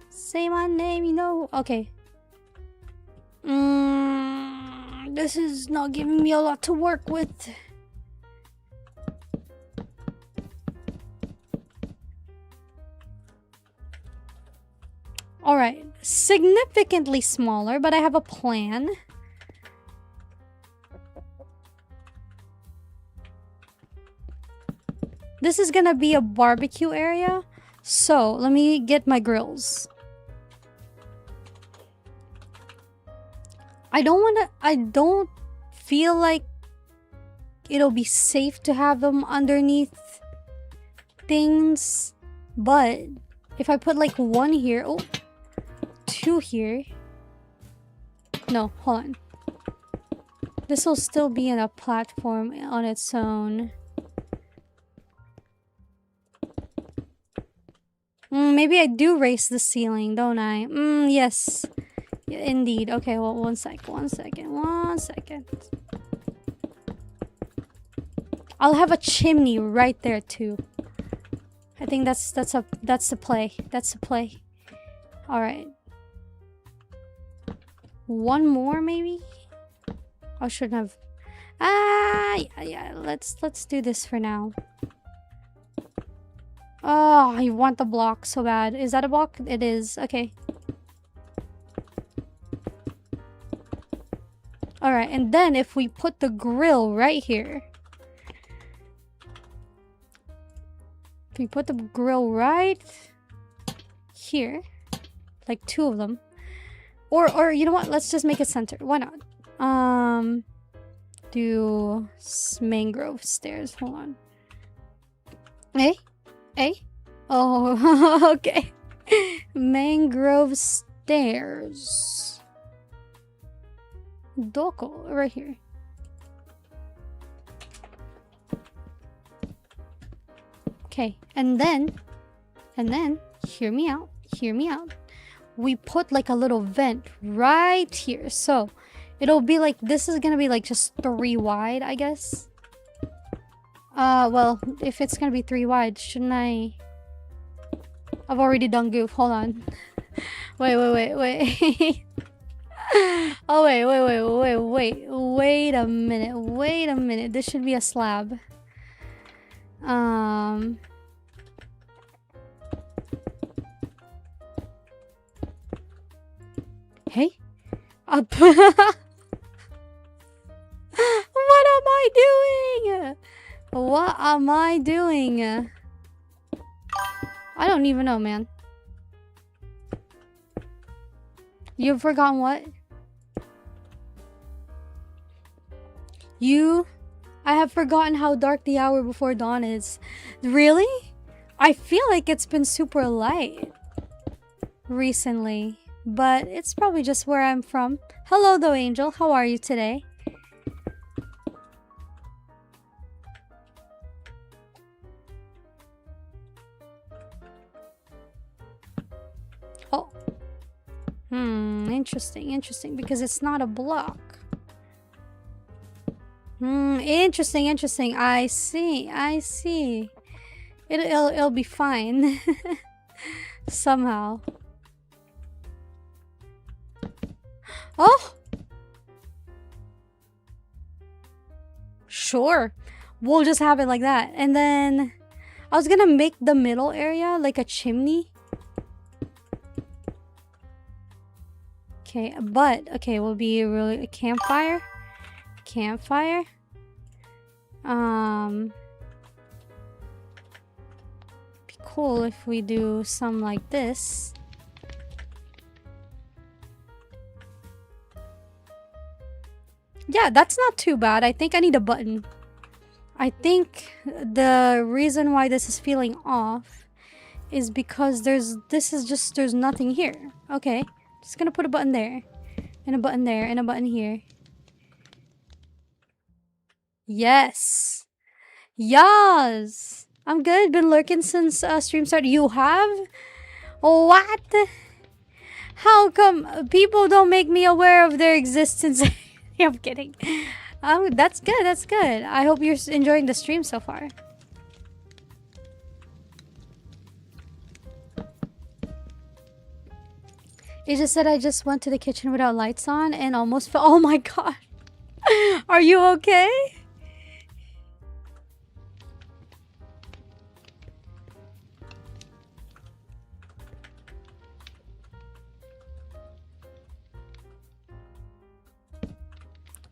Say my name, you know. Okay. This is not giving me a lot to work with. Alright, significantly smaller, but I have a plan. This is gonna be a barbecue area, so let me get my grills. I don't feel like it'll be safe to have them underneath things, but if I put like 1 here, 2 here. No, hold on. This will still be in a platform on its own. Maybe I do raise the ceiling, don't I? Yes. Yeah, indeed. Okay, well, one second. I'll have a chimney right there too. I think that's the play. That's the play. All right. 1 more maybe? I shouldn't have. Yeah. Let's do this for now. Oh, I want the block so bad. Is that a block? It is. Okay. All right, and then if we put the grill right here. If we put the grill right here, like 2 of them, or you know what? Let's just make it center. Why not? Do mangrove stairs. Hold on. Hey. Oh, okay. Mangrove stairs. Doko right here. Okay, and then hear me out. We put like a little vent right here. So it'll be like, this is gonna be like just 3 wide, I guess. Well, if it's gonna be 3 wide, shouldn't I? I've already done goof. Hold on. Wait. Oh, wait a minute. This should be a slab. Hey, Up. What am I doing? What am I doing? I don't even know, man. You've forgotten what? I have forgotten how dark the hour before dawn is. Really? I feel like it's been super light recently, but it's probably just where I'm from. Hello though, Angel. How are you today? Oh. Interesting, because it's not a block. Interesting. I see. It'll be fine. Somehow. Oh! Sure. We'll just have it like that. And then I was gonna make the middle area like a chimney. Okay, will be really a campfire. Be cool if we do some like this. Yeah, that's not too bad. I think I need a button. I think the reason why this is feeling off is because there's nothing here. Okay, just gonna put a button there, and a button there, and a button here. Yes. I'm good. Been lurking since stream started. You have? What? How come people don't make me aware of their existence? I'm kidding. That's good. I hope you're enjoying the stream so far. It just said I just went to the kitchen without lights on and almost fell. Oh my god. Are you okay?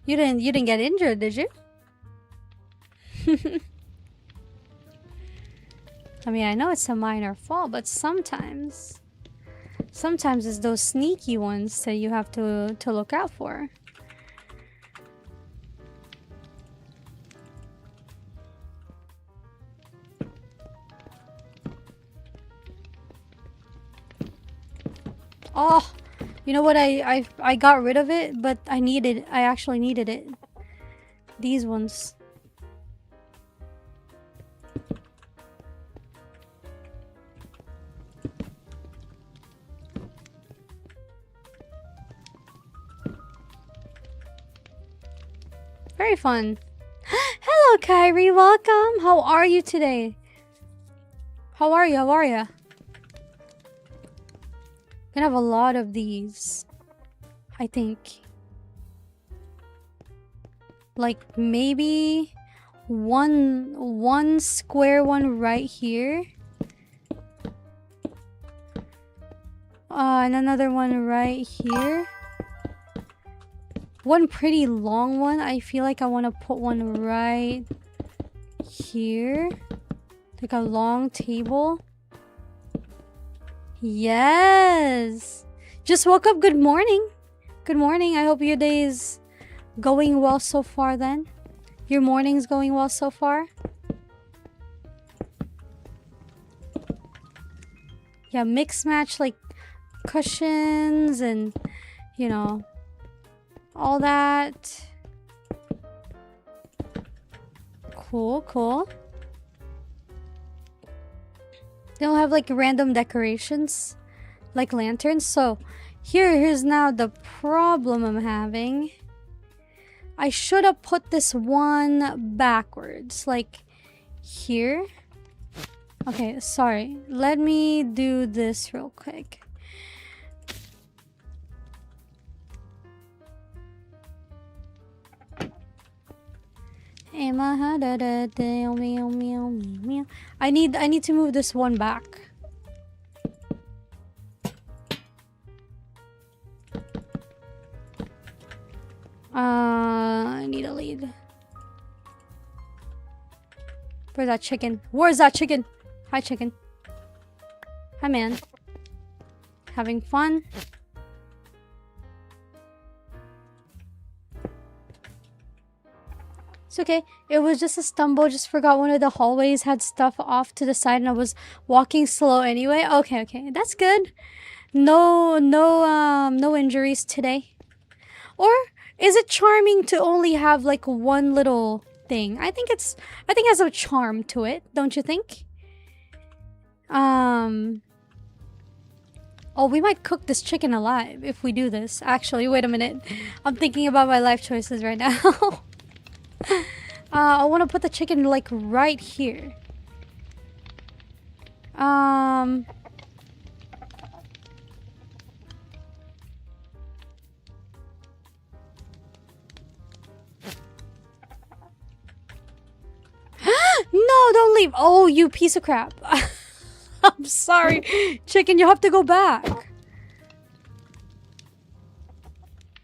You didn't get injured, did you? I mean, I know it's a minor fall, but sometimes it's those sneaky ones that you have to look out for. Oh, you know what? I got rid of it, but I actually needed it. These ones. Very fun. Hello, Kyrie. Welcome. How are you today? How are you? Gonna have a lot of these, I think. Like maybe one square one right here. And another one right here. One pretty long one. I feel like I want to put one right here. Like a long table. Yes! Just woke up. Good morning. Good morning. I hope your day is going well so far then. Your morning's going well so far. Yeah, mix match like cushions and, you know, all that. Cool. They'll have like random decorations, like lanterns. So here's now the problem I'm having. I should have put this one backwards, like here. Okay, sorry. Let me do this real quick. I need to move this one back. I need a lead. Where's that chicken? Where's that chicken? Hi, chicken. Hi, man. Having fun? It's okay. It was just a stumble. Just forgot one of the hallways had stuff off to the side and I was walking slow anyway. Okay. That's good. No injuries today. Or is it charming to only have like one little thing? I think it has a charm to it, don't you think? Oh, we might cook this chicken alive if we do this. Actually, wait a minute. I'm thinking about my life choices right now. I want to put the chicken like right here. No, don't leave. Oh, you piece of crap. I'm sorry. Chicken, you have to go back.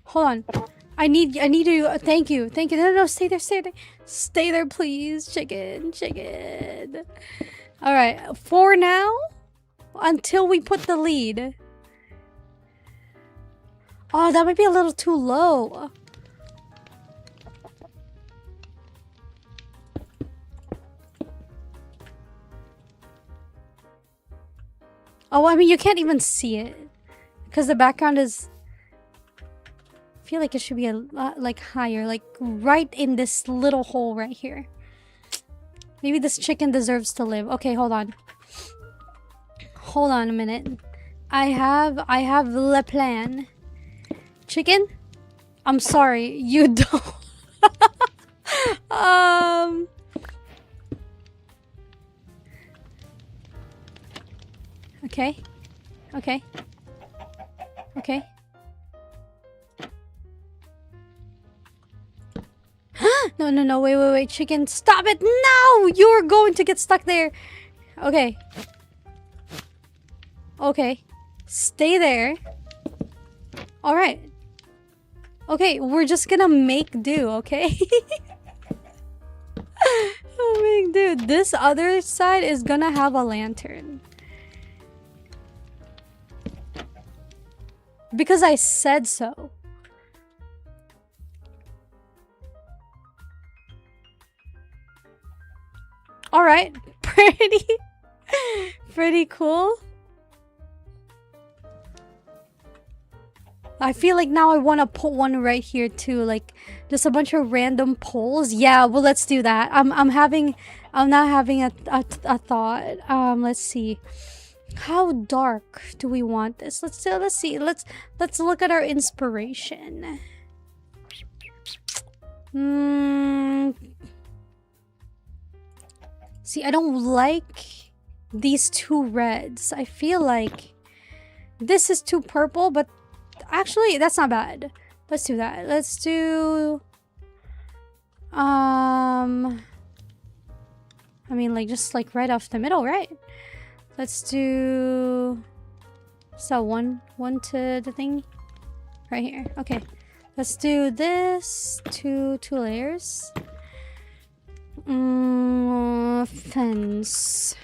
Hold on. I need to thank you. No, stay there. Stay there, please. Chicken. All right. For now, until we put the lead. Oh, that might be a little too low. Oh, I mean, you can't even see it because the background is. I feel like it should be a lot like higher, like right in this little hole right here. Maybe this chicken deserves to live. Okay, hold on. Hold on a minute. I have le plan. Chicken? I'm sorry, you don't. Okay. No, wait, chicken, stop it! No! You're going to get stuck there! Okay. Stay there. Alright. Okay, we're just gonna make do, okay? We'll make do. This other side is gonna have a lantern. Because I said so. Alright, pretty cool. I feel like now I want to put one right here too, like just a bunch of random poles. Yeah, well, let's do that. I'm now having a thought. Let's see. How dark do we want this? Let's see. Let's look at our inspiration. See, I don't like these two reds. I feel like this is too purple, but actually that's not bad. Let's do that. Let's do I mean, like just like right off the middle, right? Let's do so one to the thing right here. Okay, let's do this two layers. Fence.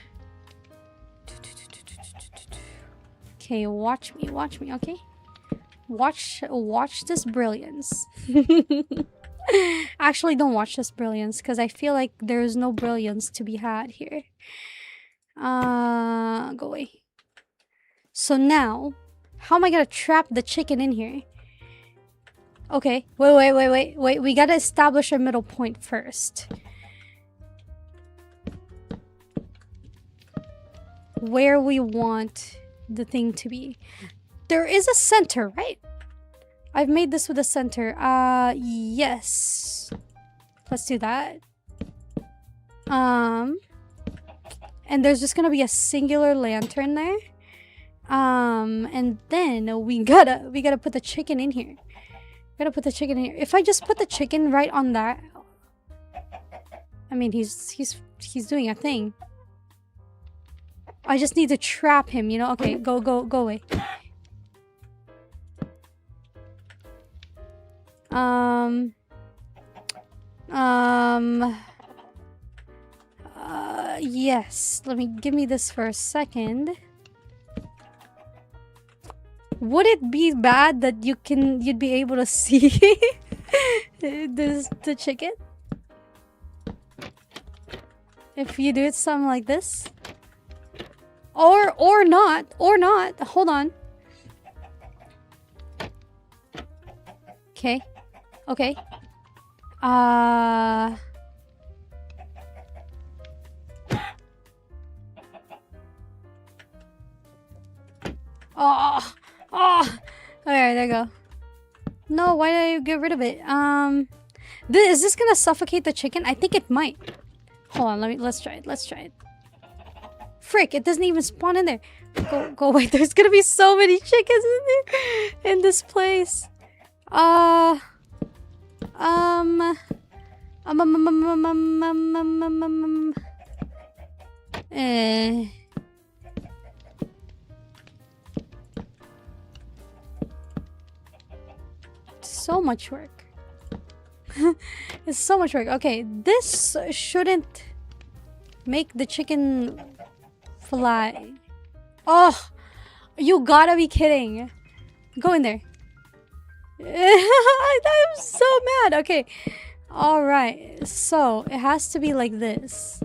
Okay, watch me, okay? Watch this brilliance. Actually, don't watch this brilliance because I feel like there's no brilliance to be had here. Go away. So now, how am I gonna trap the chicken in here? Okay, wait. We gotta establish our middle point first. Where we want the thing to be. There is a center, right? I've made this with a center. Yes. Let's do that. And there's just gonna be a singular lantern there. And then we gotta put the chicken in here. Gotta put the chicken in here. If I just put the chicken right on that, I mean, he's doing a thing. I just need to trap him, you know? Okay, go away. Yes. Give me this for a second. Would it be bad that you'd be able to see the chicken? If you do it something like this? Or not. Hold on. Okay. Okay. Oh. Okay, there you go. No, why did I get rid of it? Is this gonna suffocate the chicken? I think it might. Hold on, let's try it. Frick, it doesn't even spawn in there. Go away. There's gonna be so many chickens in there in this place. So much work. It's so much work. Okay, this shouldn't make the chicken fly. Oh, you gotta be kidding. Go in there. I'm so mad. Okay. Alright. So, it has to be like this.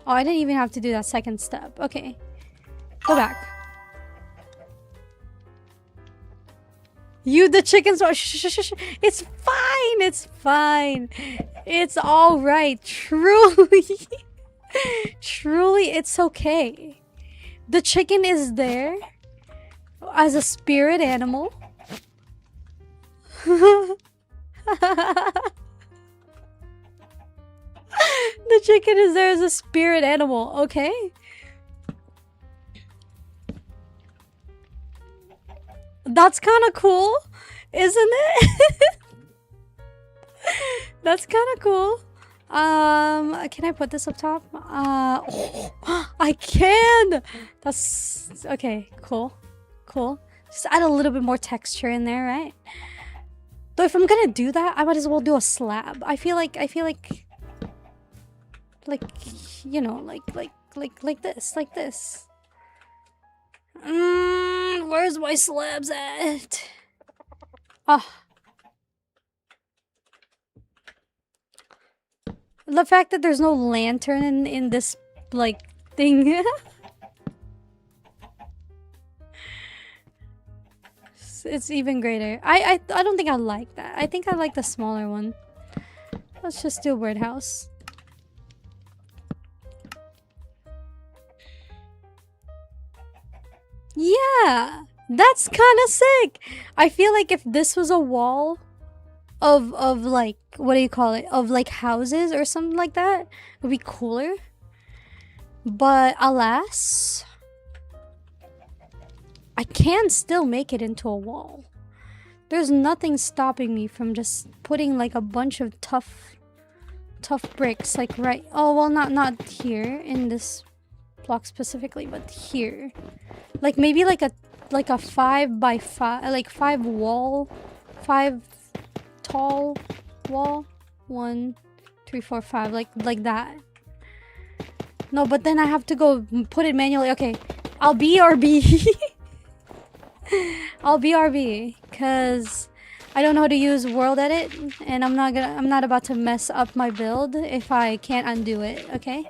Oh, I didn't even have to do that second step. Okay. Go back. The chickens are shh. It's fine. It's fine. It's all right. Truly. Truly, it's okay. The chicken is there as a spirit animal. The chicken is there as a spirit animal. Okay. That's kind of cool, isn't it? That's kind of cool. Can I put this up top? Oh, I can. That's okay. Cool. Just add a little bit more texture in there, right? Though if I'm gonna do that, I might as well do a slab. I feel like, you know, like this. Where's my slabs at? Oh. The fact that there's no lantern in this, like, thing. It's even greater. I don't think I like that. I think I like the smaller one. Let's just do birdhouse. Yeah, that's kind of sick. I feel like if this was a wall of like, what do you call it? Of like houses or something like that, it would be cooler. But alas, I can still make it into a wall. There's nothing stopping me from just putting like a bunch of tough bricks, like right. Oh well, not here in this block specifically, but here. Like maybe like a 5 by 5, like 5 tall wall. 1, 3, 4, 5, like that. No, but then I have to go put it manually. Okay, I'll BRB. I'll BRB because I don't know how to use World Edit, and I'm not about to mess up my build if I can't undo it. Okay,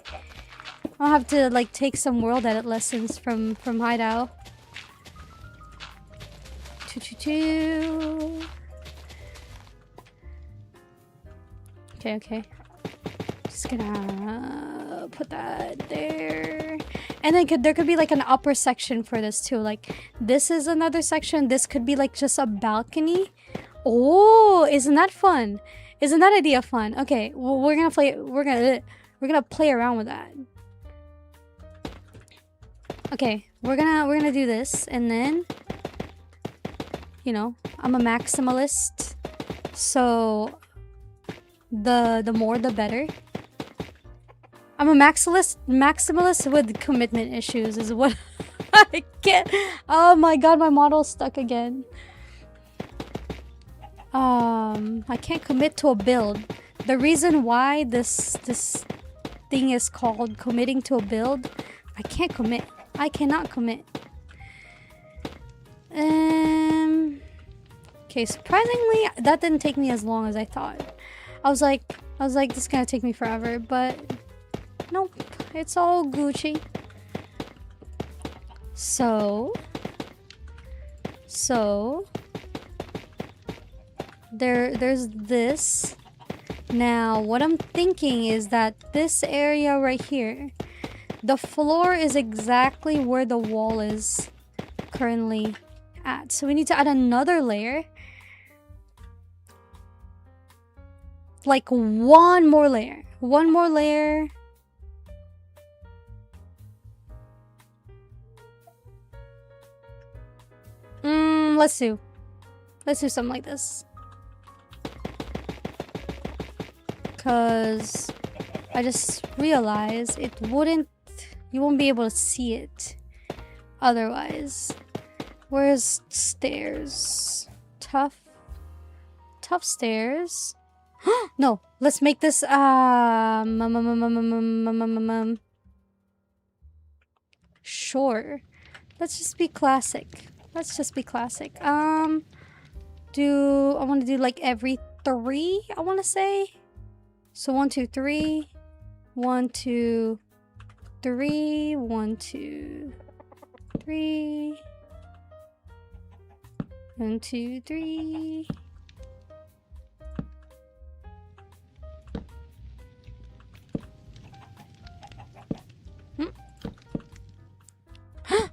I'll have to like take some World Edit lessons from Hideout. Okay. Just gonna put that there. And then there could be like an upper section for this too. Like this is another section. This could be like just a balcony. Oh, isn't that fun? Isn't that idea fun? Okay, well, we're gonna play around with that. Okay, we're gonna do this, and then, you know, I'm a maximalist, so the more the better. I'm a maximalist with commitment issues is what I get. Oh my god, my model's stuck again. I can't commit to a build. The reason why this thing is called committing to a build, I can't commit. I cannot commit. Okay, surprisingly, that didn't take me as long as I thought. I was like, this is gonna take me forever, but nope, it's all Gucci. So there's this. Now, what I'm thinking is that this area right here, the floor is exactly where the wall is currently at. So we need to add another layer. Like one more layer. One more layer. Let's do something like this. Because I just realized you won't be able to see it otherwise. Where's stairs? Tough stairs. No, let's make this sure. Let's just be classic. I want to do like every 3, I want to say. So 1, 2, 3. 1, 2, 3. 1, 2, 3. 1, 2, 3.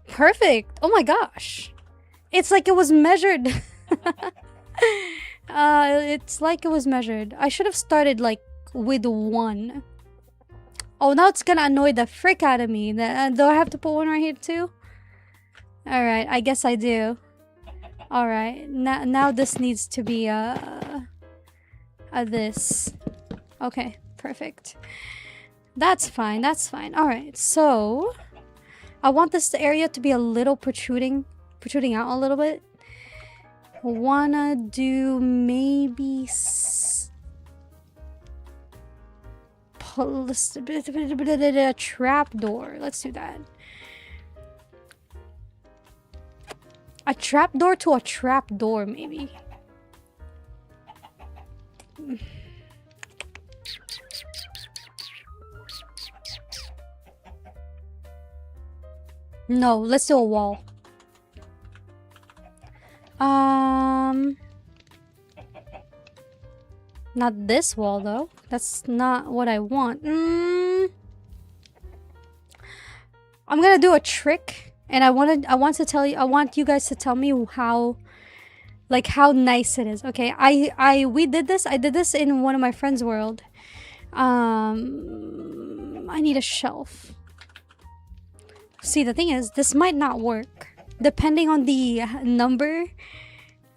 Perfect. Oh my gosh. It's like it was measured. It's like it was measured. I should have started like with 1. Oh, now it's gonna annoy the frick out of me. Do I have to put 1 right here too? Alright, I guess I do. Alright, now this needs to be this. Okay, perfect. That's fine. Alright, so I want this area to be a little protruding out a little bit. Wanna do maybe a trap door. Let's do that. A trap door to a trap door, maybe. No, let's do a wall. Not this wall though. That's not what I want. I'm gonna do a trick, and I want you guys to tell me how nice it is. Okay, I did this in one of my friends' world. I need a shelf. See, the thing is, this might not work. Depending on the number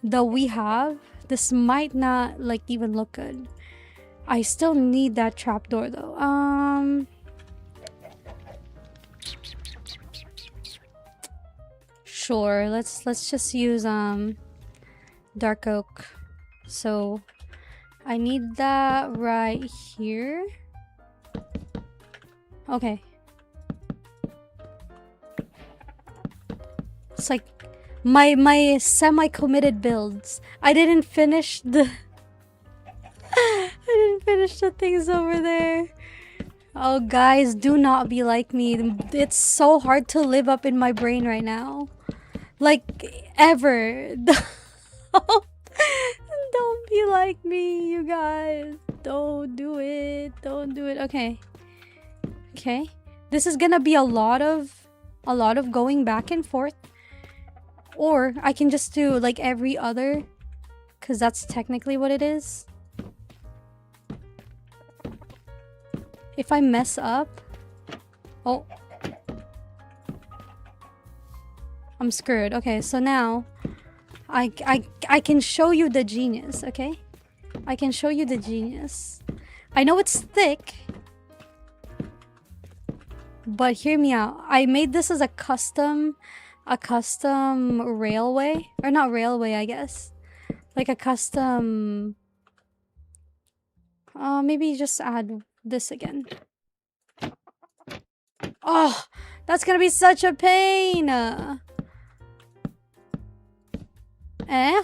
that we have, this might not like even look good. I still need that trapdoor though. Sure, let's just use dark oak. So I need that right here. Okay. It's like my semi-committed builds. I didn't finish the things over there. Oh guys, do not be like me. It's so hard to live up in my brain right now. Like ever. Don't be like me, you guys. Don't do it. Okay. This is gonna be a lot of going back and forth. Or I can just do like every other, because that's technically what it is. If I mess up, oh, I'm screwed. Okay, so now I can show you the genius. Okay, I can show you the genius. I know it's thick, but hear me out. I made this as a custom railway, or not railway, I guess, Like a custom... maybe just add this again. Oh, that's gonna be such a pain.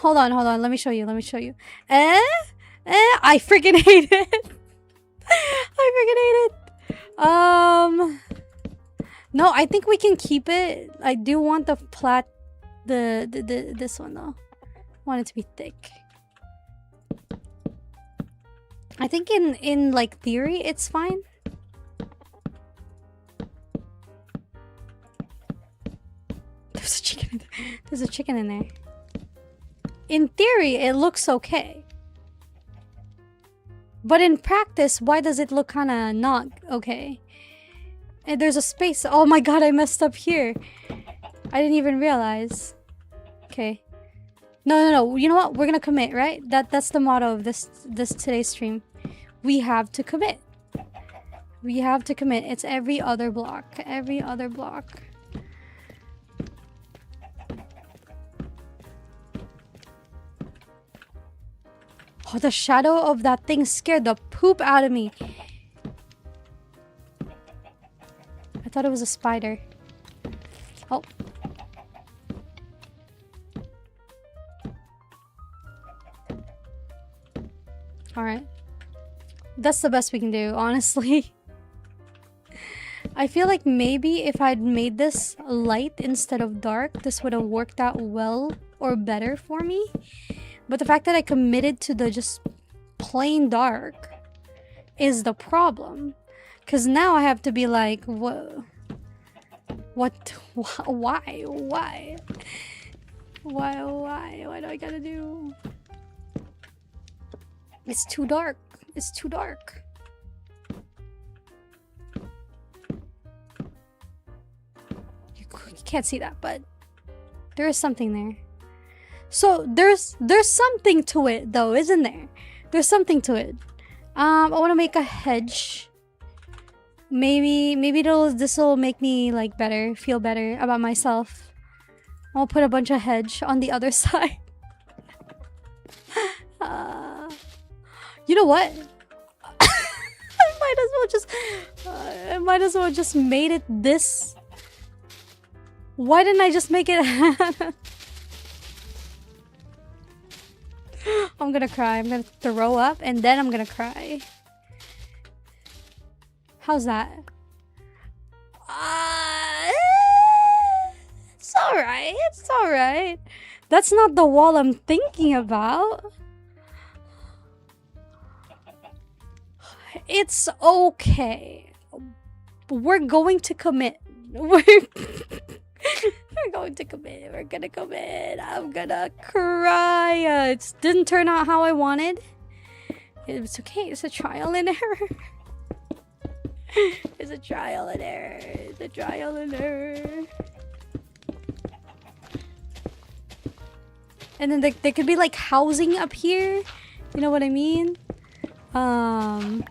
Hold on. Let me show you. I freaking hate it. I freaking hate it. No, I think we can keep it. I do want the this one though. I want it to be thick. I think in like theory it's fine. There's a chicken in there. There's a chicken in there. In theory, it looks okay. But in practice, why does it look kind of not okay? And there's a space. Oh my god, I messed up here. I didn't even realize. Okay. No. You know what? We're gonna commit, right? That's the motto of this today's stream. We have to commit. We have to commit. It's every other block. Every other block. Oh, the shadow of that thing scared the poop out of me. I thought it was a spider. Oh. Alright. That's the best we can do, honestly. I feel like maybe if I'd made this light instead of dark, this would have worked out well or better for me. But the fact that I committed to the just plain dark is the problem. Because now I have to be like, why? Why do I gotta do? It's too dark. It's too dark. You can't see that, but there is something there. So there's something to it though, isn't there? There's something to it. I want to make a hedge. Maybe this will make me like feel better about myself. I'll put a bunch of hedge on the other side. You know what? I might as well just made it this. Why didn't I just make it? I'm gonna cry. I'm gonna throw up and then I'm gonna cry. How's that? It's alright. It's alright. That's not the wall I'm thinking about. It's okay. We're going to commit. We're going to commit. We're gonna commit. I'm gonna cry. It didn't turn out how I wanted. It's okay. It's a trial and error. It's a trial and error. It's a trial and error. And then there could be like housing up here. You know what I mean? I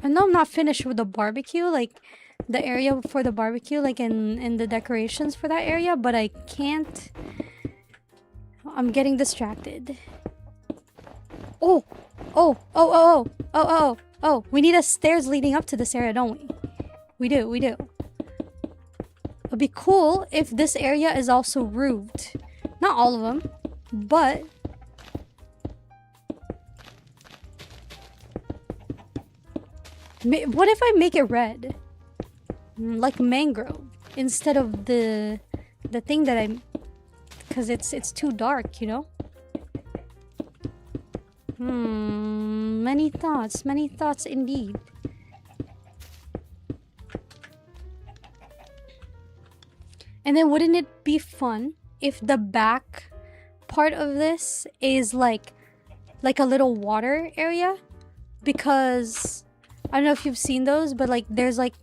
know I'm not finished with the barbecue, like the area for the barbecue, like in the decorations for that area, but I can't. I'm getting distracted. Oh, we need a stairs leading up to this area, don't we? We do. It'd be cool if this area is also roofed. Not all of them, but what if I make it red? Like mangrove instead of the thing that I'm, because it's too dark, you know? Many thoughts indeed. And then wouldn't it be fun if the back part of this is like a little water area? Because I don't know if you've seen those, but like there's like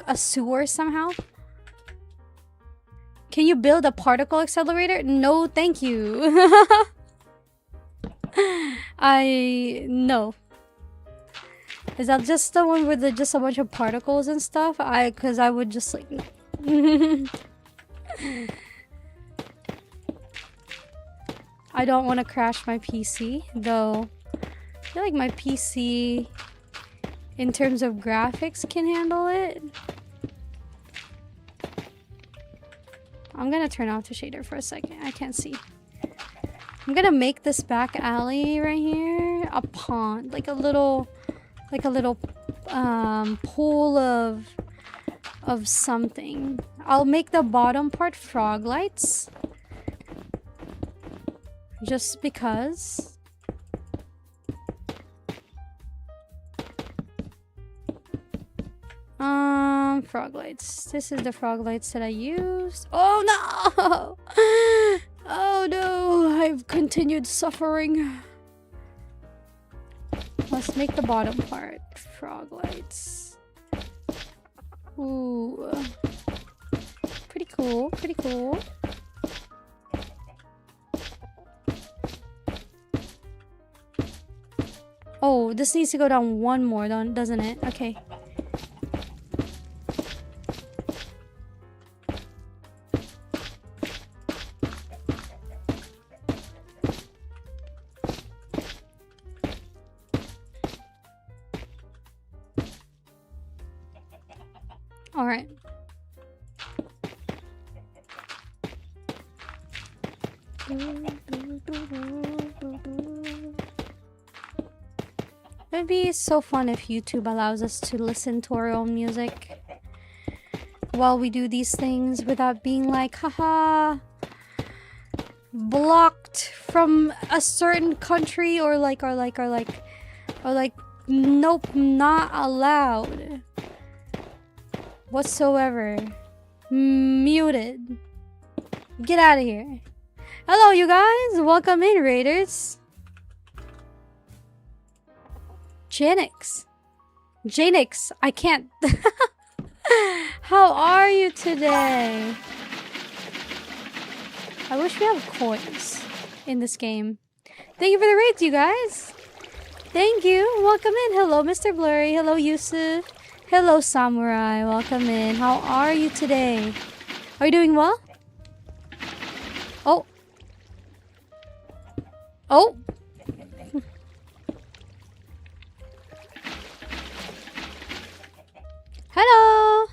a sewer somehow. Can you build a particle accelerator? No, thank you. No. Is that just the one with just a bunch of particles and stuff? Cause I would just like I don't want to crash my PC, though. I feel like my PC, in terms of graphics, can handle it. I'm gonna turn off the shader for a second. I can't see. I'm gonna make this back alley right here a pond, like a little pool of something. I'll make the bottom part frog lights. Just because. Frog lights. This is the frog lights that I used. Oh no! Oh no! I've continued suffering. Let's make the bottom part frog lights. Ooh. Pretty cool, pretty cool. Oh, this needs to go down one more, doesn't it? Okay. All right. It'd be so fun if YouTube allows us to listen to our own music while we do these things without being like, haha, blocked from a certain country or nope, not allowed whatsoever. Muted. Get out of here. Hello, you guys. Welcome in, Raiders. Janix. I can't. How are you today? I wish we have coins in this game. Thank you for the raids, you guys. Thank you. Welcome in. Hello, Mr. Blurry. Hello, Yusuf. Hello, Samurai. Welcome in. How are you today? Are you doing well? Oh. Oh. Hello.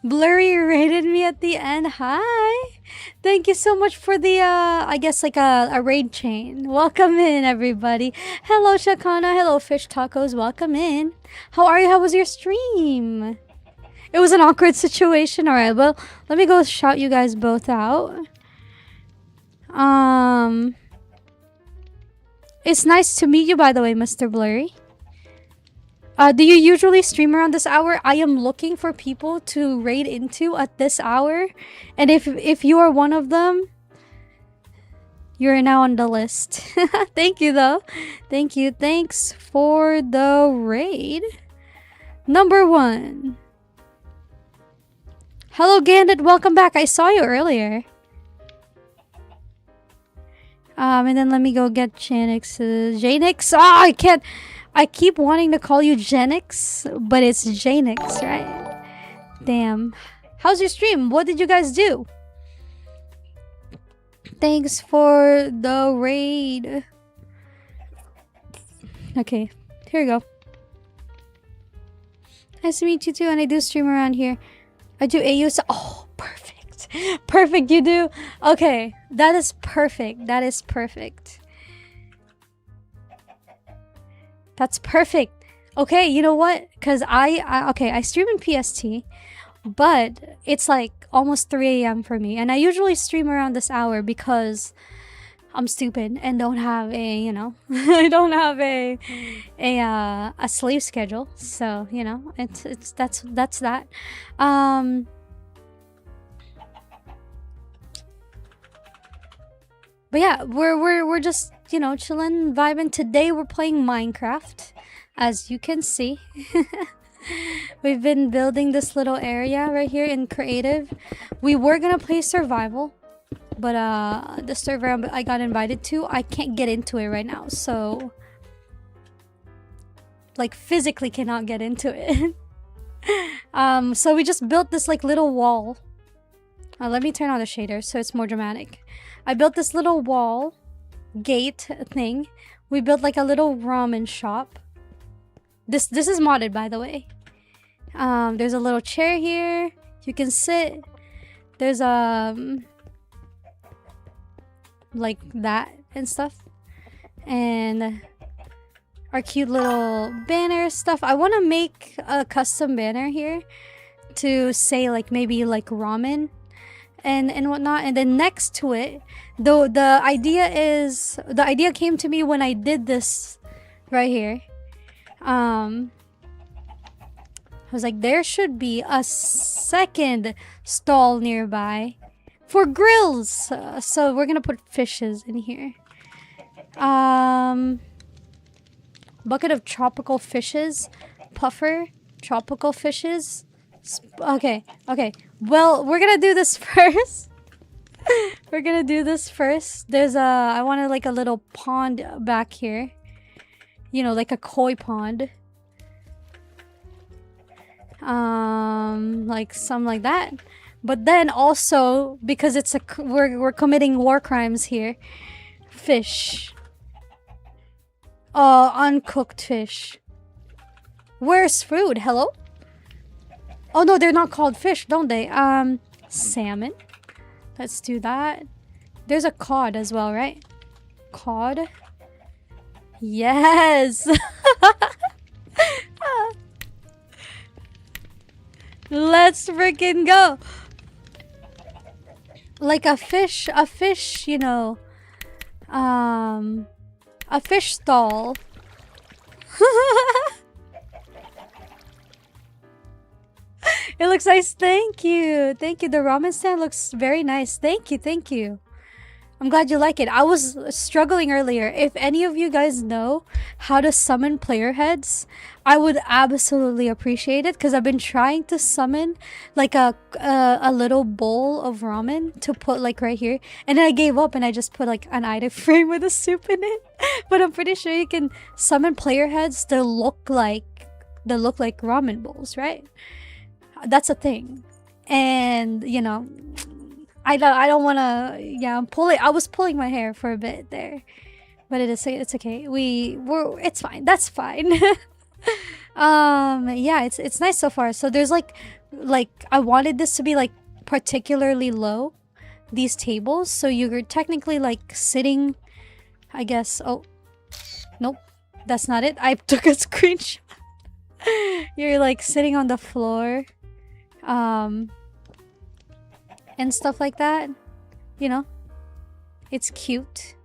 Blurry raided me at the end. Hi. Thank you so much for the, I guess like a raid chain. Welcome in, everybody. Hello, Shakana. Hello, Fish Tacos. Welcome in. How are you? How was your stream? It was an awkward situation. All right, well, let me go shout you guys both out. It's nice to meet you, by the way, Mr. Blurry. Do you usually stream around this hour? I am looking for people to raid into at this hour. And if you are one of them, you're now on the list. Thank you, though. Thank you. Thanks for the raid. Number 1. Hello, Gandit. Welcome back. I saw you earlier. And then let me go get Janix's. Janix? Ah, I can't. I keep wanting to call you Genix, but it's Janix, right? Damn. How's your stream? What did you guys do? Thanks for the raid. Okay, here we go. Nice to meet you too, and I do stream around here. I do AU. Oh, perfect. Perfect, you do? Okay, that is perfect. That is perfect. That's perfect. Okay, you know what? Because I stream in PST, but it's like almost 3 a.m. for me. And I usually stream around this hour because I'm stupid and don't have a, you know, I don't have a sleep schedule. So, you know, that's that. But yeah, we're just, you know, chilling, vibing. Today we're playing Minecraft, as you can see. We've been building this little area right here in creative. We were gonna play survival, but the server I got invited to, I can't get into it right now. So like physically cannot get into it. So we just built this like little wall. Let me turn on the shader so it's more dramatic. I built this little wall gate thing. We built like a little ramen shop. This is modded, by the way. There's a little chair here. You can sit. There's like that and stuff. And our cute little banner stuff. I want to make a custom banner here to say like maybe like ramen and whatnot. And then next to it, though, the idea came to me when I did this right here. I was like, there should be a second stall nearby for grills. So we're gonna put fishes in here. Bucket of tropical fishes. Puffer. Tropical fishes. Okay. Well, we're gonna do this first. There's I wanted like a little pond back here. You know, like a koi pond. Like something like that. But then also, because it's we're committing war crimes here. Fish. Uncooked fish. Where's food? Hello? Oh no, they're not called fish, don't they? Salmon. Let's do that. There's a cod as well, right? Cod. Yes. Let's freaking go. Like a fish, you know. A fish stall. It looks nice. Thank you. The ramen stand looks very nice. Thank you. I'm glad you like it. I was struggling earlier. If any of you guys know how to summon player heads, I would absolutely appreciate it, because I've been trying to summon like a little bowl of ramen to put like right here, and then I gave up and I just put like an item frame with a soup in it. But I'm pretty sure you can summon player heads that look like ramen bowls, right? That's a thing. And you know, I don't want to, yeah, I was pulling my hair for a bit there, but it's okay. It's fine. That's fine. Yeah, it's nice so far. So there's like I wanted this to be like particularly low, these tables, so you're technically like sitting, I guess. Oh, nope, that's not it. I took a screenshot. You're like sitting on the floor, and stuff like that, you know. It's cute.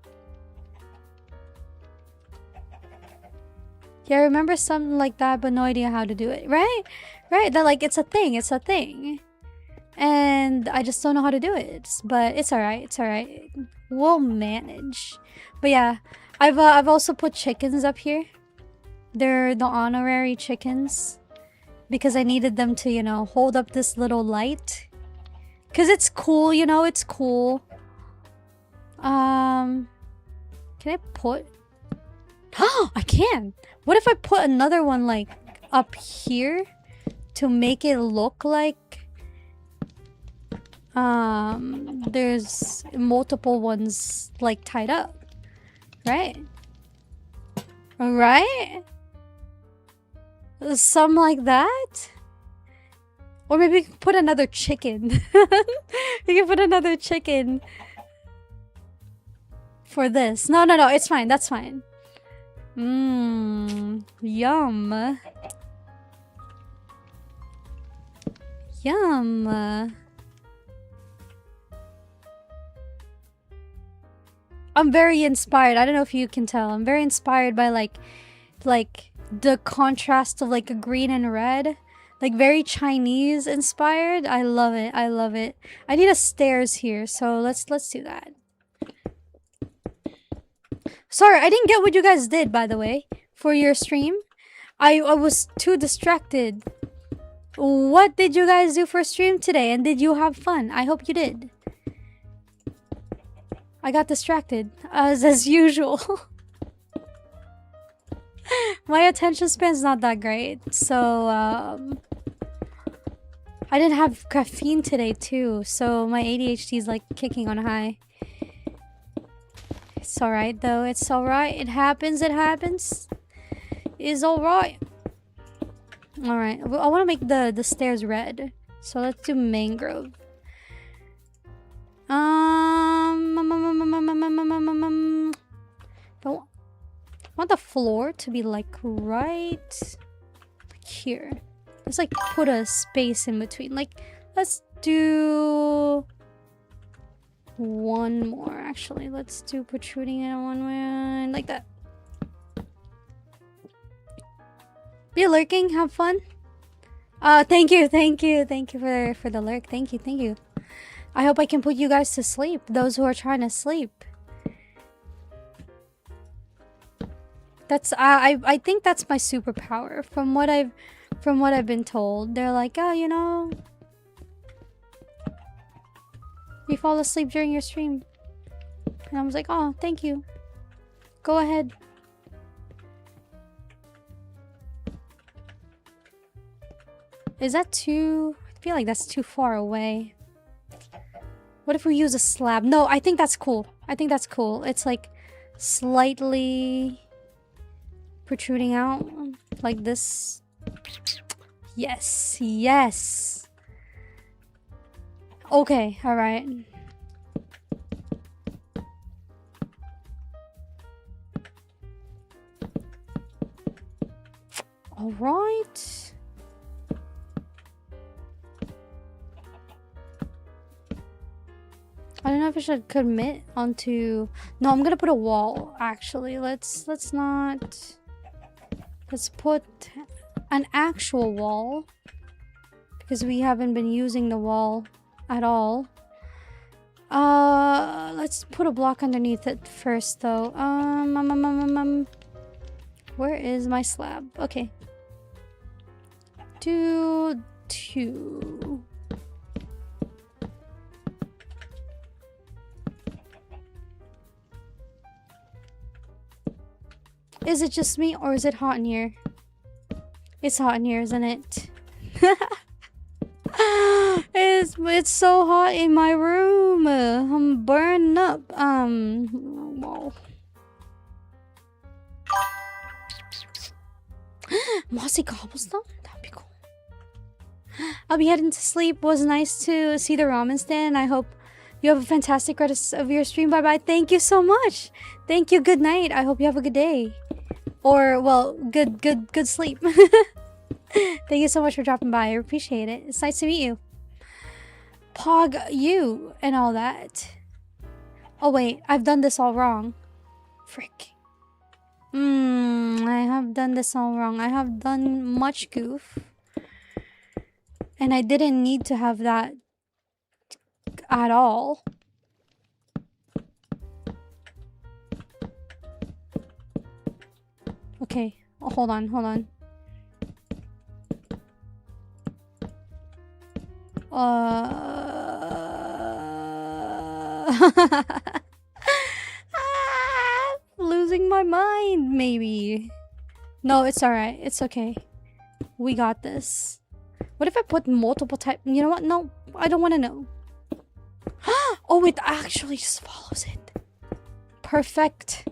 Yeah, I remember something like that, but no idea how to do it. Right? That like it's a thing. And I just don't know how to do it. But it's alright. We'll manage. But yeah, I've also put chickens up here. They're the honorary chickens, because I needed them to, you know, hold up this little light. Cause it's cool, you know, it's cool. Can I put? Oh, I can. What if I put another one like up here to make it look like there's multiple ones like tied up, right? Right? Something like that. Or maybe we can put another chicken. We can put another chicken for this. No, it's fine. That's fine. Yum. I'm very inspired. I don't know if you can tell. I'm very inspired by like the contrast of like a green and red. Like very Chinese inspired. I love it. I need a stairs here, so let's do that. Sorry, I didn't get what you guys did, by the way, for your stream. I was too distracted. What did you guys do for stream today, and did you have fun? I hope you did. I got distracted, as usual. My attention span's not that great, so I didn't have caffeine today too, so my ADHD is like kicking on high. It's alright though, it's alright. It happens, it happens. It's alright. Alright, I want to make the stairs red. So let's do mangrove. Don't want the floor to be like right here. Let's like put a space in between. Like, let's do one more actually. Let's do protruding in one way like that. Be lurking, have fun. Thank you for the lurk. Thank you. I hope I can put you guys to sleep, those who are trying to sleep. That's I think that's my superpower from what I've been told. They're like, "Oh, you know, you fall asleep during your stream." And I was like, "Oh, thank you. Go ahead." Is that too... I feel like that's too far away. What if we use a slab? No, I think that's cool. It's like slightly protruding out like this. Yes. Okay, alright. Alright. I don't know if I should commit onto... No, I'm gonna put a wall, actually. Let's not... Let's put an actual wall. Because we haven't been using the wall at all. Let's put a block underneath it first, though. Where is my slab? Okay. Do 2. Is it just me, or is it hot in here? It's hot in here, isn't it? It's so hot in my room. I'm burning up. Wow. Mossy cobblestone? That'd be cool. I'll be heading to sleep. Was nice to see the ramen stand. I hope you have a fantastic rest of your stream. Bye-bye. Thank you so much. Thank you. Good night. I hope you have a good day. Or, well, good sleep. Thank you so much for dropping by. I appreciate it. It's nice to meet you. Pog you and all that. Oh, wait. I've done this all wrong. Frick. I have done this all wrong. I have done much goof. And I didn't need to have that at all. Okay. Oh, hold on. Losing my mind, maybe. No, it's alright. It's okay. We got this. What if I put multiple type? You know what? No, I don't want to know. Oh, it actually just follows it. Perfect.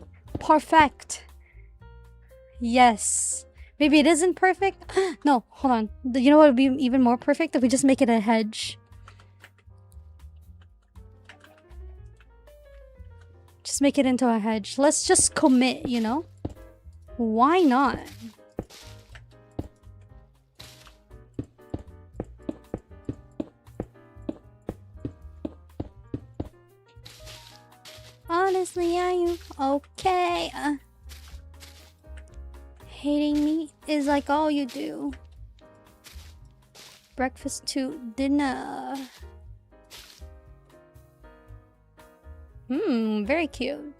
Yes. Maybe it isn't perfect. No, hold on. You know what would be even more perfect? If we just make it a hedge. Just make it into a hedge. Let's just commit, you know? Why not? Honestly, are you okay? Hating me is like all you do. Breakfast to dinner. Very cute.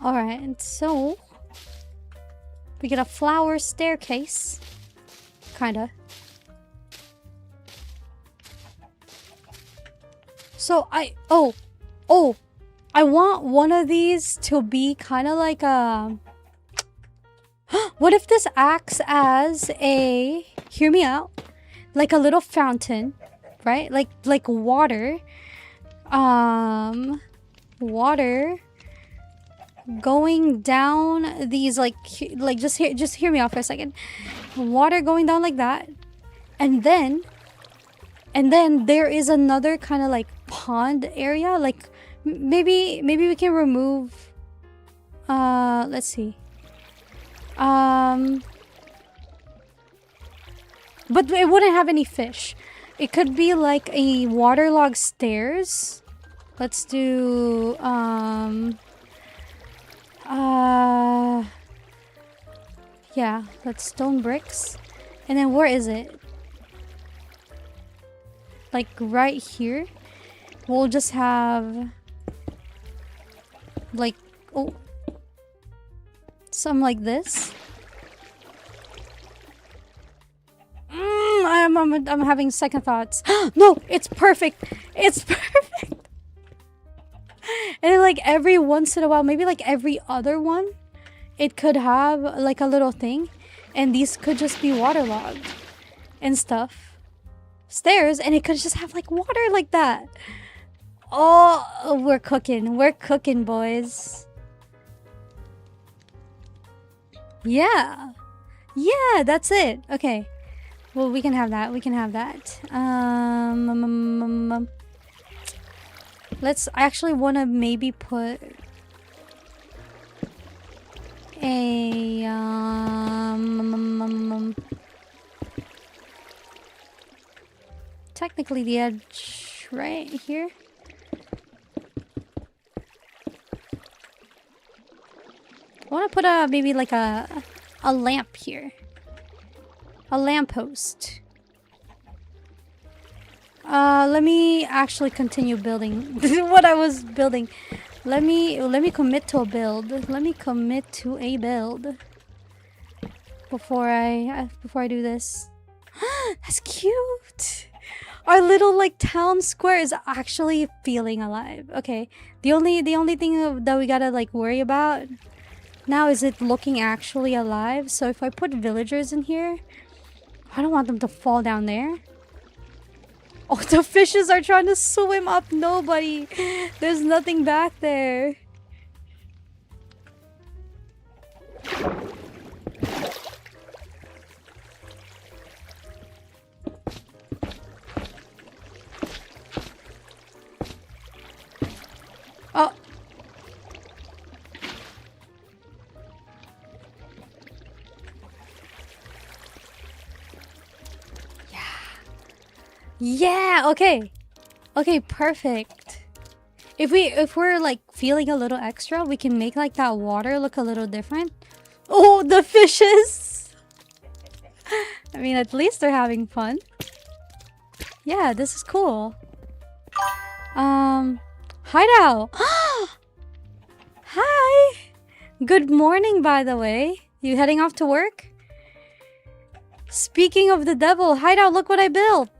Alright, so we get a flower staircase. Kinda. So oh, I want one of these to be kind of like a... What if this acts as a... Hear me out. Like a little fountain, right? Like water. Water going down these like just hear me out for a second. Water going down like that. And then there is another kind of like pond area. Like maybe we can remove let's see. But it wouldn't have any fish. It could be like a waterlogged stairs. Let's do yeah, let's stone bricks. And then where is it? Like right here. We'll just have like some like this. I'm having second thoughts. No, it's perfect. It's perfect. And then, like every once in a while, maybe like every other one, it could have like a little thing, and these could just be waterlogged and stuff. Stairs, and it could just have like water like that. Oh, we're cooking. We're cooking, boys. Yeah. Yeah, that's it. Okay. Well, we can have that. We can have that. Let's... I actually want to maybe put a technically the edge right here. I want to put a maybe like a lamp here. A lamppost. Let me actually continue building what I was building. Let me commit to a build. Let me commit to a build before I do this. That's cute. Our little like town square is actually feeling alive. Okay. The only thing that we gotta like worry about now is it looking actually alive. So if I put villagers in here, I don't want them to fall down there. Oh, the fishes are trying to swim up. Nobody. There's nothing back there. Oh. Yeah, okay. Okay, perfect. If we're like feeling a little extra, we can make like that water look a little different. Oh, the fishes. I mean, at least they're having fun. Yeah, this is cool. Hideout. Hi. Good morning, by the way. You heading off to work? Speaking of the devil, Hideout, look what I built.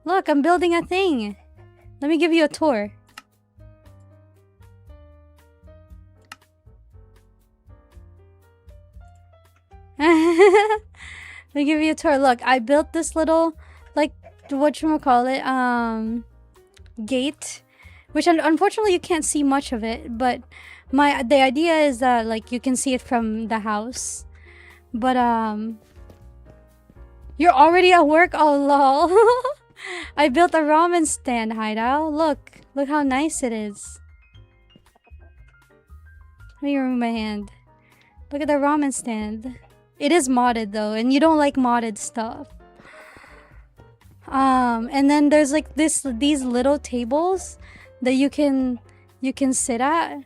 Look, I'm building a thing. Let me give you a tour. Let me give you a tour. Look, I built this little, like, whatchamacallit, gate. Which, unfortunately, you can't see much of it. But the idea is that, like, you can see it from the house. But, you're already at work? Oh, lol. I built a ramen stand, Hideout. Look how nice it is. Let me remove my hand. Look at the ramen stand. It is modded though, and you don't like modded stuff. And then there's like these little tables that you can sit at.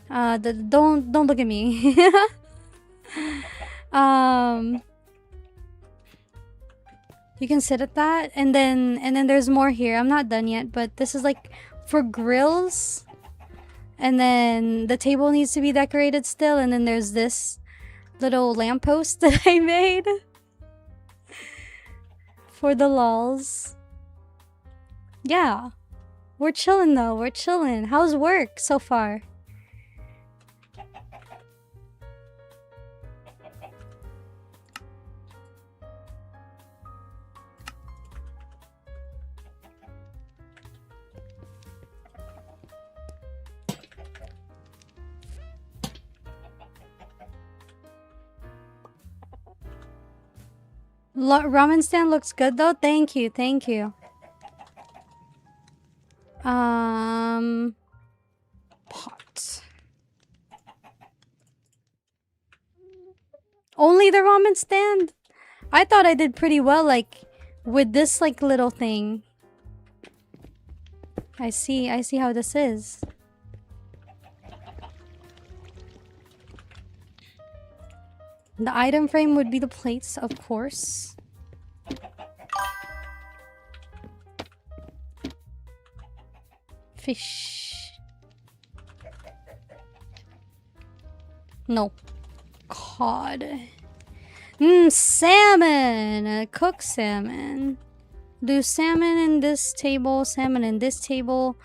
Don't look at me. You can sit at that, and then there's more here. I'm not done yet, but this is like for grills. And then the table needs to be decorated still, and then there's this little lamppost that I made for the lulz. Yeah. We're chilling though. We're chilling. How's work so far? Ramen stand looks good though. Thank you. Thank you. Pot. Only the ramen stand? I thought I did pretty well, like, with this, like, little thing. I see how this is. The item frame would be the plates, of course. Fish. No. Cod. Salmon! Cooked salmon. Do salmon in this table, salmon in this table.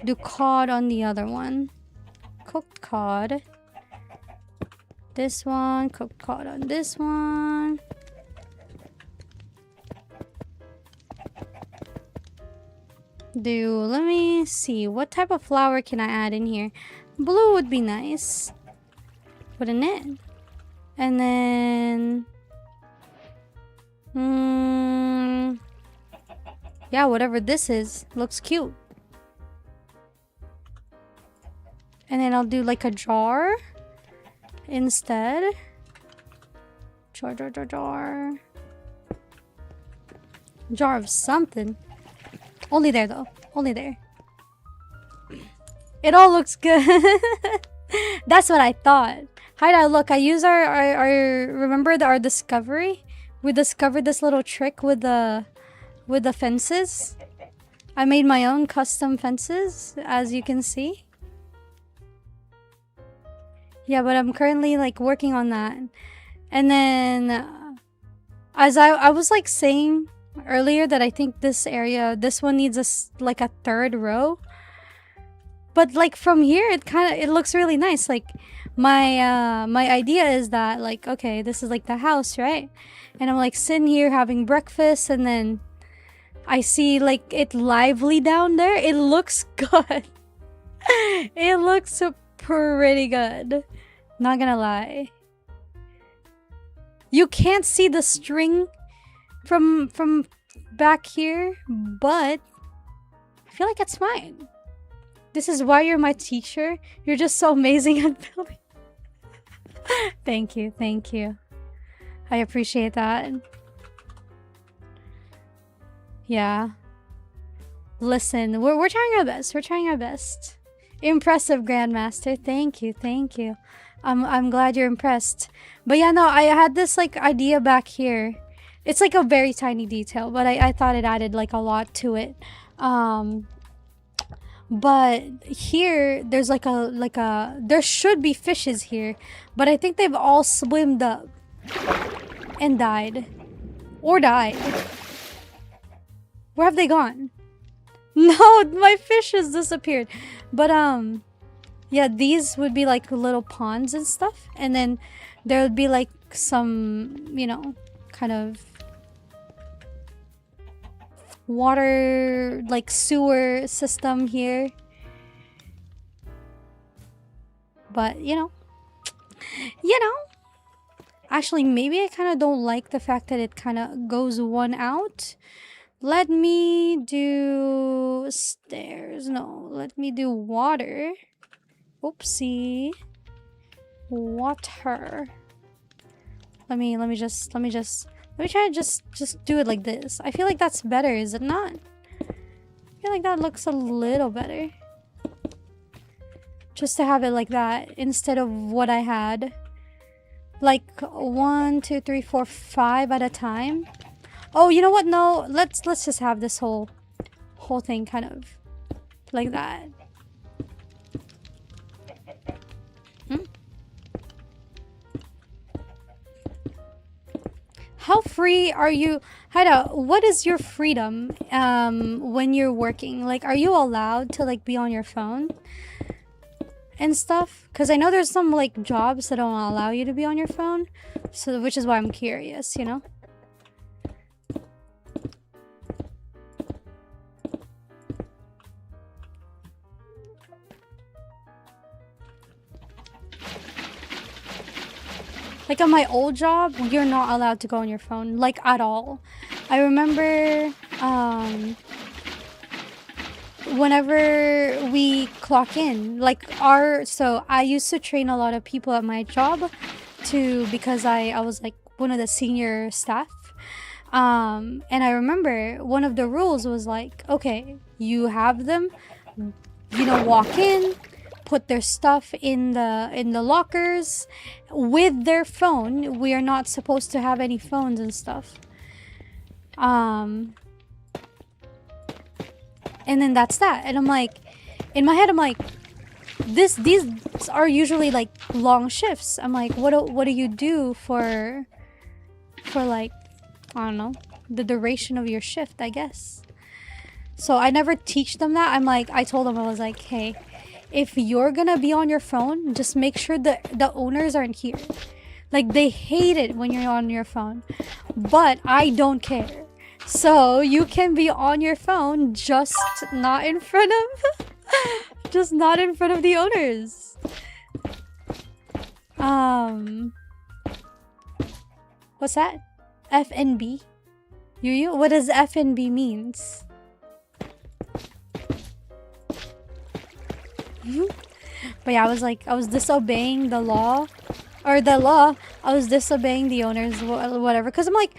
Do cod on the other one. Cooked cod. This one, cooked cod on this one. Let me see, what type of flour can I add in here? Blue would be nice, wouldn't it? And then, yeah, whatever this is, looks cute. And then I'll do like a jar instead. Jar. Jar of something. Only there though. Only there. It all looks good. That's what I thought. Hi, look, I use our remember our discovery? We discovered this little trick with the fences. I made my own custom fences, as you can see. Yeah, but I'm currently like working on that. And then as I was like saying earlier that I think this one needs like a third row. But like from here it looks really nice. Like my idea is that, like, okay, this is like the house, right? And I'm like sitting here having breakfast, and then I see like it lively down there. It looks good. It looks pretty good. Not gonna lie. You can't see the string from back here, but I feel like it's mine. This is why you're my teacher. You're just so amazing at building. Thank you. I appreciate that. Yeah. Listen, we're trying our best. We're trying our best. Impressive, Grandmaster. Thank you. I'm glad you're impressed. But yeah, no, I had this like idea back here. It's like a very tiny detail, but I thought it added like a lot to it. But here there's like a there should be fishes here, but I think they've all swimmed up and died. Or died. Where have they gone? No, my fish has disappeared. But yeah, these would be like little ponds and stuff, and then there would be like some, you know, kind of water, like sewer system here. But you know, actually maybe I kind of don't like the fact that it kind of goes one out. Let me do stairs. No, let me do water. Oopsie. Water. Let me try to just do it like this. I feel like that's better, is it not? I feel like that looks a little better. Just to have it like that instead of what I had. Like 1, 2, 3, 4, 5 at a time. Oh, you know what? No, let's just have this whole thing kind of like that. How how free are you? Haida, what is your freedom when you're working? Like, are you allowed to like be on your phone and stuff? Because I know there's some like jobs that don't allow you to be on your phone, so which is why I'm curious, you know. Like on my old job, you're not allowed to go on your phone, like at all. I remember whenever we clock in, like so I used to train a lot of people at my job because I was like one of the senior staff. And I remember one of the rules was like, okay, you have them, walk in, put their stuff in the lockers with their phone. We are not supposed to have any phones and stuff. And then that's that. And I'm like, in my head, I'm like, these are usually like long shifts. I'm like, what do you do for like, I don't know, the duration of your shift, I guess. So I never teach them that. I told them, I was like, hey, if you're gonna be on your phone, just make sure the owners aren't here. Like, they hate it when you're on your phone, but I don't care. So you can be on your phone, just not in front of just not in front of the owners. What's that? FNB? You? What does FNB means? But yeah, I was disobeying the law. I was disobeying the owners, whatever. Because I'm like,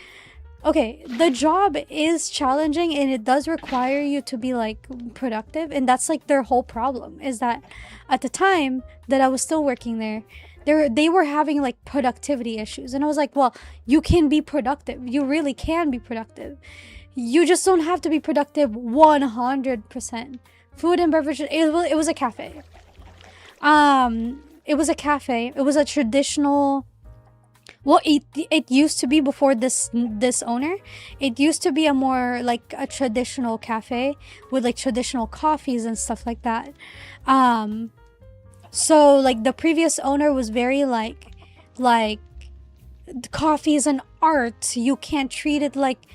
okay, the job is challenging and it does require you to be like productive. And that's like their whole problem, is that at the time that I was still working there, they were having like productivity issues. And I was like, well, you can be productive. You really can be productive. You just don't have to be productive 100%. Food and beverage, it was a cafe. It was a cafe. It was a traditional, well, it used to be before this owner. It used to be a more like a traditional cafe with like traditional coffees and stuff like that. So like the previous owner was very like coffee is an art. You can't treat it like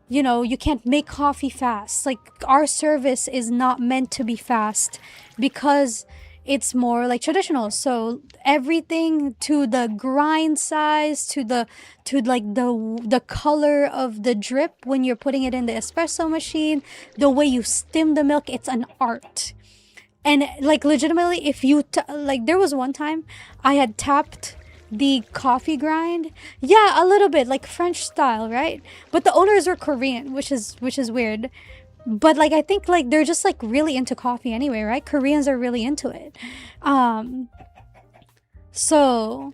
you can't make coffee fast. Like, our service is not meant to be fast because it's more like traditional. So everything, to the grind size, to like the color of the drip when you're putting it in the espresso machine, the way you stim the milk, it's an art. And like, legitimately, if you like, there was one time I had tapped the coffee grind. Yeah, a little bit like French style, right? But the owners were Korean, which is weird. But like, I think like they're just like really into coffee anyway, right? Koreans are really into it. So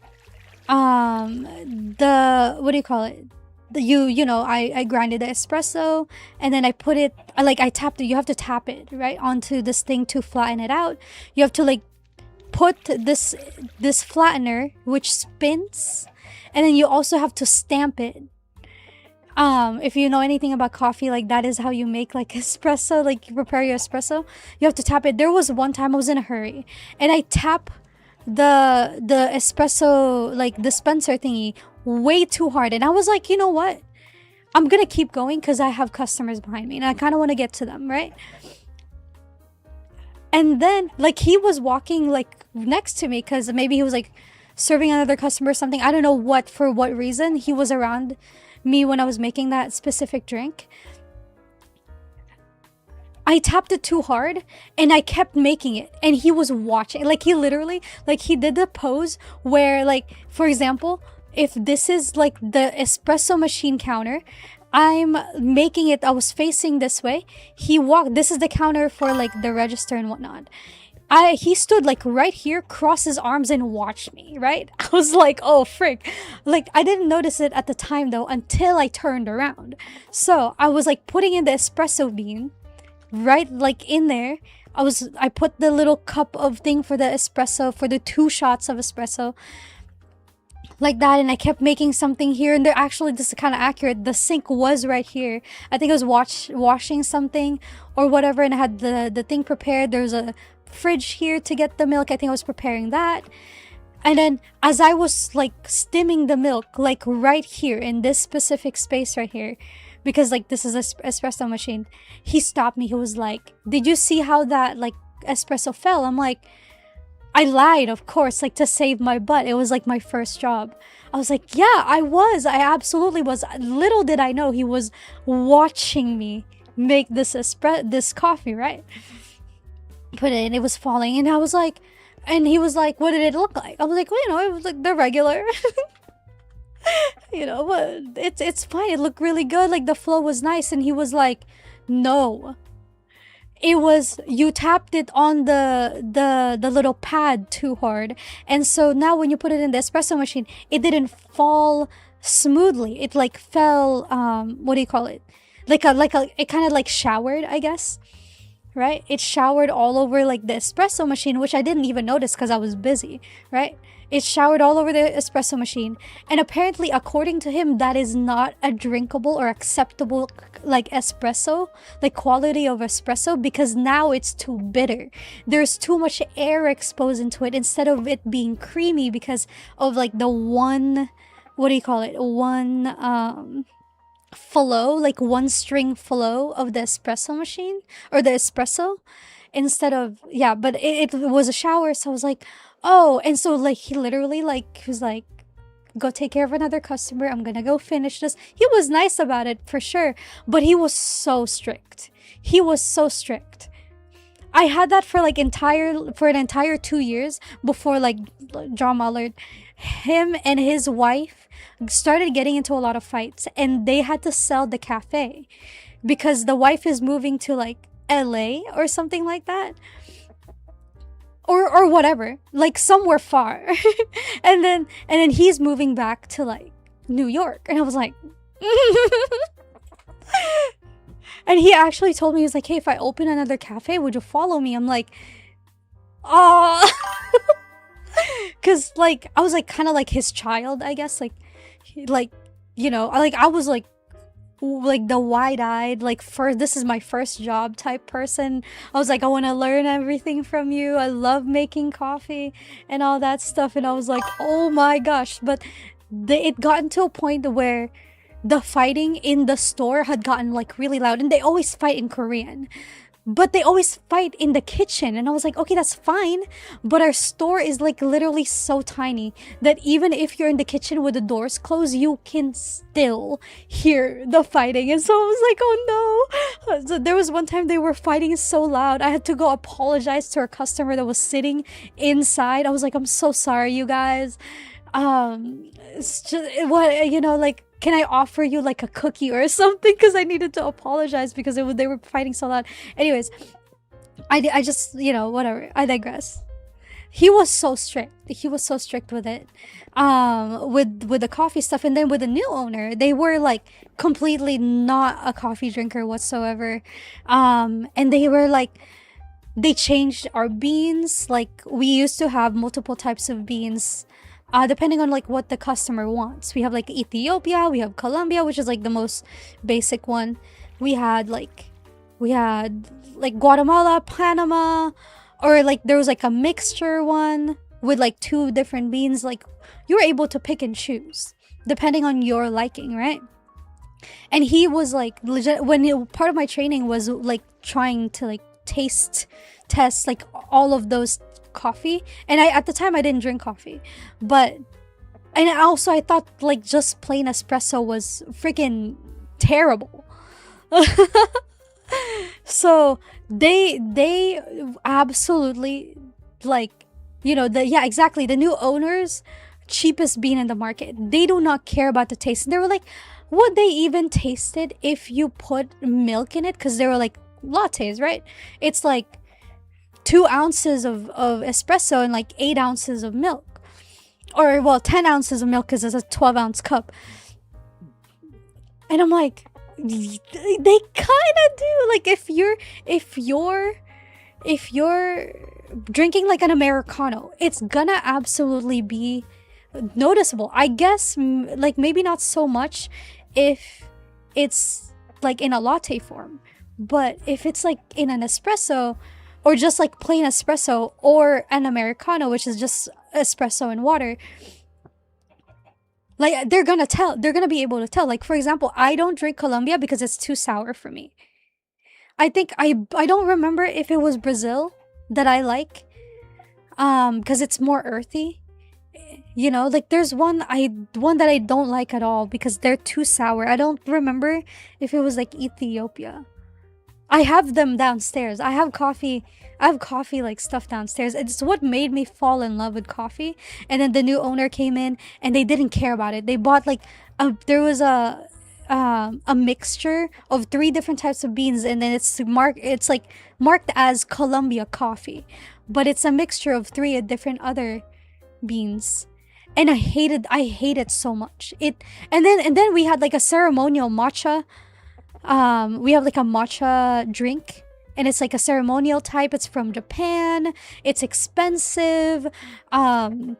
the, what do you call it? I grinded the espresso, and then I put it, I tapped it. You have to tap it right onto this thing to flatten it out. You have to like put this flattener, which spins, and then you also have to stamp it. If you know anything about coffee, like, that is how you make like espresso, like you prepare your espresso. You have to tap it. There was one time I was in a hurry and I tap the espresso like dispenser thingy way too hard, and I was like, you know what, I'm gonna keep going because I have customers behind me and I kind of want to get to them, right? And then like, he was walking like next to me because maybe he was like serving another customer or something. I don't know for what reason he was around me when I was making that specific drink. I tapped it too hard and I kept making it, and he was watching. Like, he literally, like, he did the pose where, like, for example, if this is like the espresso machine counter, I'm making it, I was facing this way. He walked, this is the counter for like the register and whatnot. He stood like right here, crossed his arms and watched me, right? I was like, oh frick. Like, I didn't notice it at the time though until I turned around. So I was like putting in the espresso bean right like in there. I put the little cup of thing for the espresso, for the 2 shots of espresso. like that, and I kept making something here and there. Actually, this is kind of accurate. The sink was right here. I think I was washing something or whatever, and I had the thing prepared. There's a fridge here to get the milk. I think I was preparing that. And then as I was like stimming the milk, like right here in this specific space right here, because like this is a espresso machine, he stopped me. He was like, "Did you see how that like espresso fell?" I'm like, I lied, of course, like to save my butt. It was like my first job. I was like, yeah, I was. I absolutely was. Little did I know he was watching me make this coffee, right? Put it in, it was falling, and I was like, and he was like, what did it look like? I was like, well, it was like the regular. But it's fine. It looked really good. Like the flow was nice, and he was like, no, it was you tapped it on the little pad too hard, and so now when you put it in the espresso machine, it didn't fall smoothly. It like fell. What do you call it? Like a it kind of like showered, I guess. Right? It showered all over like the espresso machine, which I didn't even notice because I was busy. Right? It showered all over the espresso machine. And apparently, according to him, that is not a drinkable or acceptable like espresso, like quality of espresso, because now it's too bitter. There's too much air exposed into it instead of it being creamy because of like the one, what do you call it? One flow, like one string flow of the espresso machine or the espresso instead of, yeah, but it was a shower. So I was like, oh, and so like he literally like was like, go take care of another customer, I'm gonna go finish this. He was nice about it for sure, but he was so strict. He was so strict. I had that for like an entire 2 years before like John Mallard, him and his wife started getting into a lot of fights, and they had to sell the cafe because the wife is moving to like LA or something like that, or whatever, like somewhere far. and then he's moving back to like New York, and I was like and he actually told me, he was like, hey, if I open another cafe, would you follow me? I'm like, oh. Because like I was like kind of like his child, I guess, like I was like the wide-eyed, like, first, this is my first job type person. I was like, I want to learn everything from you. I love making coffee and all that stuff. And I was like, oh my gosh. But it gotten to a point where the fighting in the store had gotten like really loud, and they always fight in Korean, but they always fight in the kitchen. And I was like, okay, that's fine, but our store is like literally so tiny that even if you're in the kitchen with the doors closed, you can still hear the fighting. And so I was like, oh no. So there was one time they were fighting so loud, I had to go apologize to a customer that was sitting inside. I was like, I'm so sorry, you guys. It's just what, like, can I offer you like a cookie or something? Because I needed to apologize because they were fighting so loud. Anyways, I just, whatever. I digress. He was so strict. He was so strict with it. With the coffee stuff. And then with the new owner, they were like completely not a coffee drinker whatsoever. And they were like, they changed our beans. Like, we used to have multiple types of beans, depending on like what the customer wants. We have like Ethiopia, we have Colombia, which is like the most basic one. We had like Guatemala, Panama, or like there was like a mixture one with like two different beans. Like, you were able to pick and choose depending on your liking, right? And he was like legit, part of my training was like trying to like test like all of those coffee. And at the time I didn't drink coffee, and I thought like just plain espresso was freaking terrible. So they absolutely like, exactly, the new owners, cheapest bean in the market, they do not care about the taste. And they were like, would they even taste it if you put milk in it? Because they were like, lattes, right? It's like 2 ounces of espresso and like 8 ounces of milk, or well, 10 ounces of milk because it's a 12-ounce cup. And I'm like, they kind of do. Like, if you're drinking like an Americano, it's gonna absolutely be noticeable. I guess like maybe not so much if it's like in a latte form, but if it's like in an espresso or just like plain espresso or an americano, which is just espresso and water, like they're gonna be able to tell. Like for example, I don't drink Colombia because it's too sour for me. I think I don't remember if it was Brazil that I like, because it's more earthy. You know, like there's one that I don't like at all because they're too sour. I don't remember if it was like Ethiopia. I have them downstairs. I have coffee like stuff downstairs. It's what made me fall in love with coffee. And then the new owner came in and they didn't care about it. They bought like there was a mixture of three different types of beans, and then it's like marked as Colombia coffee, but it's a mixture of three different other beans. And I hate it so much. It and then we had like a ceremonial matcha. We have like a matcha drink, and it's like a ceremonial type. It's from Japan. It's expensive. And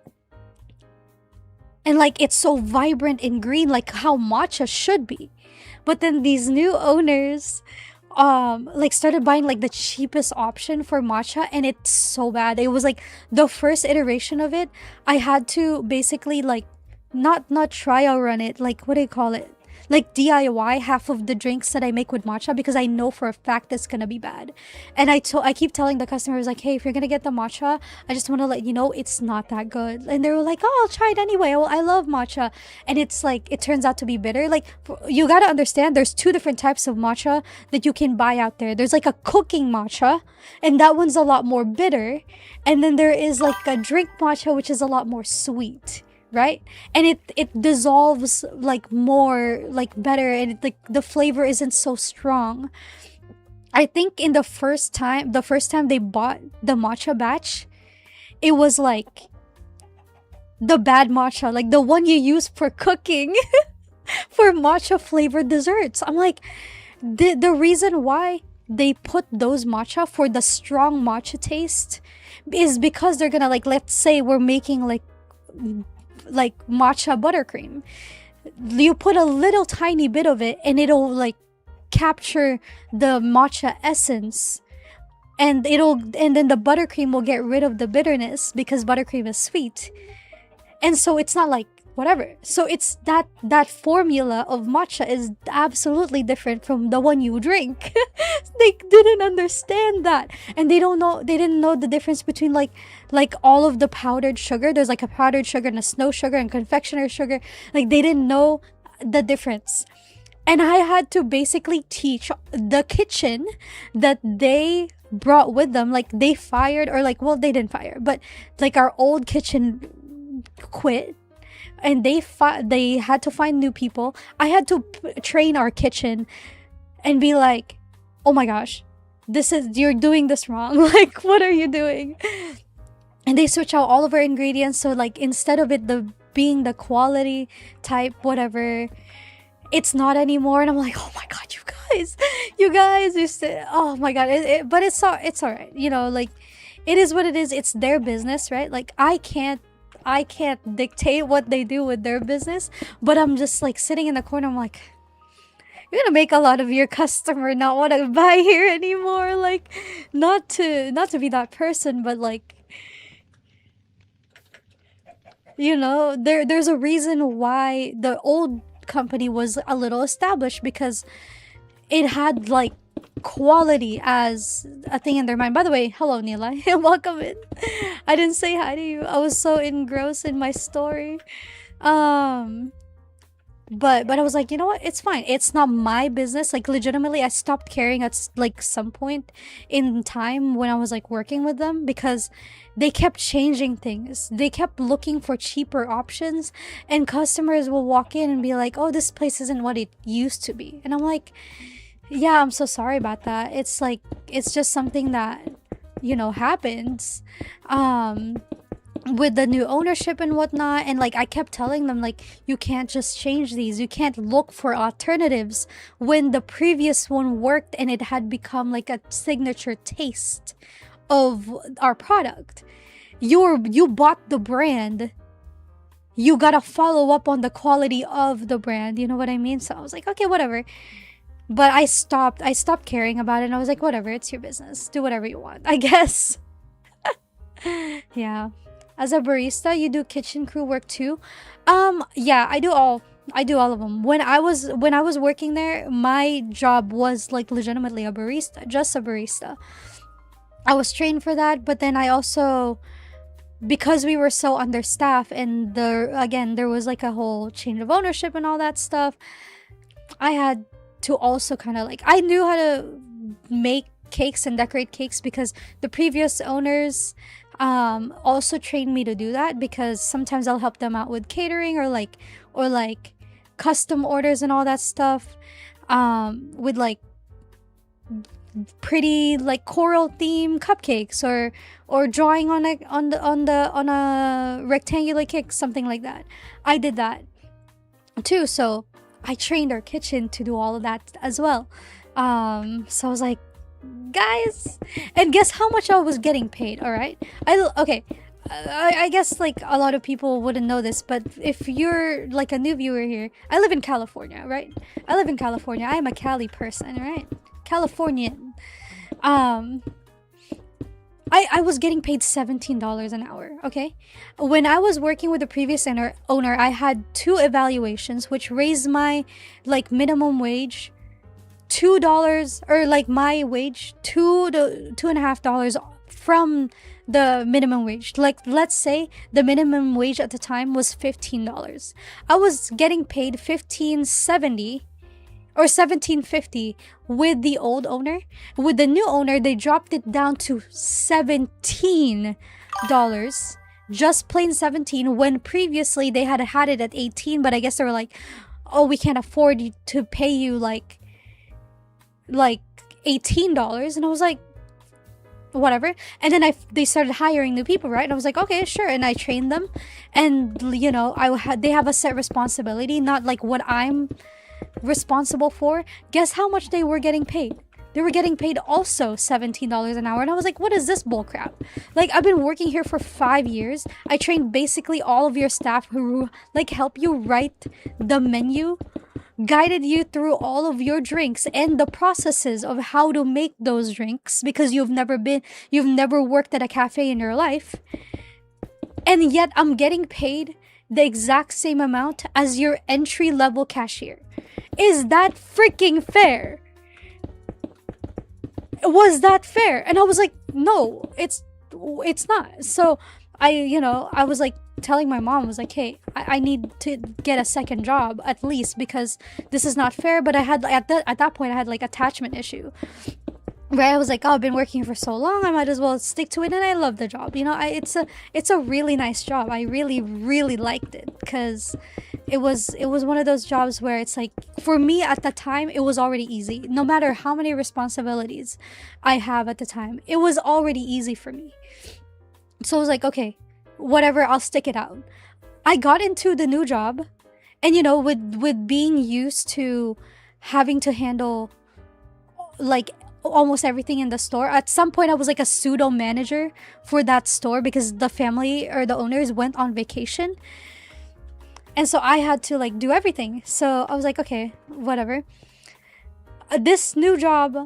like it's so vibrant and green, like how matcha should be. But then these new owners like started buying like the cheapest option for matcha, and it's so bad. It was like the first iteration of it. I had to basically like not trial run it, like what do you call it, like DIY half of the drinks that I make with matcha, because I know for a fact it's gonna be bad. And I keep telling the customers like, hey, if you're gonna get the matcha, I just want to let you know it's not that good. And they were like, oh, I'll try it anyway. Well, I love matcha. And it's like it turns out to be bitter. Like you gotta understand, there's two different types of matcha that you can buy out there. There's like a cooking matcha, and that one's a lot more bitter. And then there is like a drink matcha, which is a lot more sweet, right? And it dissolves like more like better, and like the flavor isn't so strong. I think in the first time they bought the matcha batch, it was like the bad matcha, like the one you use for cooking for matcha flavored desserts. I'm like, the reason why they put those matcha for the strong matcha taste is because they're gonna, like, let's say we're making like matcha buttercream. You put a little tiny bit of it and it'll like capture the matcha essence, and then the buttercream will get rid of the bitterness because buttercream is sweet. And so it's not like whatever. So it's that formula of matcha is absolutely different from the one you drink. They didn't understand that, and they didn't know the difference between like all of the powdered sugar. There's like a powdered sugar and a snow sugar and confectioner sugar. Like they didn't know the difference. And I had to basically teach the kitchen that they brought with them. Like they fired, or like, well, they didn't fire, but like our old kitchen quit, and they had to find new people. I had to train our kitchen and be like, oh my gosh, you're doing this wrong. Like, what are you doing? And they switch out all of our ingredients. So like instead of it being the quality type whatever, it's not anymore. And I'm like, oh my god, you guys used to, oh my god. But it's all right, you know, like it is what it is. It's their business, right? Like I can't dictate what they do with their business. But I'm just like sitting in the corner, I'm like, you're gonna make a lot of your customer not want to buy here anymore. Like not to be that person, but like, you know, there's a reason why the old company was a little established, because it had like quality as a thing in their mind. By the way, hello Nila. Welcome in. I didn't say hi to you. I was so engrossed in my story. But I was like, you know what? It's fine. It's not my business. Like legitimately, I stopped caring at like some point in time when I was like working with them, because they kept changing things. They kept looking for cheaper options, and customers will walk in and be like, "Oh, this place isn't what it used to be." And I'm like, "Yeah, I'm so sorry about that. It's like it's just something that, you know, happens." With the new ownership and whatnot. And like I kept telling them, like, you can't just change these, you can't look for alternatives when the previous one worked and it had become like a signature taste of our product. You bought the brand you gotta follow up on the quality of the brand. You know what I mean? So I was like, okay, whatever. But I stopped caring about it, and I was like, whatever, it's your business. Do whatever you want, I guess. Yeah. As a barista, you do kitchen crew work too. Yeah, I do all of them. When I was working there, my job was like legitimately a barista, just a barista. I was trained for that, but then I also, because we were so understaffed, and there was like a whole change of ownership and all that stuff. I had to also kind of like, I knew how to make cakes and decorate cakes because the previous owners also trained me to do that, because sometimes I'll help them out with catering, or like custom orders and all that stuff, with like pretty like coral theme cupcakes, or drawing on a rectangular cake, something like that. I did that too, so I trained our kitchen to do all of that as well. So I was like, guys, and guess how much I was getting paid? All right, okay. I guess like a lot of people wouldn't know this, but if you're like a new viewer here, I live in California, right? I live in California. I am a Cali person, right? Californian. Um, I was getting paid $17 an hour, okay? When I was working with the previous owner, I had two evaluations which raised my like minimum wage $2, or like my wage $2 to $2.50 from the minimum wage. Like, let's say the minimum wage at the time was $15. I was getting paid 15.70 or 17.50 with the old owner. With the new owner, they dropped it down to $17, just plain 17, when previously they had it at 18. But I guess they were like, oh, we can't afford to pay you like $18. And I was like, whatever. And then they started hiring new people, right? And I was like, okay, sure. And I trained them, and they have a set responsibility, not like what I'm responsible for. Guess how much they were getting paid? They were getting paid also $17 an hour. And I was like, what is this bullcrap? Like, I've been working here for 5 years. I trained basically all of your staff who like help you write the menu, guided you through all of your drinks and the processes of how to make those drinks, because you've never worked at a cafe in your life. And yet I'm getting paid the exact same amount as your entry level cashier. Is that freaking fair? Was that fair? And I was like, no, it's not. So I was like telling my mom, I was like, hey, I need to get a second job at least, because this is not fair. But I had at that point I had like attachment issue, where I was like, oh, I've been working for so long, I might as well stick to it. And I love the job. It's a really nice job. I really, really liked it, because it was one of those jobs where it's like, for me at the time, it was already easy. No matter how many responsibilities I have at the time, it was already easy for me. So I was like, okay, whatever, I'll stick it out. I got into the new job, and with being used to having to handle like almost everything in the store. At some point I was like a pseudo manager for that store, because the family or the owners went on vacation. And so I had to like do everything. So I was like, okay, whatever. This new job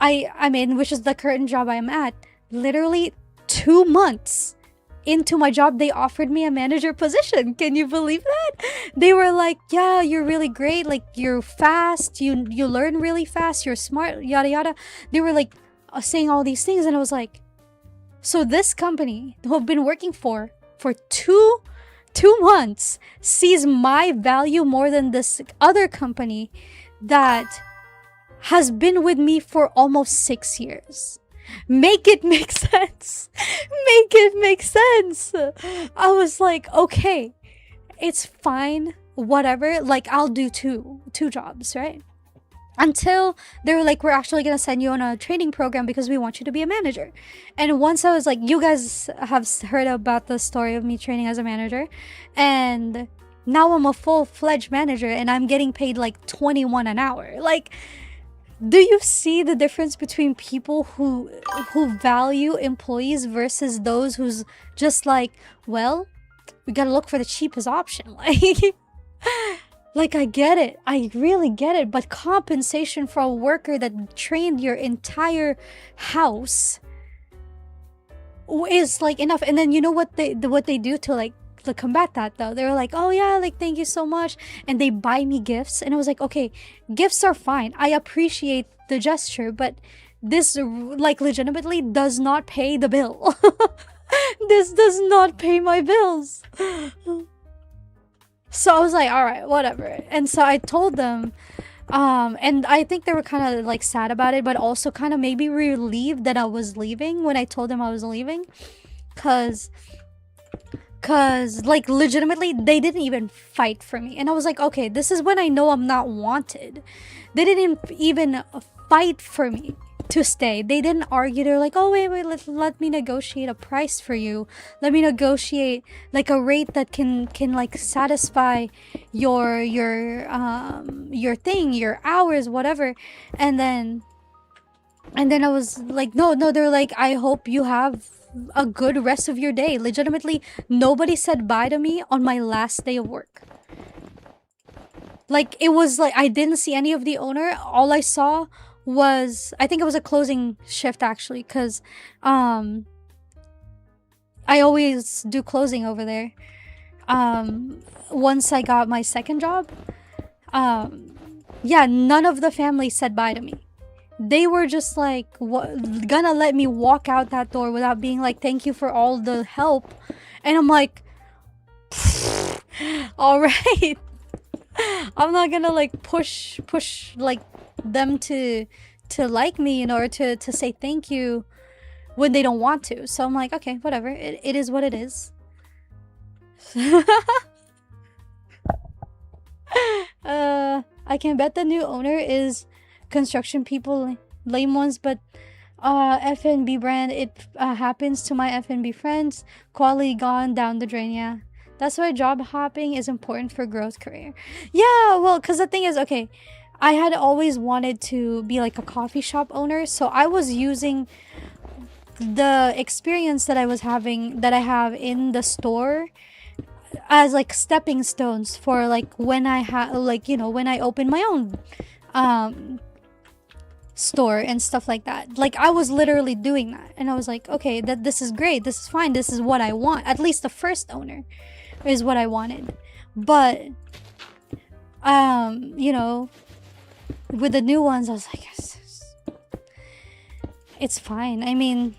I'm in, which is the current job I'm at, literally 2 months into my job, they offered me a manager position. Can you believe that? They were like, yeah, you're really great, like you're fast, you learn really fast, you're smart, yada yada. They were like saying all these things, and I was like, so this company who I've been working for 2 months sees my value more than this other company that has been with me for almost 6 years. Make it make sense. Make it make sense. I was like, okay, it's fine, whatever. Like, I'll do two jobs, right? Until they were like, we're actually gonna send you on a training program because we want you to be a manager. And once I was like, you guys have heard about the story of me training as a manager, and now I'm a full-fledged manager, and I'm getting paid like 21 an hour. Like, do you see the difference between people who value employees versus those who's just like, well, we gotta look for the cheapest option. Like I get it. I really get it. But compensation for a worker that trained your entire house is like enough. And then you know what they do to like to combat that though? They were like, oh yeah, like thank you so much, and they buy me gifts, and I was like, okay, gifts are fine. I appreciate the gesture, but this like legitimately does not pay the bill. This does not pay my bills. So I was like, all right, whatever. And so I told them, and I think they were kind of like sad about it, but also kind of maybe relieved that I was leaving when I told them I was leaving. Cause like legitimately they didn't even fight for me. And I was like, okay, this is when I know I'm not wanted. They didn't even fight for me to stay. They didn't argue. They're like, oh wait, let me negotiate a price for you. Let me negotiate like a rate that can like satisfy your thing, your hours, whatever. And then I was like, no, they're like, I hope you have a good rest of your day. Legitimately, nobody said bye to me on my last day of work. Like, it was like, I didn't see any of the owner. All I saw was, I think it was a closing shift actually, because I always do closing over there. Once I got my second job, yeah, none of the family said bye to me. They were just like gonna let me walk out that door without being like, thank you for all the help. And I'm like, all right. I'm not gonna like push like them to like me in order to say thank you when they don't want to. So I'm like, okay, whatever. It is what it is. I can bet the new owner is construction people, lame ones, but F&B brand, it happens to my F&B friends. Quality gone down the drain. Yeah, that's why job hopping is important for growth career. Yeah, well, because the thing is, okay, I had always wanted to be like a coffee shop owner, so I was using the experience that I have in the store as like stepping stones for like when I have like, you know, when I open my own store and stuff like that. Like I was literally doing that, and I was like, okay, this is great, this is fine, this is what I want. At least the first owner is what I wanted. But you know, with the new ones, I was like, it's fine. I mean,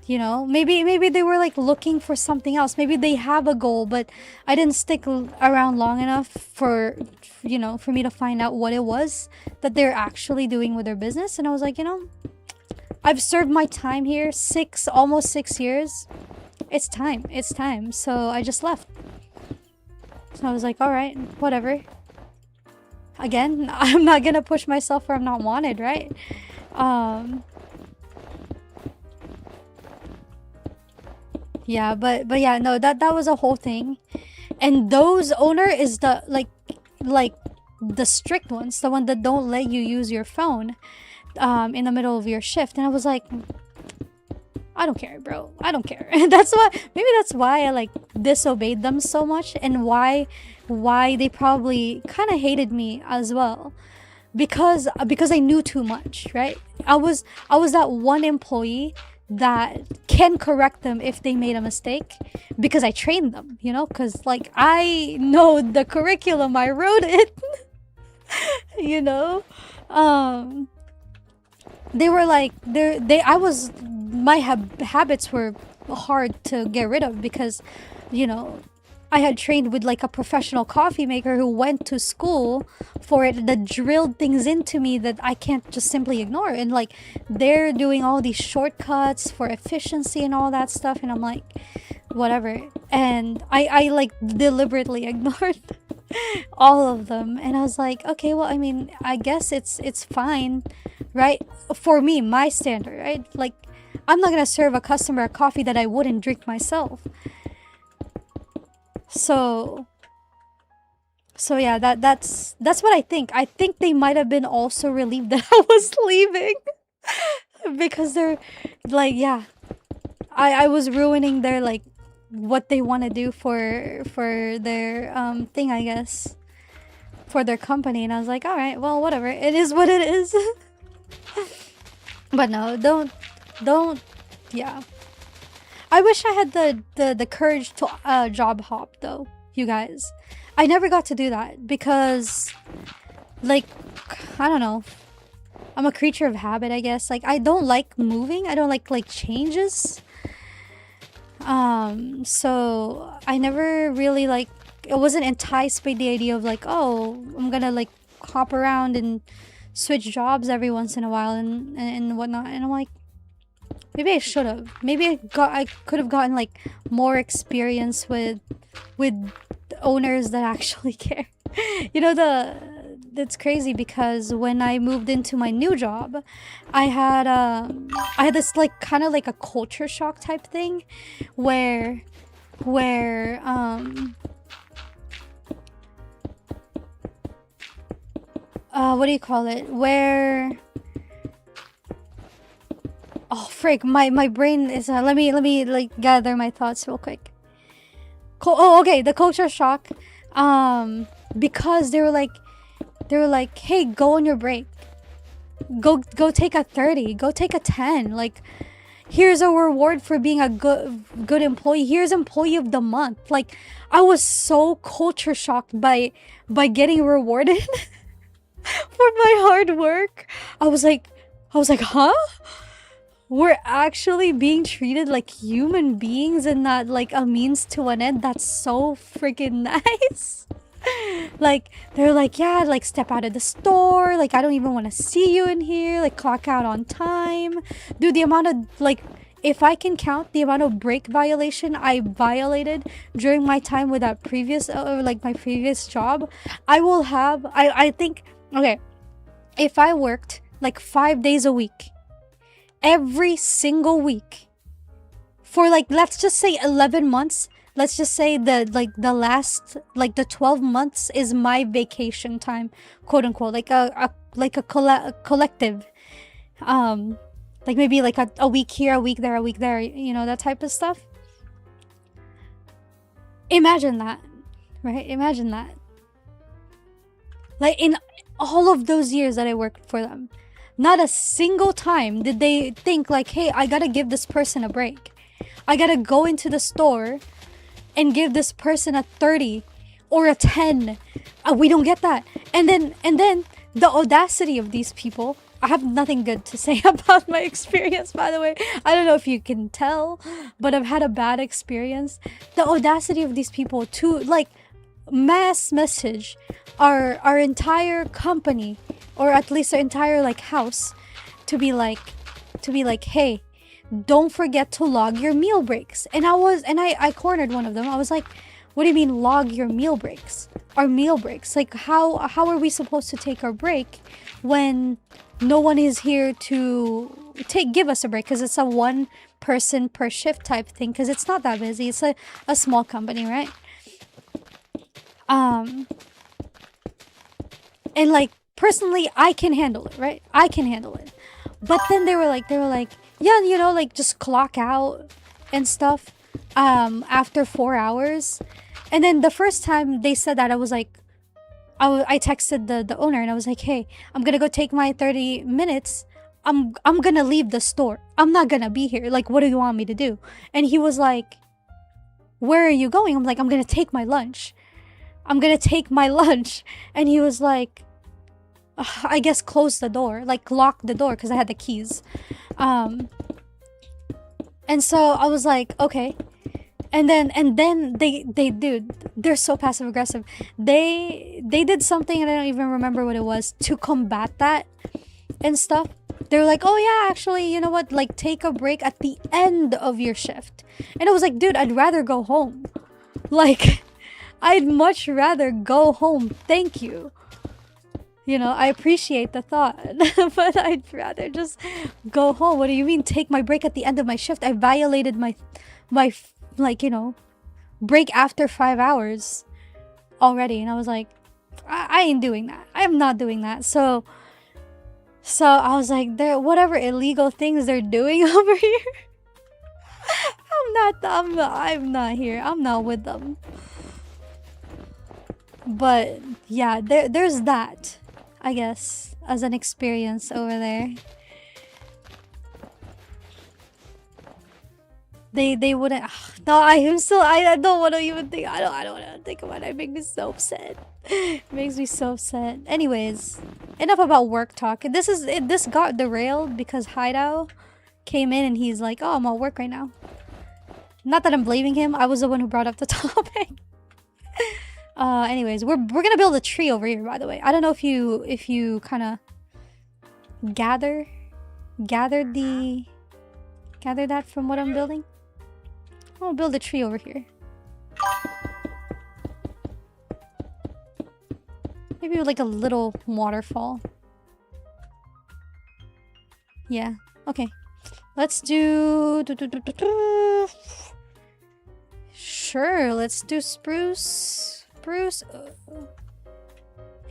you know, maybe they were like looking for something else. Maybe they have a goal, but I didn't stick around long enough for, you know, for me to find out what it was that they're actually doing with their business. And I was like, you know, I've served my time here, almost 6 years. It's time. So I just left. So I was like, all right, whatever. Again, I'm not gonna push myself where I'm not wanted, right? Yeah, but yeah, no, that was a whole thing. And those owner is the like the strict ones, the one that don't let you use your phone in the middle of your shift. And I was like, I don't care, bro. I don't care. That's why I like disobeyed them so much, and why they probably kind of hated me as well, because I knew too much, right? I was that one employee that can correct them if they made a mistake, because I trained them, you know, because like I know the curriculum, I wrote it. You know, they were like my habits were hard to get rid of, because, you know, I had trained with like a professional coffee maker who went to school for it, that drilled things into me that I can't just simply ignore. And like they're doing all these shortcuts for efficiency and all that stuff, and I'm like, whatever. And I like deliberately ignored all of them. And I was like, okay, well, I mean, I guess it's fine, right? For me, my standard, right? Like, I'm not gonna serve a customer a coffee that I wouldn't drink myself. So yeah, that's what I think. I think they might have been also relieved that I was leaving. Because they're like, yeah, I was ruining their like what they want to do for their thing, I guess, for their company. And I was like, all right, well, whatever, it is what it is. But no, don't yeah. I wish I had the courage to job hop though, you guys. I never got to do that because like I don't know. I'm a creature of habit, I guess. Like I don't like moving. I don't like changes. So I never really like I wasn't enticed by the idea of like, oh, I'm gonna like hop around and switch jobs every once in a while and whatnot. And I'm like, maybe I should have. Maybe I could have gotten like more experience with owners that actually care. You know, that's crazy because when I moved into my new job, I had this like kind of like a culture shock type thing where where what do you call it? Where oh frick, my brain is let me like gather my thoughts real quick. Oh, okay, the culture shock. Because they were like, "Hey, go on your break. Go take a 30. Go take a 10. Like here's a reward for being a good employee. Here's employee of the month." Like I was so culture shocked by getting rewarded for my hard work. I was like, "Huh? We're actually being treated like human beings and not like a means to an end." That's so freaking nice. Like they're like, yeah, like step out of the store, like I don't even want to see you in here, like clock out on time. Dude, the amount of like if I can count the amount of break violation I violated during my time with that previous or like my previous job, I will have I think okay, if I worked like 5 days a week every single week for like let's just say 11 months, let's just say the last like the 12 months is my vacation time, quote unquote, like a collective like maybe like a week here, a week there, a week there, you know, that type of stuff. Imagine that, right? Imagine that, like in all of those years that I worked for them, not a single time did they think like, hey, I gotta give this person a break, I gotta go into the store and give this person a 30 or a 10. We don't get that. And then the audacity of these people. I have nothing good to say about my experience, by the way. I don't know if you can tell, but I've had a bad experience. The audacity of these people to like mass message our entire company, or at least our entire like house, to be like, hey, don't forget to log your meal breaks. And I cornered one of them. I was like, what do you mean log your meal breaks? Our meal breaks, like how are we supposed to take our break when no one is here to give us a break? Because it's a one person per shift type thing, because it's not that busy, it's a small company, right? um and like personally I can handle it, right? I can handle it. But then they were like, yeah, you know, like just clock out and stuff after 4 hours. And then the first time they said that, I was like, I texted the owner and I was like, hey, I'm gonna go take my 30 minutes. I'm gonna leave the store, I'm not gonna be here, like what do you want me to do? And he was like, where are you going? I'm like, I'm gonna take my lunch. And he was like, I guess close the door, like lock the door, because I had the keys. And so I was like, okay. And then they dude, they're so passive aggressive. They did something and I don't even remember what it was to combat that and stuff. They were like, oh yeah, actually, you know what? Like take a break at the end of your shift. And I was like, dude, I'd rather go home. Like I'd much rather go home. Thank you. You know, I appreciate the thought, but I'd rather just go home. What do you mean take my break at the end of my shift? I violated my like, you know, break after 5 hours already. And I was like, I ain't doing that. I'm not doing that. So I was like, they're whatever illegal things they're doing over here. I'm not here. I'm not with them. But yeah, there's that, I guess, as an experience over there. They wouldn't. No, I don't want to even think. I don't want to think about it. It makes me so upset. It makes me so upset. Anyways, enough about work talk. This got derailed because Hideout came in and he's like, "Oh, I'm at work right now." Not that I'm blaming him. I was the one who brought up the topic. Anyways, we're gonna build a tree over here, by the way. I don't know if you kind of gathered that from what I'm building. I'll build a tree over here. Maybe like a little waterfall. Yeah. Okay. Let's do. Sure. Let's do spruce.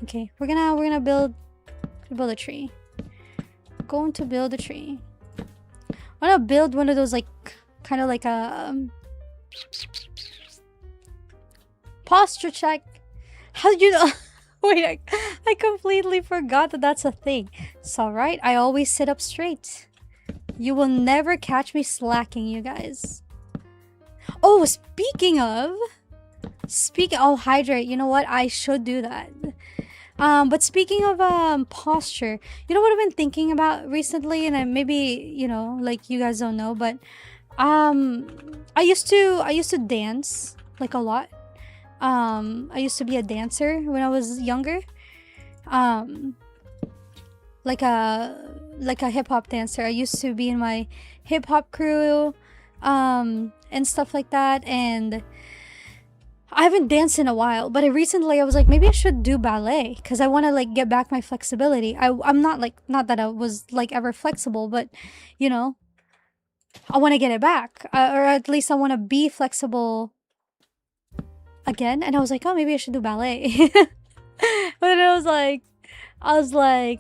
Okay. We're gonna build a tree. Going to build a tree. I want to build one of those like kind of like a posture check. How did you know? Wait, I completely forgot that that's a thing. It's alright. I always sit up straight. You will never catch me slacking, you guys. Oh, speaking of... Oh, hydrate. You know what? I should do that. But speaking of posture, you know what I've been thinking about recently, and maybe, you know, like you guys don't know, but I used to dance like a lot. I used to be a dancer when I was younger. Like a hip hop dancer. I used to be in my hip hop crew, and stuff like that, and I haven't danced in a while, but recently I was like, maybe I should do ballet because I want to like get back my flexibility. I'm not like, not that I was like ever flexible, but you know, I want to get it back, or at least I want to be flexible again. And I was like, oh, maybe I should do ballet. But then I was like, I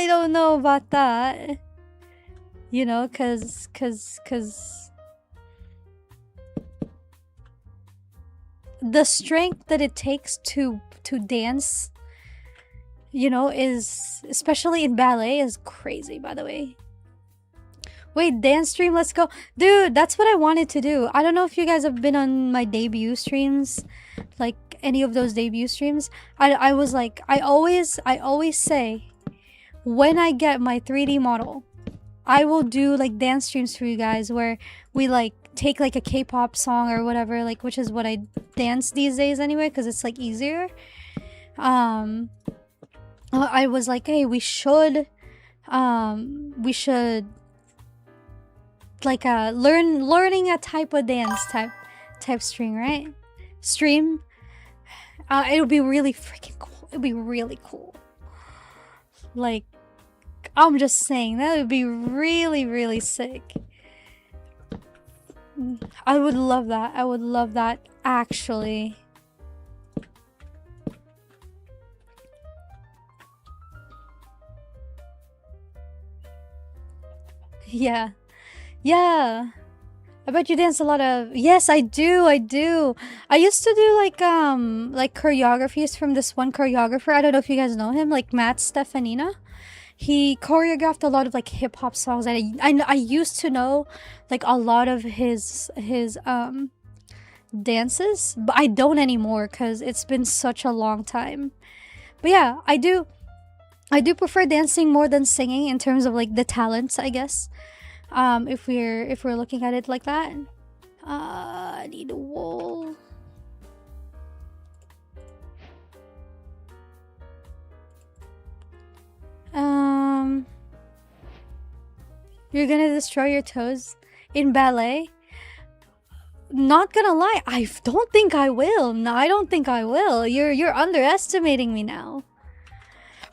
don't know about that, you know, cause the strength that it takes to dance, you know, is, especially in ballet, is crazy, by the way. Wait, dance stream, let's go. Dude, that's what I wanted to do. I don't know if you guys have been on my debut streams, like any of those debut streams. I was like, I always say, when I get my 3D model, I will do like dance streams for you guys where we like take like a K-pop song or whatever, like, which is what I dance these days anyway, because it's like easier. I was like, hey, we should like learning a type of dance type stream, right? Stream. It would be really freaking cool. It'd be really cool. Like, I'm just saying, that would be really, really sick. I would love that. I would love that, actually. Yeah. Yeah. I bet you dance a lot of... Yes, I do. I used to do like choreographies from this one choreographer. I don't know if you guys know him, like Matt Stefanina. He choreographed a lot of like hip hop songs, and I used to know like a lot of his dances, but I don't anymore because it's been such a long time. But yeah, I do prefer dancing more than singing in terms of like the talents, I guess. If we're looking at it like that. I need a wall. You're gonna destroy your toes in ballet? Not gonna lie, I don't think I will. No, I don't think I will. You're underestimating me now.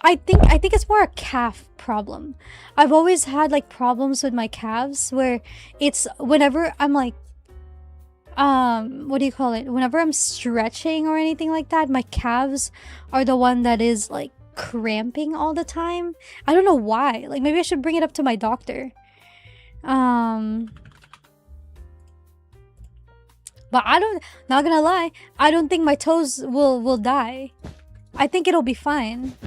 I think it's more a calf problem. I've always had like problems with my calves where it's whenever I'm like what do you call it? Whenever I'm stretching or anything like that, my calves are the one that is like cramping all the time. I don't know why. Like maybe I should bring it up to my doctor. But I don't, not gonna lie, I don't think my toes will die. I think it'll be fine.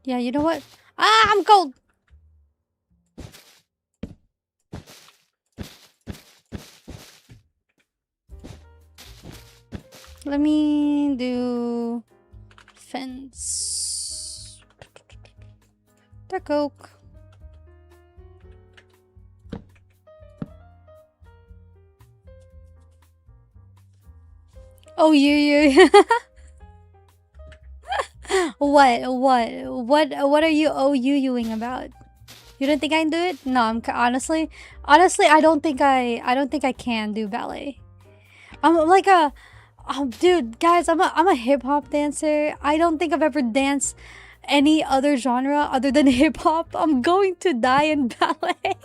Yeah, you know what? Ah, I'm cold! Let me do fence. The coke. Oh, you. What are you OUing about? You don't think I can do it? No, honestly, I don't think I can do ballet. I'm like a, dude, guys, I'm a hip hop dancer. I don't think I've ever danced any other genre other than hip hop. I'm going to die in ballet.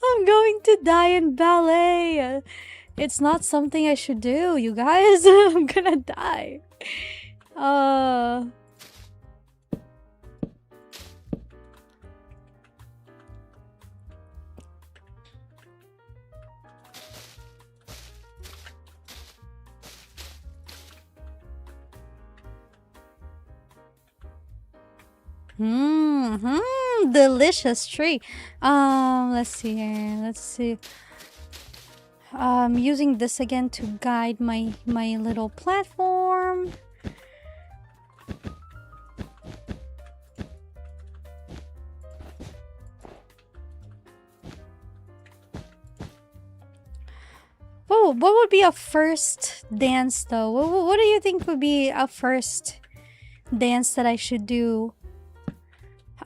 I'm going to die in ballet. It's not something I should do, you guys. I'm gonna die. Delicious tree. Let's see here. Let's see. Using this again to guide my little platform. Oh, what would be a first dance though? What do you think would be a first dance that I should do?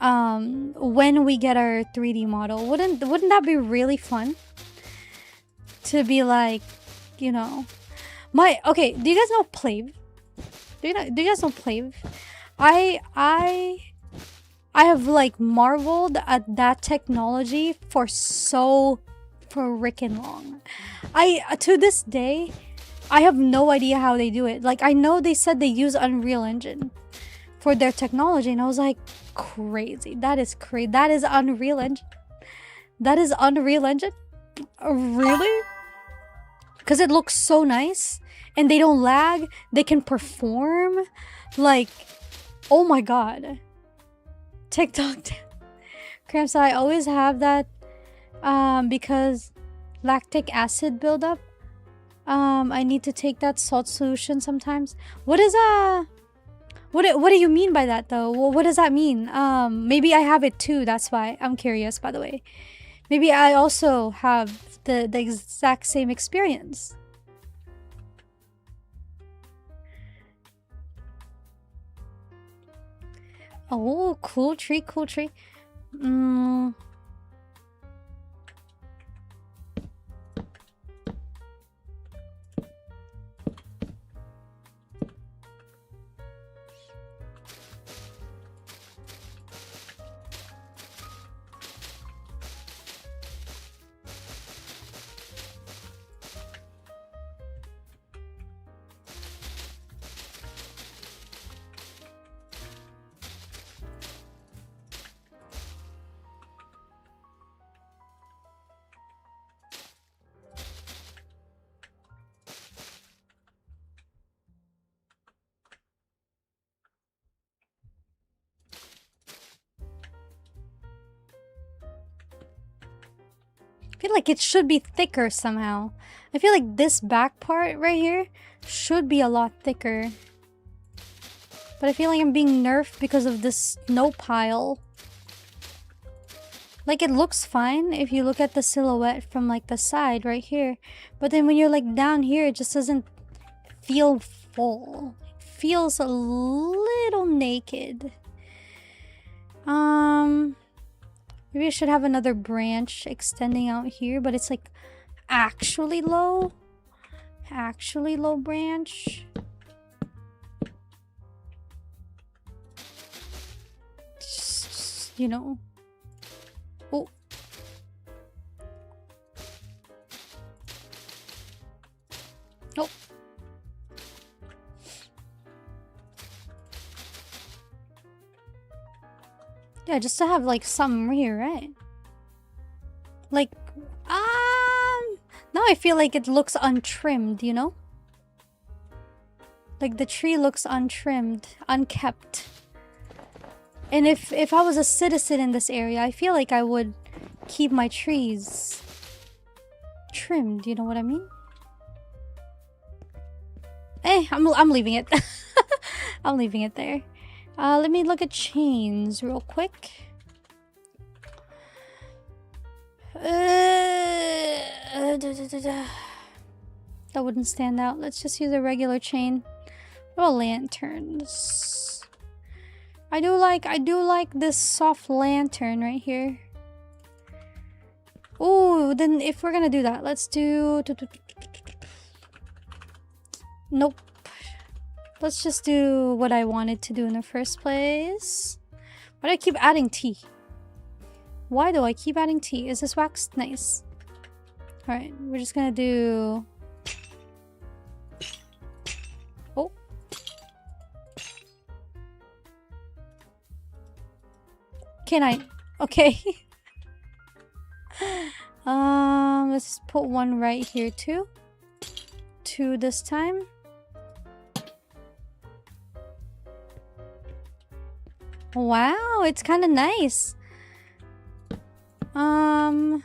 When we get our 3D model, wouldn't that be really fun? To be like, you know, okay. Do you guys know Plave? Do you guys know Plave? I have like marveled at that technology for so freaking long. To this day, I have no idea how they do it. Like, I know they said they use Unreal Engine for their technology, and I was like, crazy. That is crazy. That is Unreal Engine. That is Unreal Engine? Really? Because it looks so nice, and they don't lag. They can perform. Like, oh my god. TikTok. Cramps, I always have that because lactic acid buildup. I need to take that salt solution sometimes. What is what do you mean by that though? What does that mean? Maybe I have it too. That's why I'm curious, by the way. Maybe I also have the exact same experience. Oh, cool tree, cool tree. I feel like it should be thicker somehow. I feel like this back part right here should be a lot thicker. But I feel like I'm being nerfed because of this snow pile. Like, it looks fine if you look at the silhouette from like the side right here. But then when you're like down here, it just doesn't feel full. It feels a little naked. Maybe I should have another branch extending out here, but it's like actually low. Actually low branch. Just, you know. Oh. Oh. Yeah, just to have like some here, right? Like, now I feel like it looks untrimmed, you know? Like the tree looks untrimmed, unkept. And if I was a citizen in this area, I feel like I would keep my trees trimmed, you know what I mean? I'm leaving it. I'm leaving it there. Let me look at chains real quick. That wouldn't stand out. Let's just use a regular chain. What about lanterns? I do like this soft lantern right here. Oh, then if we're gonna do that, let's do... Nope. Let's just do what I wanted to do in the first place. Why do I keep adding tea? Why do I keep adding tea? Is this wax? Nice. Alright, we're just gonna do... Oh. Can I? Okay. Let's put one right here too. Two this time. Wow, it's kind of nice. I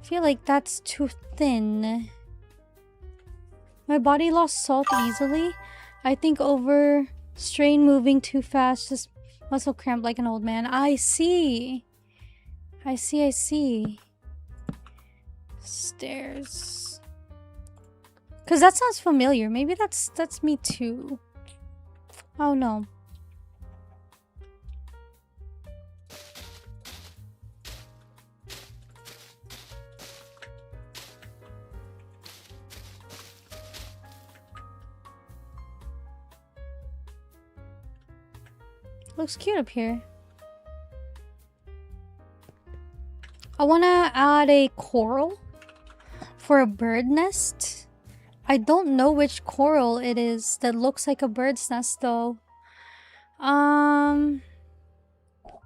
feel like that's too thin. My body lost salt easily. I think over strain moving too fast, just muscle cramp like an old man. I see. I see. Stairs. Cause that sounds familiar. Maybe that's me too. Oh no. Looks cute up here. I want to add a coral for a bird nest. I don't know which coral it is that looks like a bird's nest though. I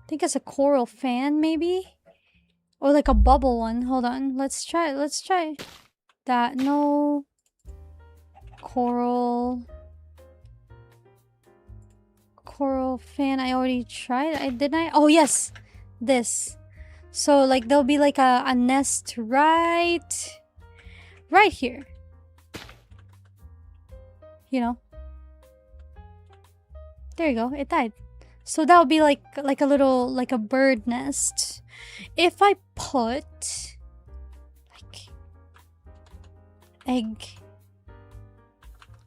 think it's a coral fan maybe? Or like a bubble one. Hold on. Let's try that. No. Coral fan. I already tried. Didn't I? Oh yes. This. So like there'll be like a nest right here. You know. There you go. It died. So that would be like a little like a bird nest. If I put like egg,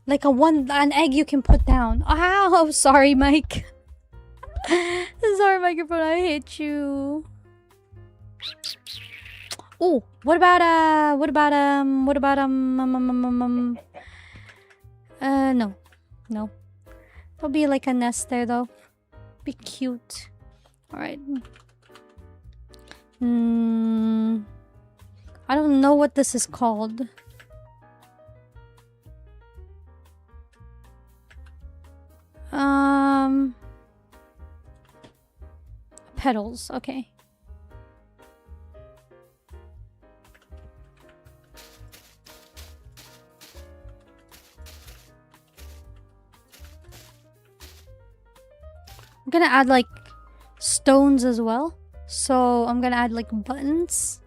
like an egg you can put down. Ow! Sorry, Mike. Sorry, microphone. I hate you. Oh, what about no. There'll be like a nest there though. Be cute. All right. I don't know what this is called. Petals. Okay. I'm gonna add like stones as well. So I'm gonna add like buttons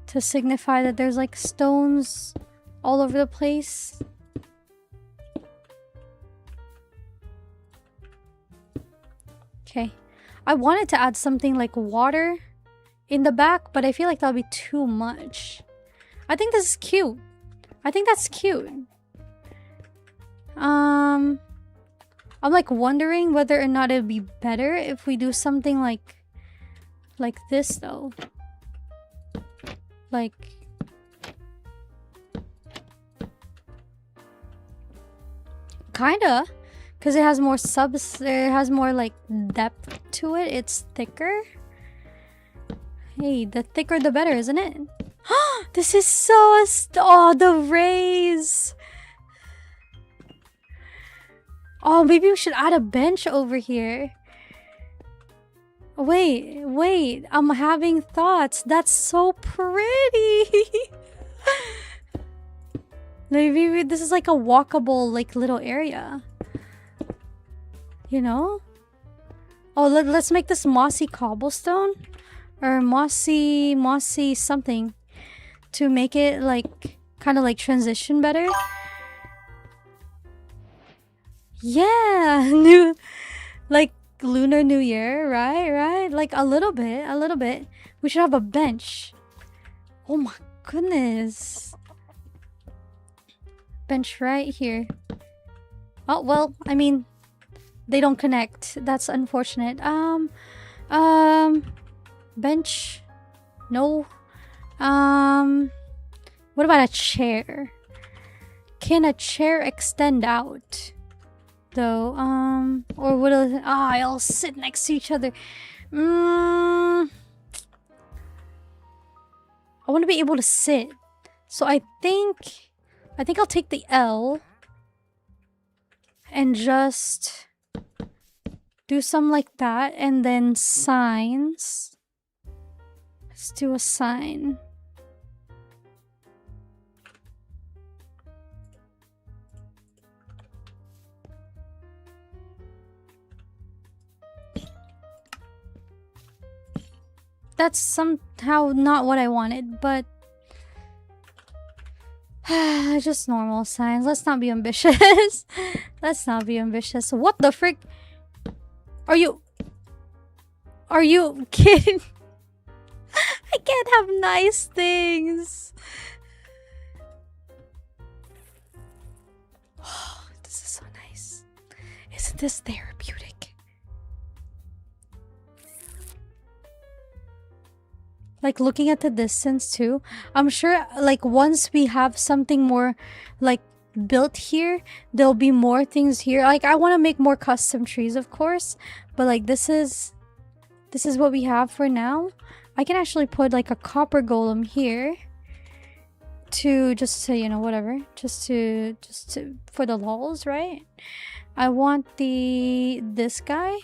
to signify that there's like stones all over the place. Okay. I wanted to add something like water in the back, but I feel like that'll be too much. I think this is cute. I think that's cute. I'm like wondering whether or not it'd be better if we do something like this though. Like kinda, because it has more it has more like depth to it. It's thicker. Hey, the thicker the better, isn't it? This is so oh, the rays. Oh, maybe we should add a bench over here. Wait, I'm having thoughts. That's so pretty. Maybe this is like a walkable like little area. You know? Oh, let's make this mossy cobblestone or mossy something to make it like kind of like transition better. Yeah, new like Lunar New Year, right? Like a little bit. We should have a bench. Oh my goodness. Bench right here. Oh, well, I mean, they don't connect. That's unfortunate. Bench. No. What about a chair? Can a chair extend out? Though, or would I'll sit next to each other. I want to be able to sit. So I think I'll take the L and just do some like that, and then signs. Let's do a sign. That's somehow not what I wanted, but just normal signs. Let's not be ambitious. Let's not be ambitious. What the frick? Are you kidding? I can't have nice things. Oh, this is so nice. Isn't this therapeutic? Like looking at the distance too, I'm sure like once we have something more like built here, there'll be more things here. Like I want to make more custom trees, of course, but like this is what we have for now. I can actually put like a copper golem here to just to, you know, whatever, just to for the lols, right? I want this guy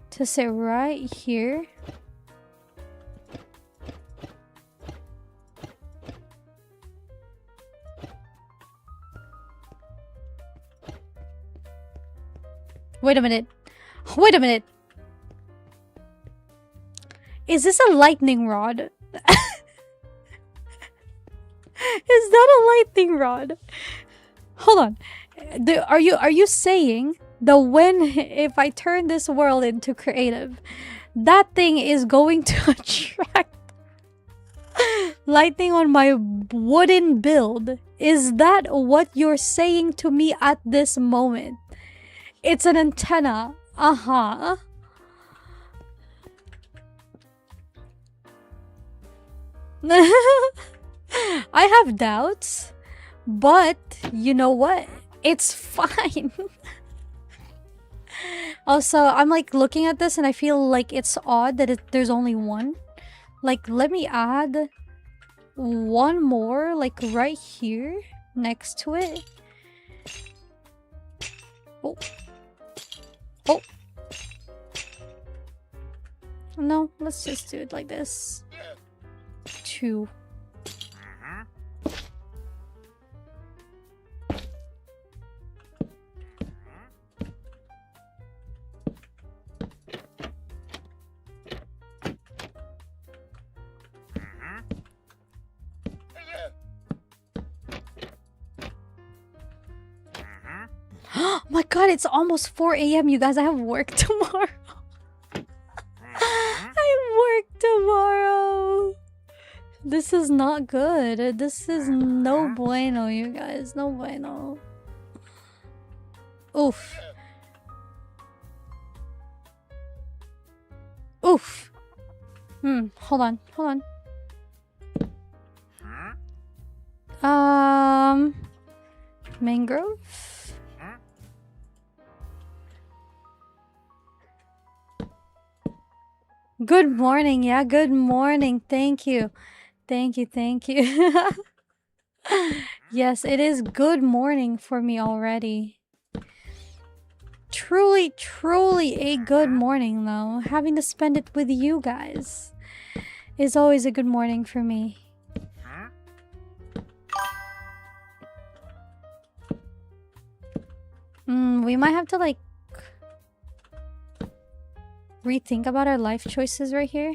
to sit right here. Wait a minute. Is this a lightning rod? Is that a lightning rod? Hold on. Are you saying that if I turn this world into creative, that thing is going to attract lightning on my wooden build? Is that what you're saying to me at this moment? It's an antenna. Uh-huh. I have doubts, but you know what? It's fine. Also, I'm like looking at this and I feel like it's odd that there's only one. Like, let me add one more, like right here next to it. Oh. No, let's just do it like this. 2. Oh my god, it's almost 4 a.m. you guys. I have work tomorrow. I have work tomorrow. This is not good. This is no bueno, you guys. No bueno. Oof. Oof. Hold on. Hold on. Mangrove? Good morning. Yeah, good morning. Thank you. Thank you. Thank you. Yes, it is good morning for me already. Truly, truly a good morning, though. Having to spend it with you guys is always a good morning for me. We might have to, like, rethink about our life choices right here.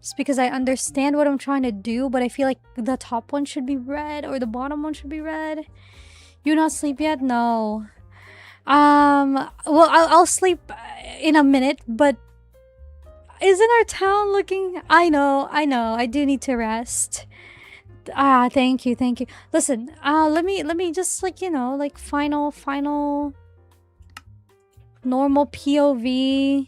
Just because I understand what I'm trying to do, but I feel like the top one should be red or the bottom one should be red. You not sleep yet? No. Well, I'll sleep in a minute, but isn't our town looking... I know. I do need to rest. Thank you. Listen, let me just, like, you know, like, final normal POV,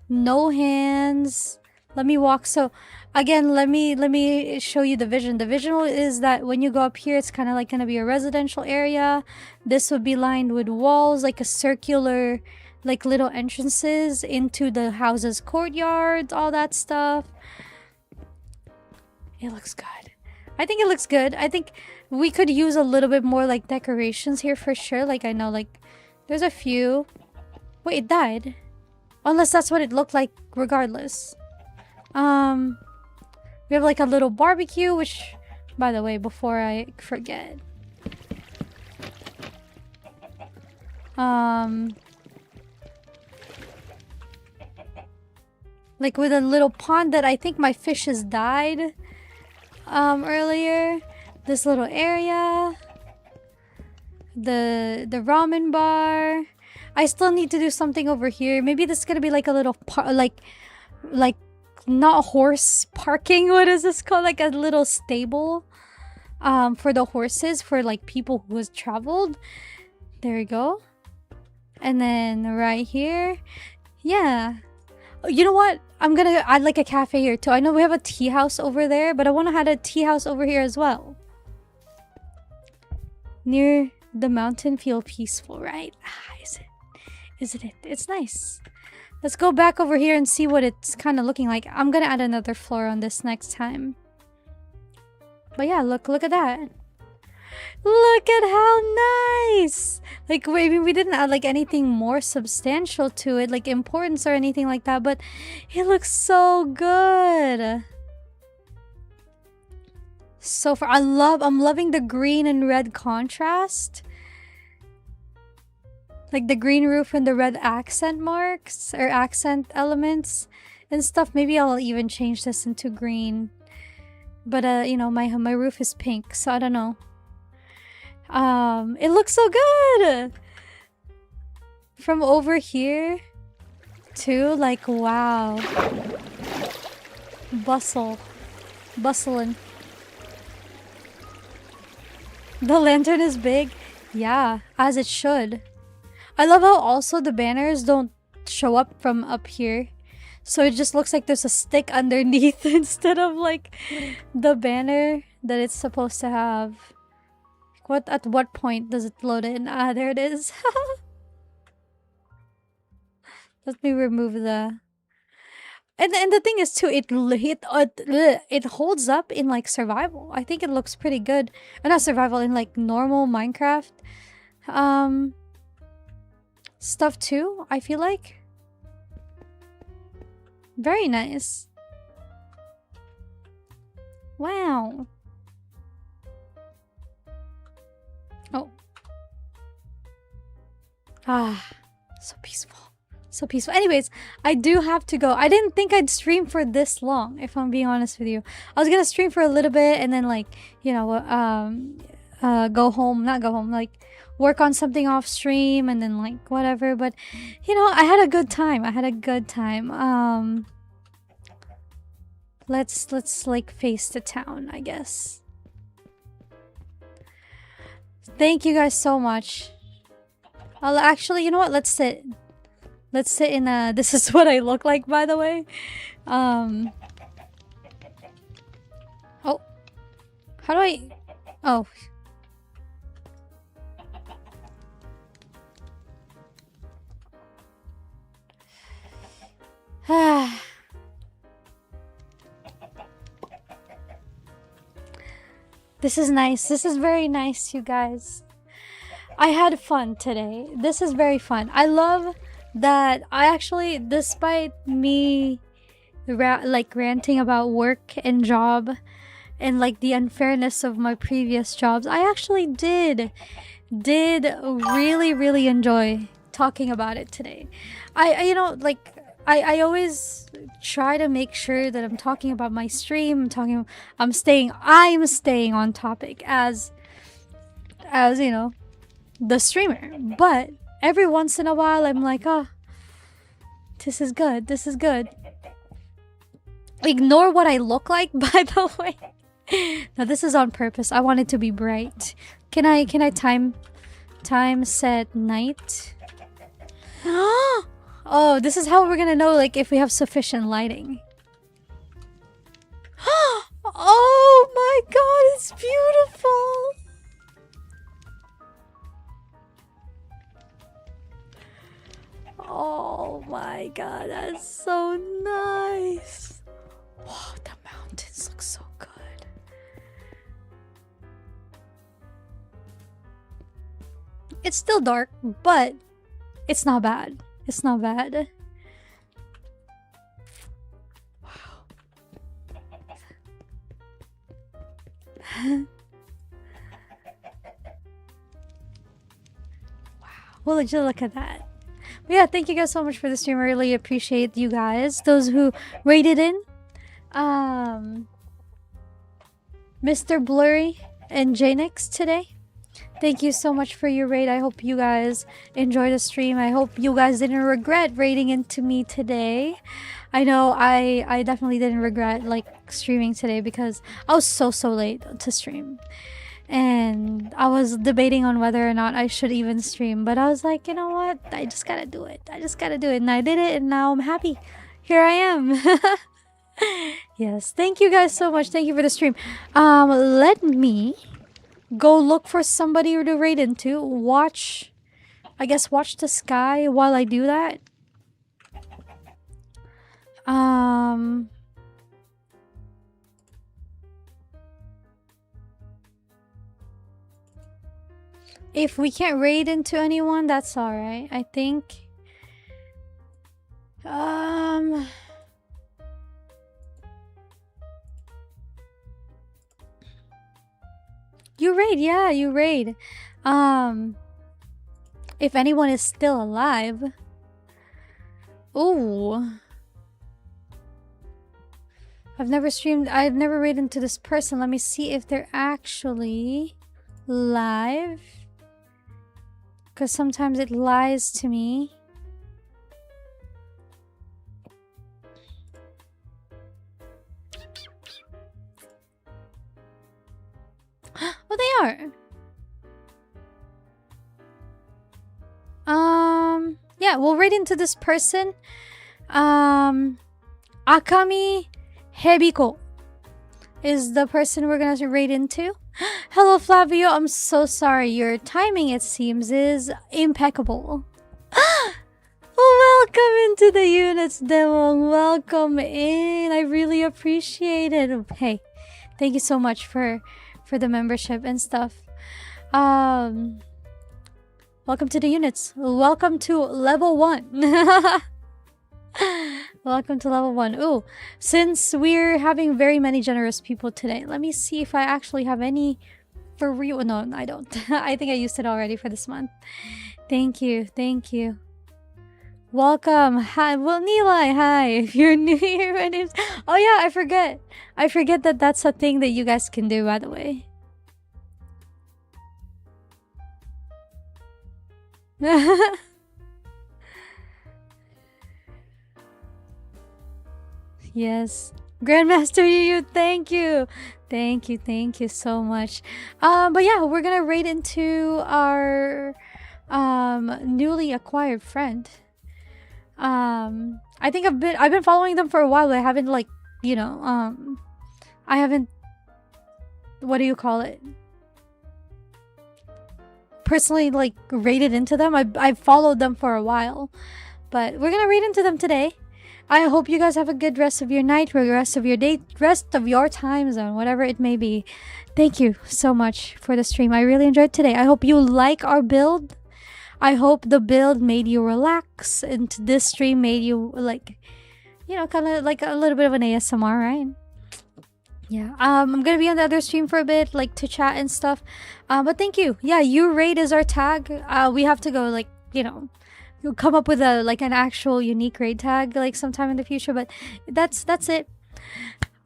no hands. Let me walk. So again, let me show you the vision. The visual is that when you go up here, it's kind of like gonna be a residential area. This would be lined with walls, like a circular, like, little entrances into the houses, courtyards, all that stuff. It looks good. I think it looks good. I think we could use a little bit more, like, decorations here for sure. Like, I know, like, there's a few. Wait, it died. Unless that's what it looked like regardless. We have, like, a little barbecue, which, by the way, before I forget. Like, with a little pond that I think my fishes died earlier. This little area. The ramen bar. I still need to do something over here. Maybe this is gonna be like a little like not horse parking. What is this called? Like a little stable for the horses, for like people who has traveled. There we go. And then right here, yeah. You know what? I'm gonna add like a cafe here too. I know we have a tea house over there, but I want to add a tea house over here as well. Near the mountain, feel peaceful, right? Isn't it? It's nice. Let's go back over here and see what it's kind of looking like. I'm gonna add another floor on this next time. But yeah, look at that. Look at how nice! Like, I mean, we didn't add like anything more substantial to it, like importance or anything like that, but it looks so good. So far, I'm loving the green and red contrast. Like the green roof and the red accent marks or accent elements and stuff. Maybe I'll even change this into green. But you know, my roof is pink, so I don't know. It looks so good from over here too. Like, wow, bustling. The lantern is big, yeah, as it should. I love how also the banners don't show up from up here, so it just looks like there's a stick underneath instead of like the banner that it's supposed to have. At what point does it load in? There it is. Let me remove the... And the thing is too, it holds up in like survival. I think it looks pretty good. Not survival, in like normal Minecraft stuff too, I feel like. Very nice. Wow. Oh. So peaceful. So peaceful. Anyways, I do have to go. I didn't think I'd stream for this long, if I'm being honest with you. I was gonna stream for a little bit and then, like, you know, go home. Not go home, like, work on something off stream and then, like, whatever. But, you know, I had a good time. Let's like face the town, I guess. Thank you guys so much. I'll actually, you know what? Let's sit. Let's sit in a. This is what I look like, by the way. Oh, how do I? Oh. This is nice. This is very nice, you guys. I had fun today. This is very fun. I love that I actually, despite me like ranting about work and job and like the unfairness of my previous jobs, I actually did really enjoy talking about it today. I you know, like I always try to make sure that I'm talking about my stream, I'm staying on topic as you know, the streamer. But every once in a while I'm like, oh, this is good. This is good. Ignore what I look like, by the way. No, this is on purpose. I want it to be bright. Can I time set night? Oh, this is how we're gonna know like if we have sufficient lighting. Oh my god, it's beautiful. Oh my god, that's so nice. Wow, the mountains look so good. It's still dark, but it's not bad. It's not bad. Wow. Wow. Well, just look at that. But yeah, thank you guys so much for the stream. I really appreciate you guys. Those who rated in. Mr. Blurry and Jnix today. Thank you so much for your raid. I hope you guys enjoyed the stream. I hope you guys didn't regret raiding into me today. I know I definitely didn't regret like streaming today because I was so late to stream. And I was debating on whether or not I should even stream. But I was like, you know what? I just gotta do it. I just gotta do it. And I did it and now I'm happy. Here I am. Yes. Thank you guys so much. Thank you for the stream. Let me go look for somebody to raid into. Watch the sky while I do that. If we can't raid into anyone, that's alright. I think. You raid, yeah, you raid. If anyone is still alive. Ooh. I've never raided into this person. Let me see if they're actually live. Because sometimes it lies to me. Oh, they are. Yeah, we'll raid into this person. Akami Hebiko is the person we're gonna raid into. Hello, Flavio. I'm so sorry. Your timing, it seems, is impeccable. Welcome into the units demo. Welcome in. I really appreciate it. Hey, thank you so much for the membership and stuff. Welcome to the units. Welcome to level 1. Welcome to level 1. Ooh, since we're having very many generous people today, let me see if I actually have any for real. No, I don't. I think I used it already for this month. Thank you. Thank you. Welcome. Hi. Well, Nilay, hi. If you're new here, my name's... Oh yeah, I forget. I forget that that's a thing that you guys can do, by the way. Yes. Grandmaster Yu, thank you. Thank you so much. But yeah, we're gonna raid into our newly acquired friend. I think I've been following them for a while, but I haven't like, you know, I haven't, what do you call it? Personally like rated into them. I've followed them for a while, but we're gonna read into them today. I hope you guys have a good rest of your night, rest of your day, rest of your time zone, whatever it may be. Thank you so much for the stream. I really enjoyed today. I hope you like our build. I hope the build made you relax, and this stream made you like, you know, kind of like a little bit of an ASMR, right? Yeah. I'm gonna be on the other stream for a bit, like to chat and stuff. But thank you. Yeah, you raid is our tag. We have to go like, you know, you'll come up with a like an actual unique raid tag like sometime in the future. But that's it.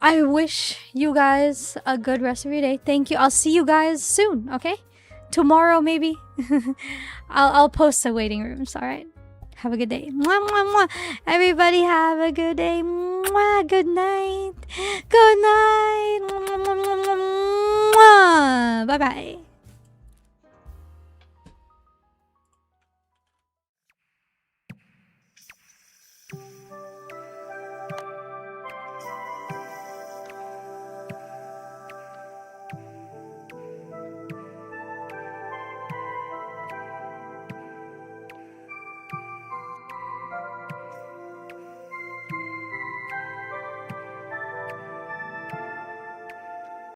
I wish you guys a good rest of your day. Thank you. I'll see you guys soon. Okay, tomorrow maybe. I'll post the waiting rooms. All right. Have a good day. Mwah, mwah, mwah. Everybody have a good day. Mwah. Good night. Good